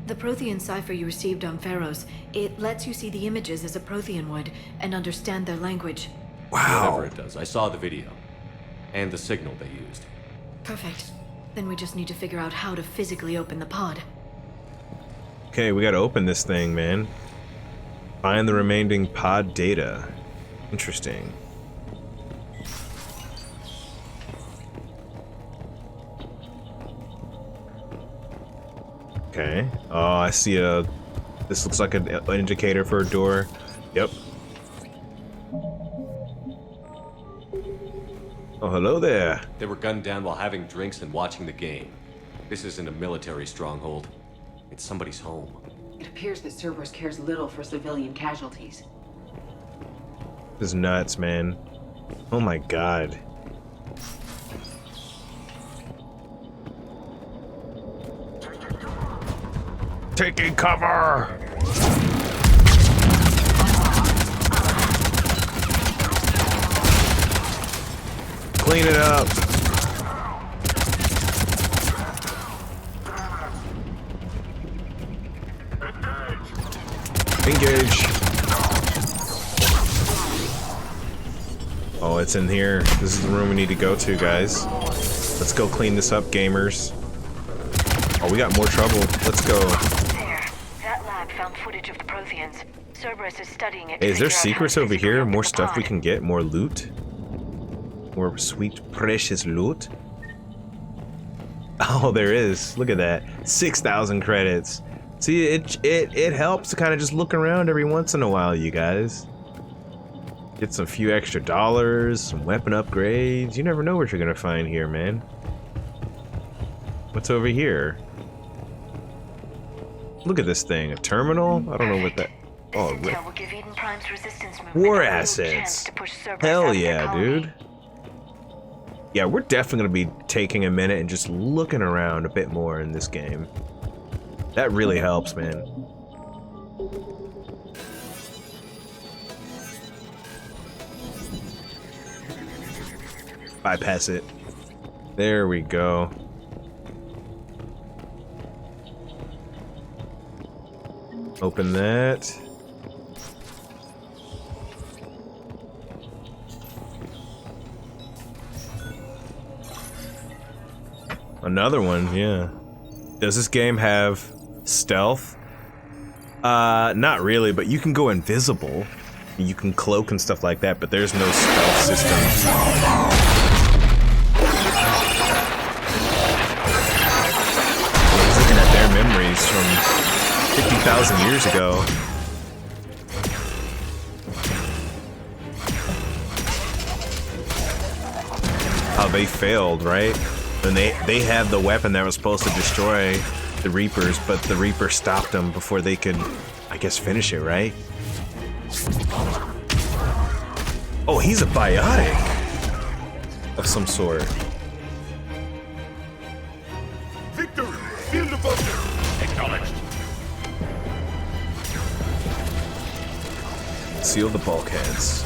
The Prothean cipher you received on Pharos, it lets you see the images as a Prothean would and understand their language. Wow. Whatever it does, I saw the video. And the signal they used. Perfect. Then we just need to figure out how to physically open the pod. Okay, we gotta open this thing, man. Find the remaining pod data. Interesting. Okay. Oh, I see a... This looks like an indicator for a door. Yep. Oh, hello there. They were gunned down while having drinks and watching the game. This isn't a military stronghold. It's somebody's home. It appears that Cerberus cares little for civilian casualties. This is nuts, man. Oh my god. Taking cover! Clean it up. Engage. Oh, it's in here. This is the room we need to go to, guys. Let's go clean this up, gamers. Oh, we got more trouble. Let's go. There. That lab found footage of the Protheans. Cerberus is studying it. Hey, is there secrets over here? More stuff we can get? More loot? More sweet, precious loot? Oh, there is. Look at that. 6,000 credits. See, it helps to kind of just look around every once in a while, you guys. Get some few extra dollars, some weapon upgrades. You never know what you're gonna find here, man. What's over here? Look at this thing. A terminal? I don't know what that... Oh, will give Eden Prime's resistance movement war a real assets. chance to push Cerberus Hell out of their yeah, colony. dude. Yeah, we're definitely gonna be taking a minute and just looking around a bit more in this game. That really helps, man. Bypass it. There we go. Open that. Another one, yeah. Does this game have stealth? Not really, but you can go invisible. You can cloak and stuff like that, but there's no stealth system. I was looking at their memories from 50,000 years ago. How they failed, right? And they had the weapon that was supposed to destroy the Reapers, but the Reaper stopped them before they could, I guess, finish it, right? Oh, he's a biotic of some sort. Victory! Seal the bunker! Acknowledged. Seal the bulkheads.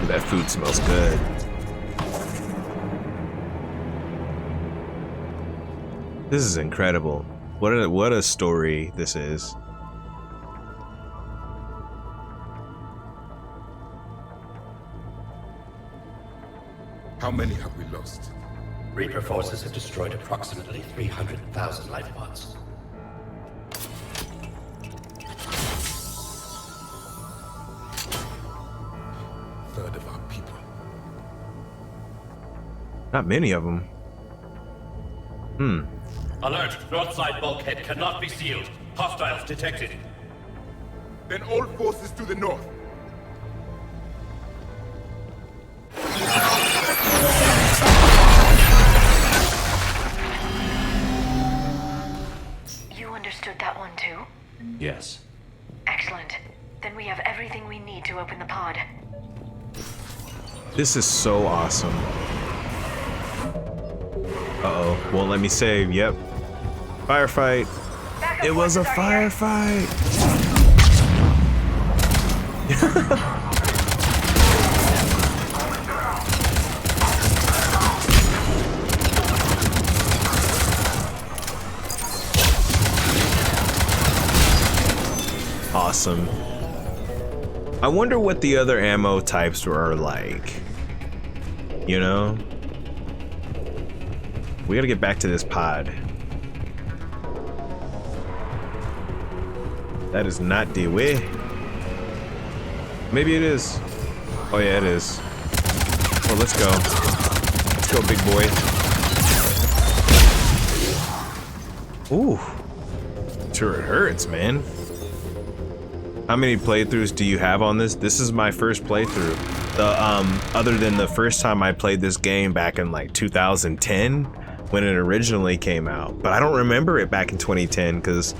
Ooh, that food smells good. This is incredible. What a story this is. How many have we lost? Reaper forces have destroyed approximately 300,000 life pods. Third of our people. Not many of them. Alert! North side bulkhead cannot be sealed. Hostiles detected. Then all forces to the north. You understood that one too? Yes. Excellent. Then we have everything we need to open the pod. This is so awesome. Uh-oh. Won't let me save. Yep. Firefight. It was a firefight. Awesome. I wonder what the other ammo types are like. You know? We gotta get back to this pod. That is not the way. Maybe it is. Oh yeah, it is. Well, let's go. Let's go, big boy. Ooh. Sure it hurts, man. How many playthroughs do you have on this? This is my first playthrough. Other than the first time I played this game back in like 2010 when it originally came out. But I don't remember it back in 2010 because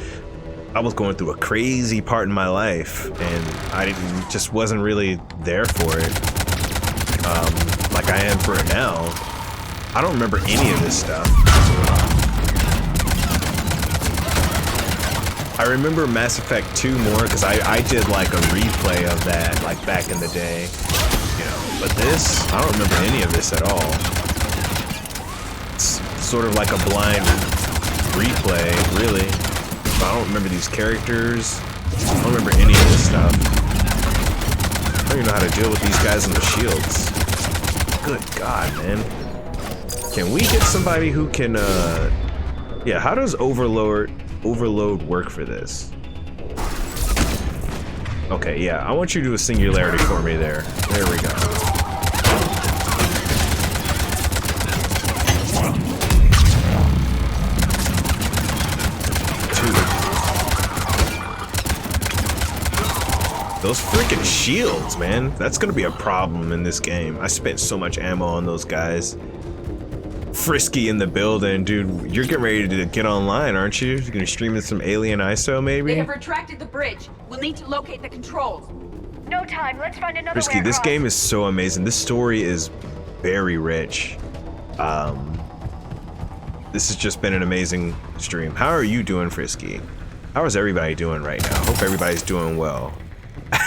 I was going through a crazy part in my life and I just wasn't really there for it. Like I am for it now. I don't remember any of this stuff. I remember Mass Effect 2 more because I did like a replay of that like back in the day, you know. But this, I don't remember any of this at all. It's sort of like a blind replay, really. I don't remember these characters. I don't remember any of this stuff. I don't even know how to deal with these guys in the shields. Good God, man. Can we get somebody who can, yeah, how does Overload work for this? Okay, yeah, I want you to do a singularity for me there. There we go. Those freaking shields, man. That's gonna be a problem in this game. I spent so much ammo on those guys. Frisky in the building, dude. You're getting ready to get online, aren't you? You're gonna stream in some Alien ISO, maybe? They have retracted the bridge. We'll need to locate the controls. No time. Let's find another Frisky, this game is so amazing. This story is very rich. This has just been an amazing stream. How are you doing, Frisky? How is everybody doing right now? Hope everybody's doing well.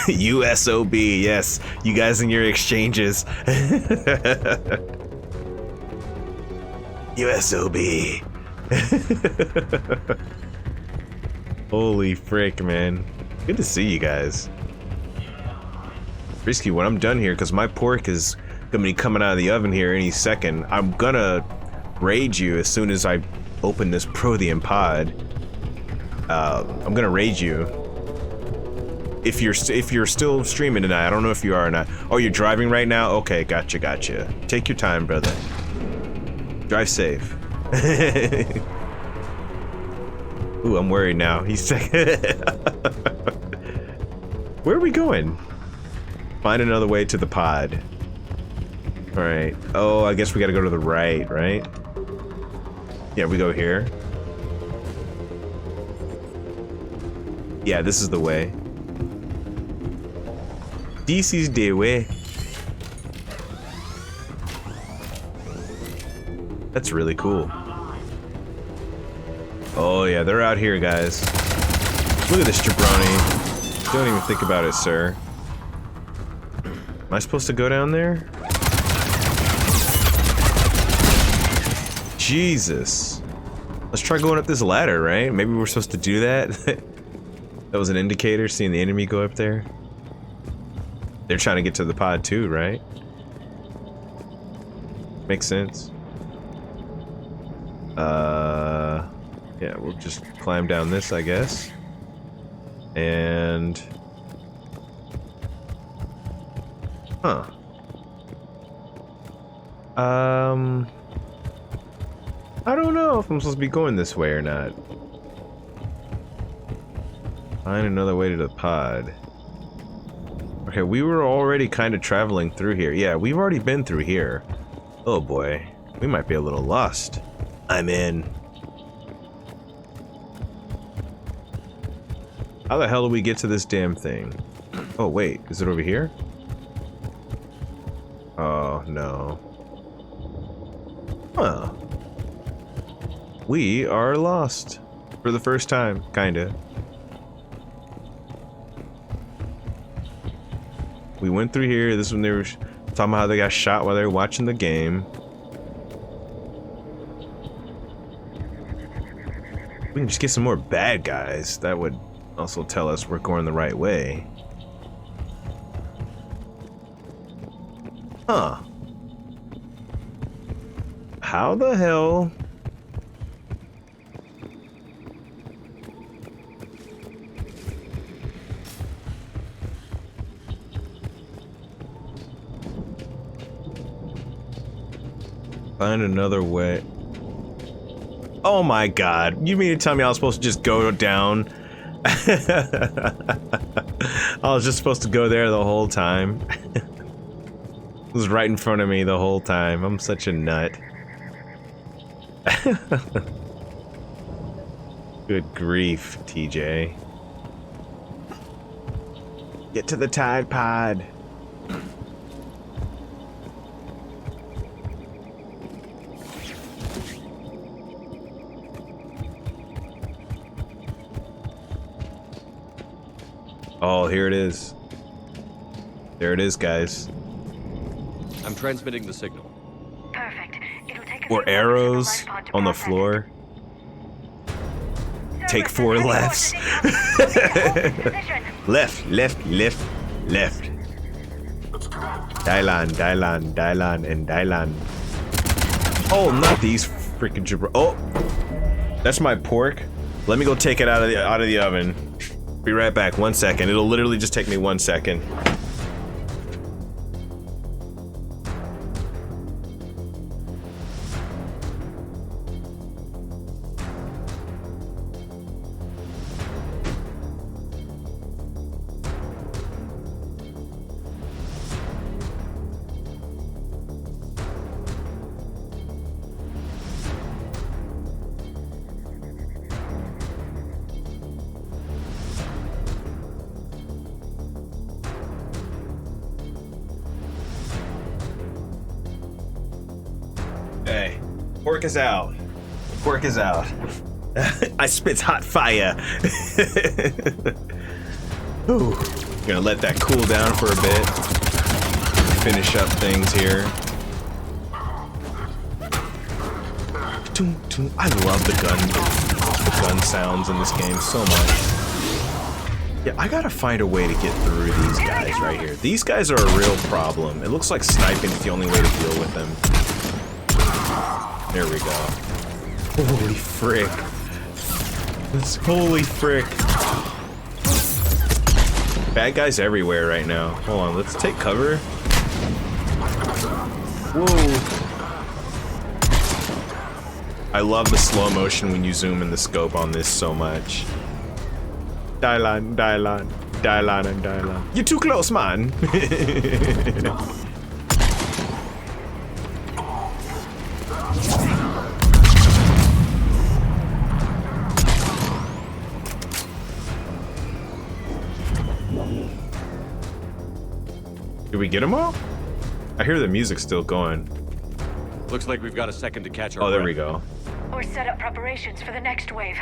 USOB, yes. You guys in your exchanges. USOB. Holy frick, man. Good to see you guys. Frisky, when I'm done here, because my pork is gonna be coming out of the oven here any second, I'm gonna raid you as soon as I open this Prothean pod. I'm gonna raid you. If you're still streaming tonight, I don't know if you are or not. Oh, you're driving right now? Okay, gotcha. Take your time, brother. Drive safe. Ooh, I'm worried now. He's where are we going? Find another way to the pod. All right. Oh, I guess we gotta go to the right, right? Yeah, we go here. Yeah, this is the way. This is the way. That's really cool. Oh yeah, they're out here, guys. Look at this jabroni. Don't even think about it, sir. Am I supposed to go down there? Jesus. Let's try going up this ladder, right? Maybe we're supposed to do that. That was an indicator, seeing the enemy go up there. They're trying to get to the pod too, right? Makes sense. Yeah, we'll just climb down this, I guess. And... Huh. I don't know if I'm supposed to be going this way or not. Find another way to the pod. Okay, we were already kind of traveling through here. Yeah, we've already been through here. Oh boy, we might be a little lost. I'm in. How the hell do we get to this damn thing? Oh wait, is it over here? Oh no. Huh. We are lost. For the first time, kinda. We went through here. This is when they were talking about how they got shot while they were watching the game. We can just get some more bad guys. That would also tell us we're going the right way. Huh. How the hell? Find another way. Oh my god. You mean to tell me I was supposed to just go down? I was just supposed to go there the whole time. It was right in front of me the whole time. I'm such a nut. Good grief, TJ. Get to the Tide Pod. Oh, here it is. There it is, guys. I'm transmitting the signal. Perfect. It'll take Or arrows on the floor. Take 4 lefts. Left, left, left, left. Dylan, Dylan, Dylan, and Dylan. Oh, not these freaking jabber. Oh, that's my pork. Let me go take it out of the oven. Be right back. 1 second. It'll literally just take me 1 second. Hey, pork is out. Pork is out. I spits hot fire. Ooh, gonna let that cool down for a bit. Finish up things here. I love the gun sounds in this game so much. Yeah, I gotta find a way to get through these guys right here. These guys are a real problem. It looks like sniping is the only way to deal with them. There we go. Holy frick. Holy frick. Bad guys everywhere right now. Hold on, let's take cover. Whoa. I love the slow motion when you zoom in the scope on this so much. Dylan, Dylan, Dylan, and Dylan. You're too close, man. Did we get them all? I hear the music still going. Looks like we've got a second to catch our breath. There we go. Or set up preparations for the next wave.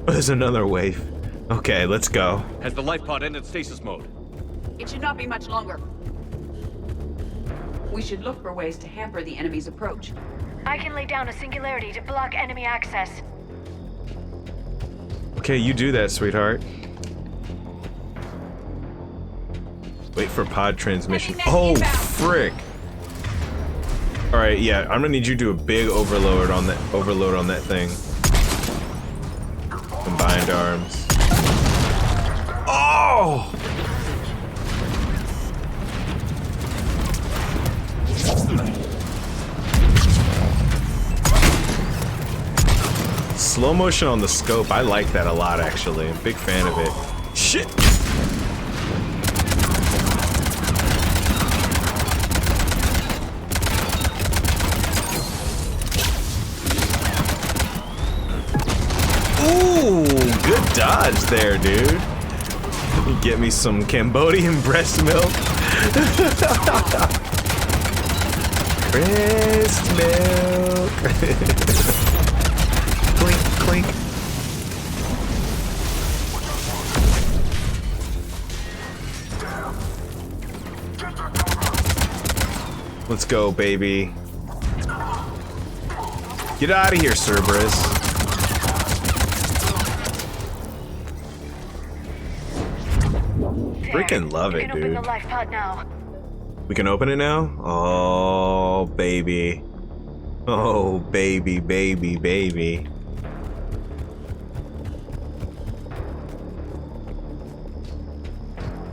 There's another wave. Okay, let's go. Has the life pod ended stasis mode? It should not be much longer. We should look for ways to hamper the enemy's approach. I can lay down a singularity to block enemy access. Okay, you do that, sweetheart. Wait for pod transmission. Oh, frick. All right, yeah, I'm gonna need you to do a big overload on that thing. Combined arms. Oh! Slow motion on the scope. I like that a lot, actually. I'm a big fan of it. Shit! Ooh, good dodge there, dude. Get me some Cambodian breast milk. Breast milk. Clink, clink. Let's go, baby. Get out of here, Cerberus. Freaking love it, dude. Open the life pod now. We can open it now? Oh, baby. Oh, baby, baby, baby.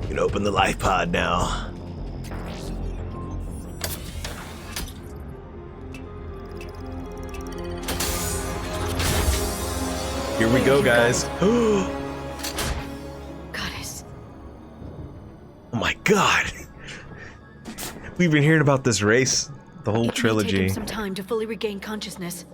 You can open the life pod now. Here we go, guys. Goddess. Oh my god. We've been hearing about this race the whole trilogy. It may take him some time to fully regain consciousness.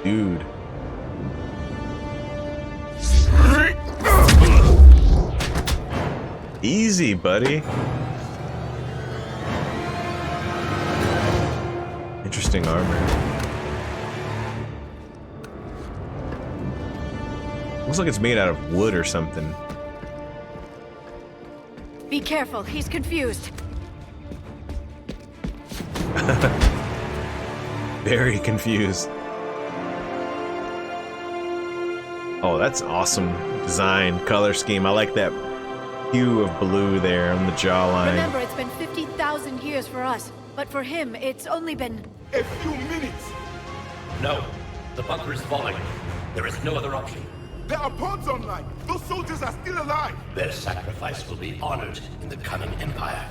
Dude. Easy, buddy. Interesting armor. Looks like it's made out of wood or something. Be careful, he's confused. Very confused. Oh, that's awesome design, color scheme. I like that hue of blue there on the jawline. Remember, it's been 50,000 years for us, but for him, it's only been a few minutes. No, the bunker is falling. There is no other option. There are pods online. Those soldiers are still alive. Their sacrifice will be honored in the coming Empire.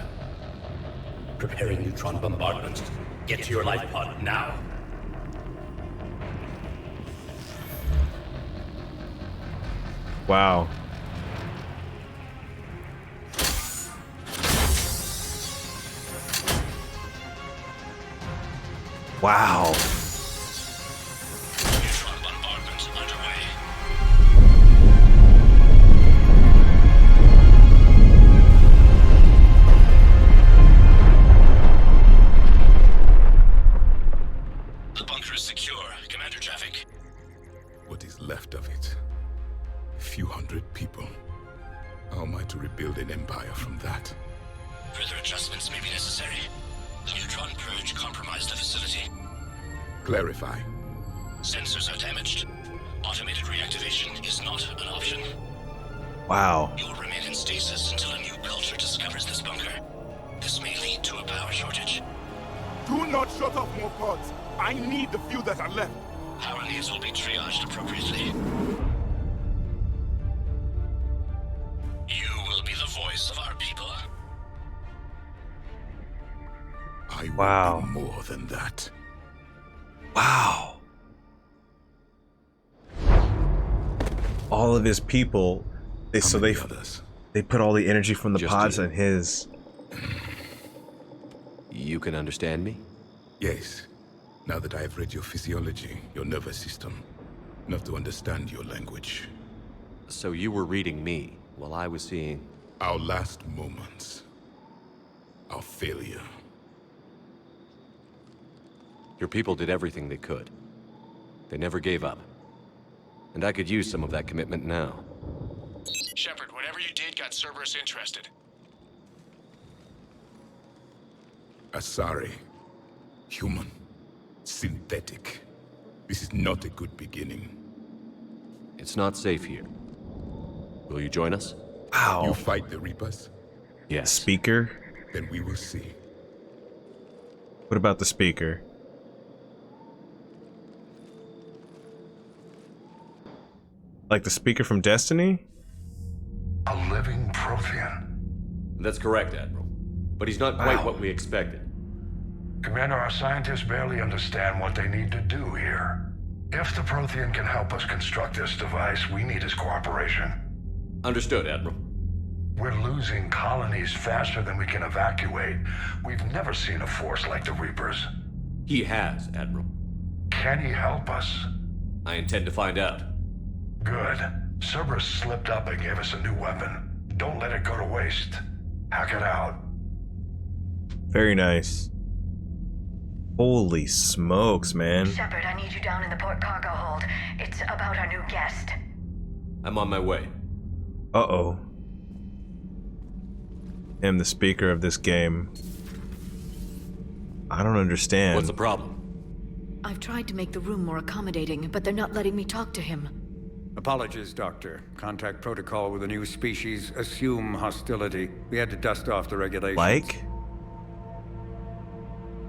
Preparing neutron bombardment. Get to your life pod now. Wow. Wow. Neutron bombardment underway. The bunker is secure, Commander Javik. What is left of it? A few hundred people. How am I to rebuild an empire from that? Further adjustments may be necessary. The neutron purge compromised the facility. Clarify. Sensors are damaged. Automated reactivation is not an option. Wow. You will remain in stasis until a new culture discovers this bunker. This may lead to a power shortage. Do not shut off more pods. I need the few that are left. Power needs will be triaged appropriately. You will be the voice of our people. I will Wow. be more than that. Wow. All of his people, they put all the energy from the Just pods you. in his. You can understand me? Yes. Now that I have read your physiology, your nervous system, enough to understand your language. So you were reading me while I was seeing... Our last moments. Our failure. Your people did everything they could. They never gave up. And I could use some of that commitment now. Shepard, whatever you did got Cerberus interested. Asari. Human. Synthetic. This is not a good beginning. It's not safe here. Will you join us? Wow. You fight the Reapers? Yes. Speaker? Then we will see. What about the speaker? Like the speaker from Destiny? A living Prothean. That's correct, Admiral. But he's not quite what we expected. Commander, our scientists barely understand what they need to do here. If the Prothean can help us construct this device, we need his cooperation. Understood, Admiral. We're losing colonies faster than we can evacuate. We've never seen a force like the Reapers. He has, Admiral. Can he help us? I intend to find out. Good. Cerberus slipped up and gave us a new weapon. Don't let it go to waste. Hack it out. Very nice. Holy smokes, man. Shepard, I need you down in the port cargo hold. It's about our new guest. I'm on my way. Uh-oh. I'm the speaker of this game. I don't understand. What's the problem? I've tried to make the room more accommodating, but they're not letting me talk to him. Apologies, Doctor. Contact protocol with a new species. Assume hostility. We had to dust off the regulations. Like?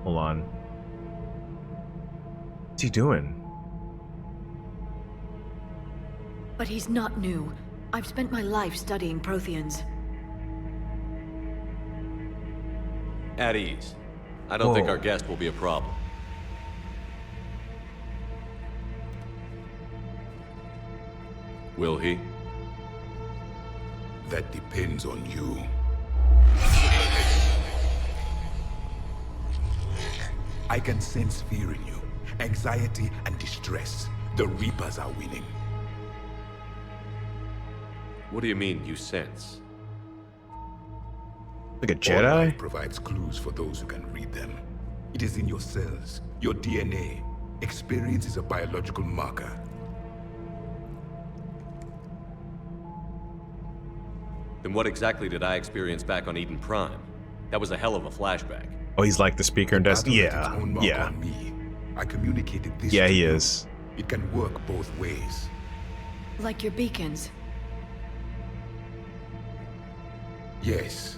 Hold on. What's he doing? But he's not new. I've spent my life studying Protheans. At ease. I don't think our guest will be a problem. Will he? That depends on you. I can sense fear in you, anxiety and distress. The Reapers are winning. What do you mean, you sense? Like a Jedi? Life provides clues for those who can read them. It is in your cells, your DNA. Experience is a biological marker. Then what exactly did I experience back on Eden Prime? That was a hell of a flashback. Oh, he's like the speaker in Destiny. Yeah, yeah. On me. I communicated this. Yeah, to he you. is. It can work both ways. Like your beacons. Yes.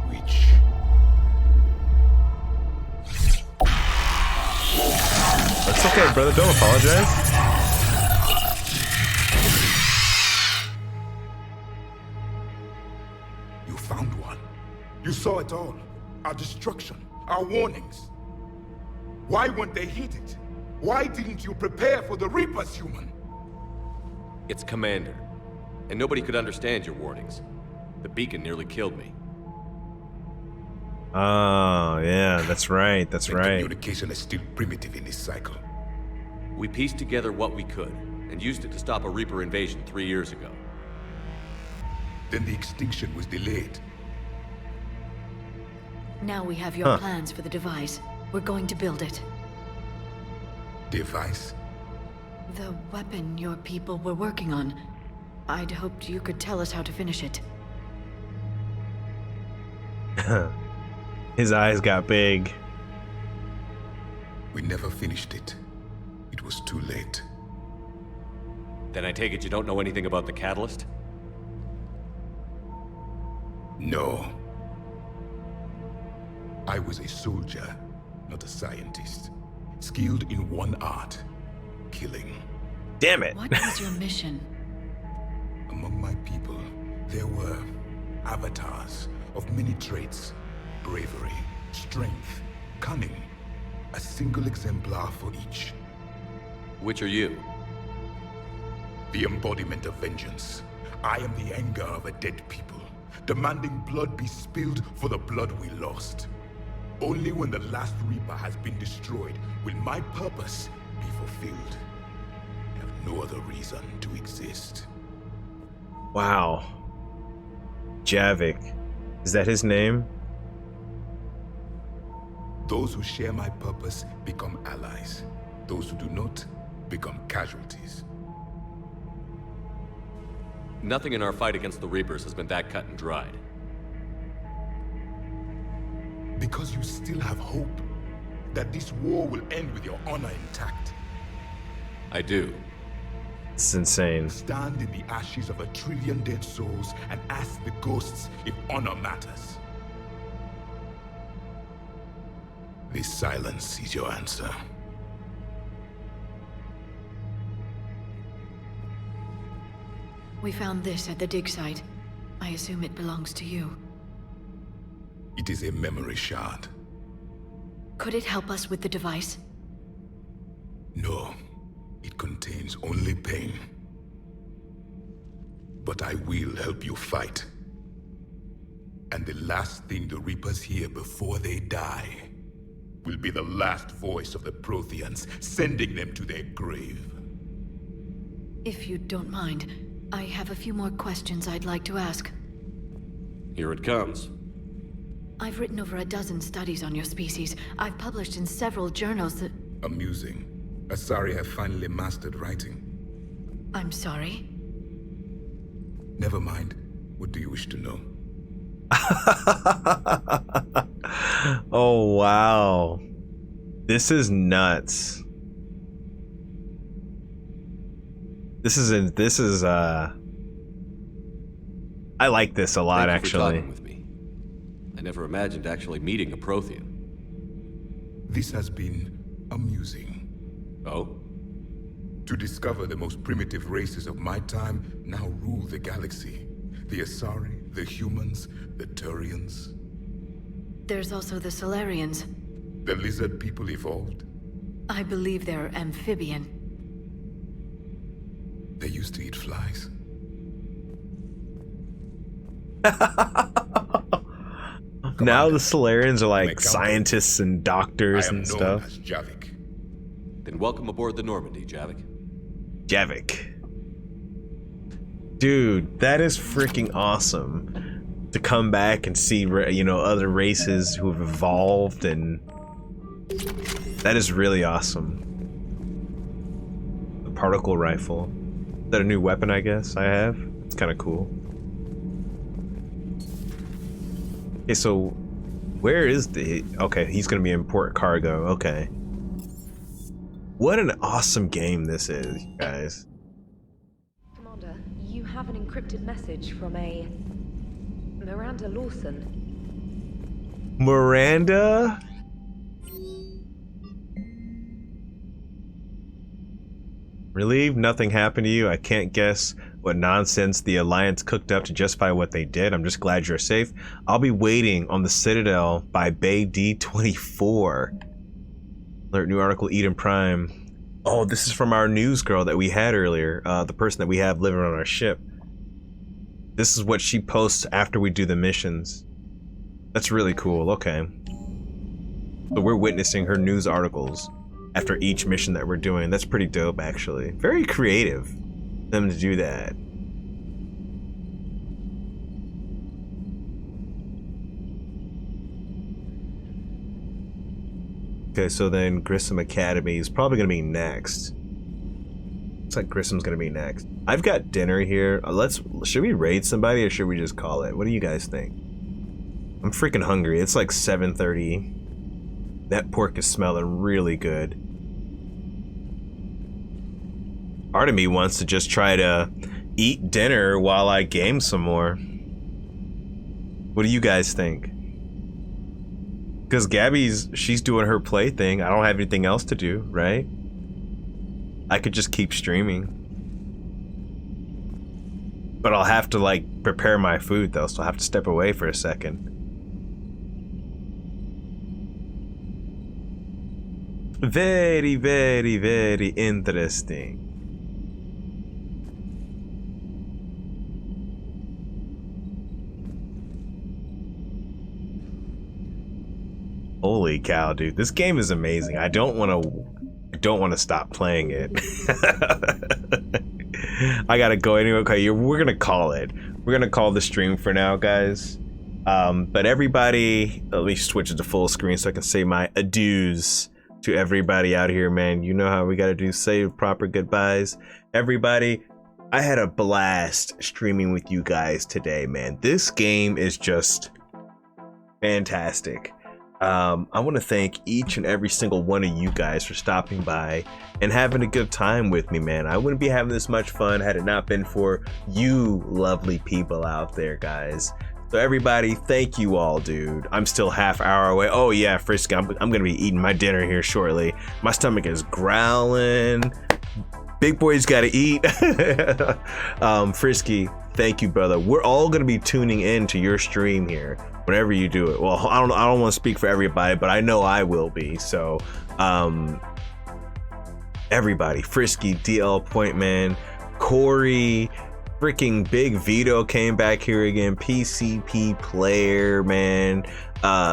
Which? That's okay, brother. Don't apologize. You found one. You saw it all. Our destruction, our warnings. Why weren't they heeded? Why didn't you prepare for the Reapers, human? It's Commander. And nobody could understand your warnings. The beacon nearly killed me. Oh, yeah, that's right, that's right. Communication is still primitive in this cycle. We pieced together what we could, and used it to stop a Reaper invasion 3 years ago. Then the extinction was delayed. Now we have your plans for the device. We're going to build it. Device? The weapon your people were working on. I'd hoped you could tell us how to finish it. His eyes got big. We never finished it. It was too late. Then I take it you don't know anything about the catalyst? No. I was a soldier, not a scientist. Skilled in one art, killing. Damn it! What was your mission? Among my people, there were avatars of many traits. Bravery, strength, cunning. A single exemplar for each. Which are you? The embodiment of vengeance. I am the anger of a dead people, demanding blood be spilled for the blood we lost. Only when the last Reaper has been destroyed will my purpose be fulfilled. I have no other reason to exist. Wow. Javik. Is that his name? Those who share my purpose become allies. Those who do not become casualties. Nothing in our fight against the Reapers has been that cut and dried. Because you still have hope that this war will end with your honor intact. I do. It's insane. Stand in the ashes of 1 trillion dead souls and ask the ghosts if honor matters. This silence is your answer. We found this at the dig site. I assume it belongs to you. It is a memory shard. Could it help us with the device? No, it contains only pain. But I will help you fight. And the last thing the Reapers hear before they die will be the last voice of the Protheans, sending them to their grave. If you don't mind, I have a few more questions I'd like to ask. Here it comes. I've written over a dozen studies on your species. I've published in several journals that... Amusing. Asari have finally mastered writing. I'm sorry? Never mind. What do you wish to know? Oh, wow. This is nuts. This is I like this a lot, Thank you for actually. talking with me. I never imagined actually meeting a Prothean. This has been amusing. Oh? To discover the most primitive races of my time now rule the galaxy. The Asari, the humans, the Turians. There's also the Solarians. The lizard people evolved. I believe they're amphibian. They used to eat flies. Now the Solarians are like scientists and doctors and stuff. As Javik. Then welcome aboard the Normandy, Javik. Javik. Dude, that is freaking awesome. To come back and see, you know, other races who have evolved, and that is really awesome. The particle rifle. Is that a new weapon, I guess, I have? It's kind of cool. Okay, so where is the... Okay, he's gonna be import cargo. Okay. What an awesome game this is, you guys. Commander, you have an encrypted message from a... Miranda Lawson. Miranda? Relieved nothing happened to you. I can't guess what nonsense the Alliance cooked up to justify what they did. I'm just glad you're safe. I'll be waiting on the Citadel by Bay D24. Alert, new article, Eden Prime. Oh, this is from our news girl that we had earlier. The person that we have living on our ship. This is what she posts after we do the missions. That's really cool. Okay. So we're witnessing her news articles after each mission that we're doing. That's pretty dope, actually. Very creative of them to do that. Okay, so then Grissom Academy is probably going to be next. Looks like Grissom's going to be next. I've got dinner here. Should we raid somebody or should we just call it? What do you guys think? I'm freaking hungry. It's like 7:30. That pork is smelling really good. Part of me wants to just try to eat dinner while I game some more. What do you guys think? Because she's doing her play thing. I don't have anything else to do, right? I could just keep streaming. But I'll have to like prepare my food though, so I'll have to step away for a second. Very, very, very interesting. Holy cow, dude. This game is amazing. I don't want to stop playing it. I gotta go anyway. Okay, we're gonna call it. We're gonna call the stream for now, guys. But everybody, let me switch it to full screen so I can say my adieus to everybody out here, man. You know how we gotta do, say proper goodbyes. Everybody, I had a blast streaming with you guys today, man. This game is just fantastic. I want to thank each and every single one of you guys for stopping by and having a good time with me, man. I wouldn't be having this much fun had it not been for you lovely people out there, guys. So everybody, thank you all, dude. I'm still half hour away. Oh yeah, Frisky, I'm gonna be eating my dinner here shortly. My stomach is growling. Big boy's gotta eat. Frisky, thank you, brother. We're all gonna be tuning in to your stream here whenever you do it. Well, I don't want to speak for everybody, but I know I will be. So everybody, Frisky, DL Pointman, Corey, freaking Big Vito came back here again, PCP Player, man,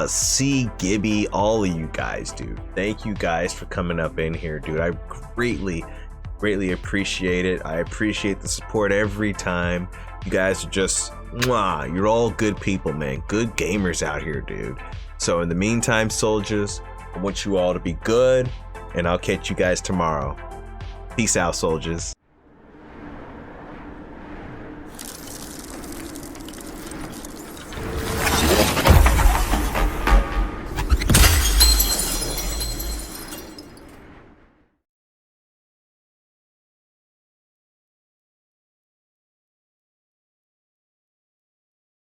C Gibby, all of you guys, dude. Thank you guys for coming up in here, dude. I greatly appreciate it. I appreciate the support every time. You guys are just, mwah, you're all good people, man. Good gamers out here, dude. So in the meantime, soldiers, I want you all to be good, and I'll catch you guys tomorrow. Peace out, soldiers.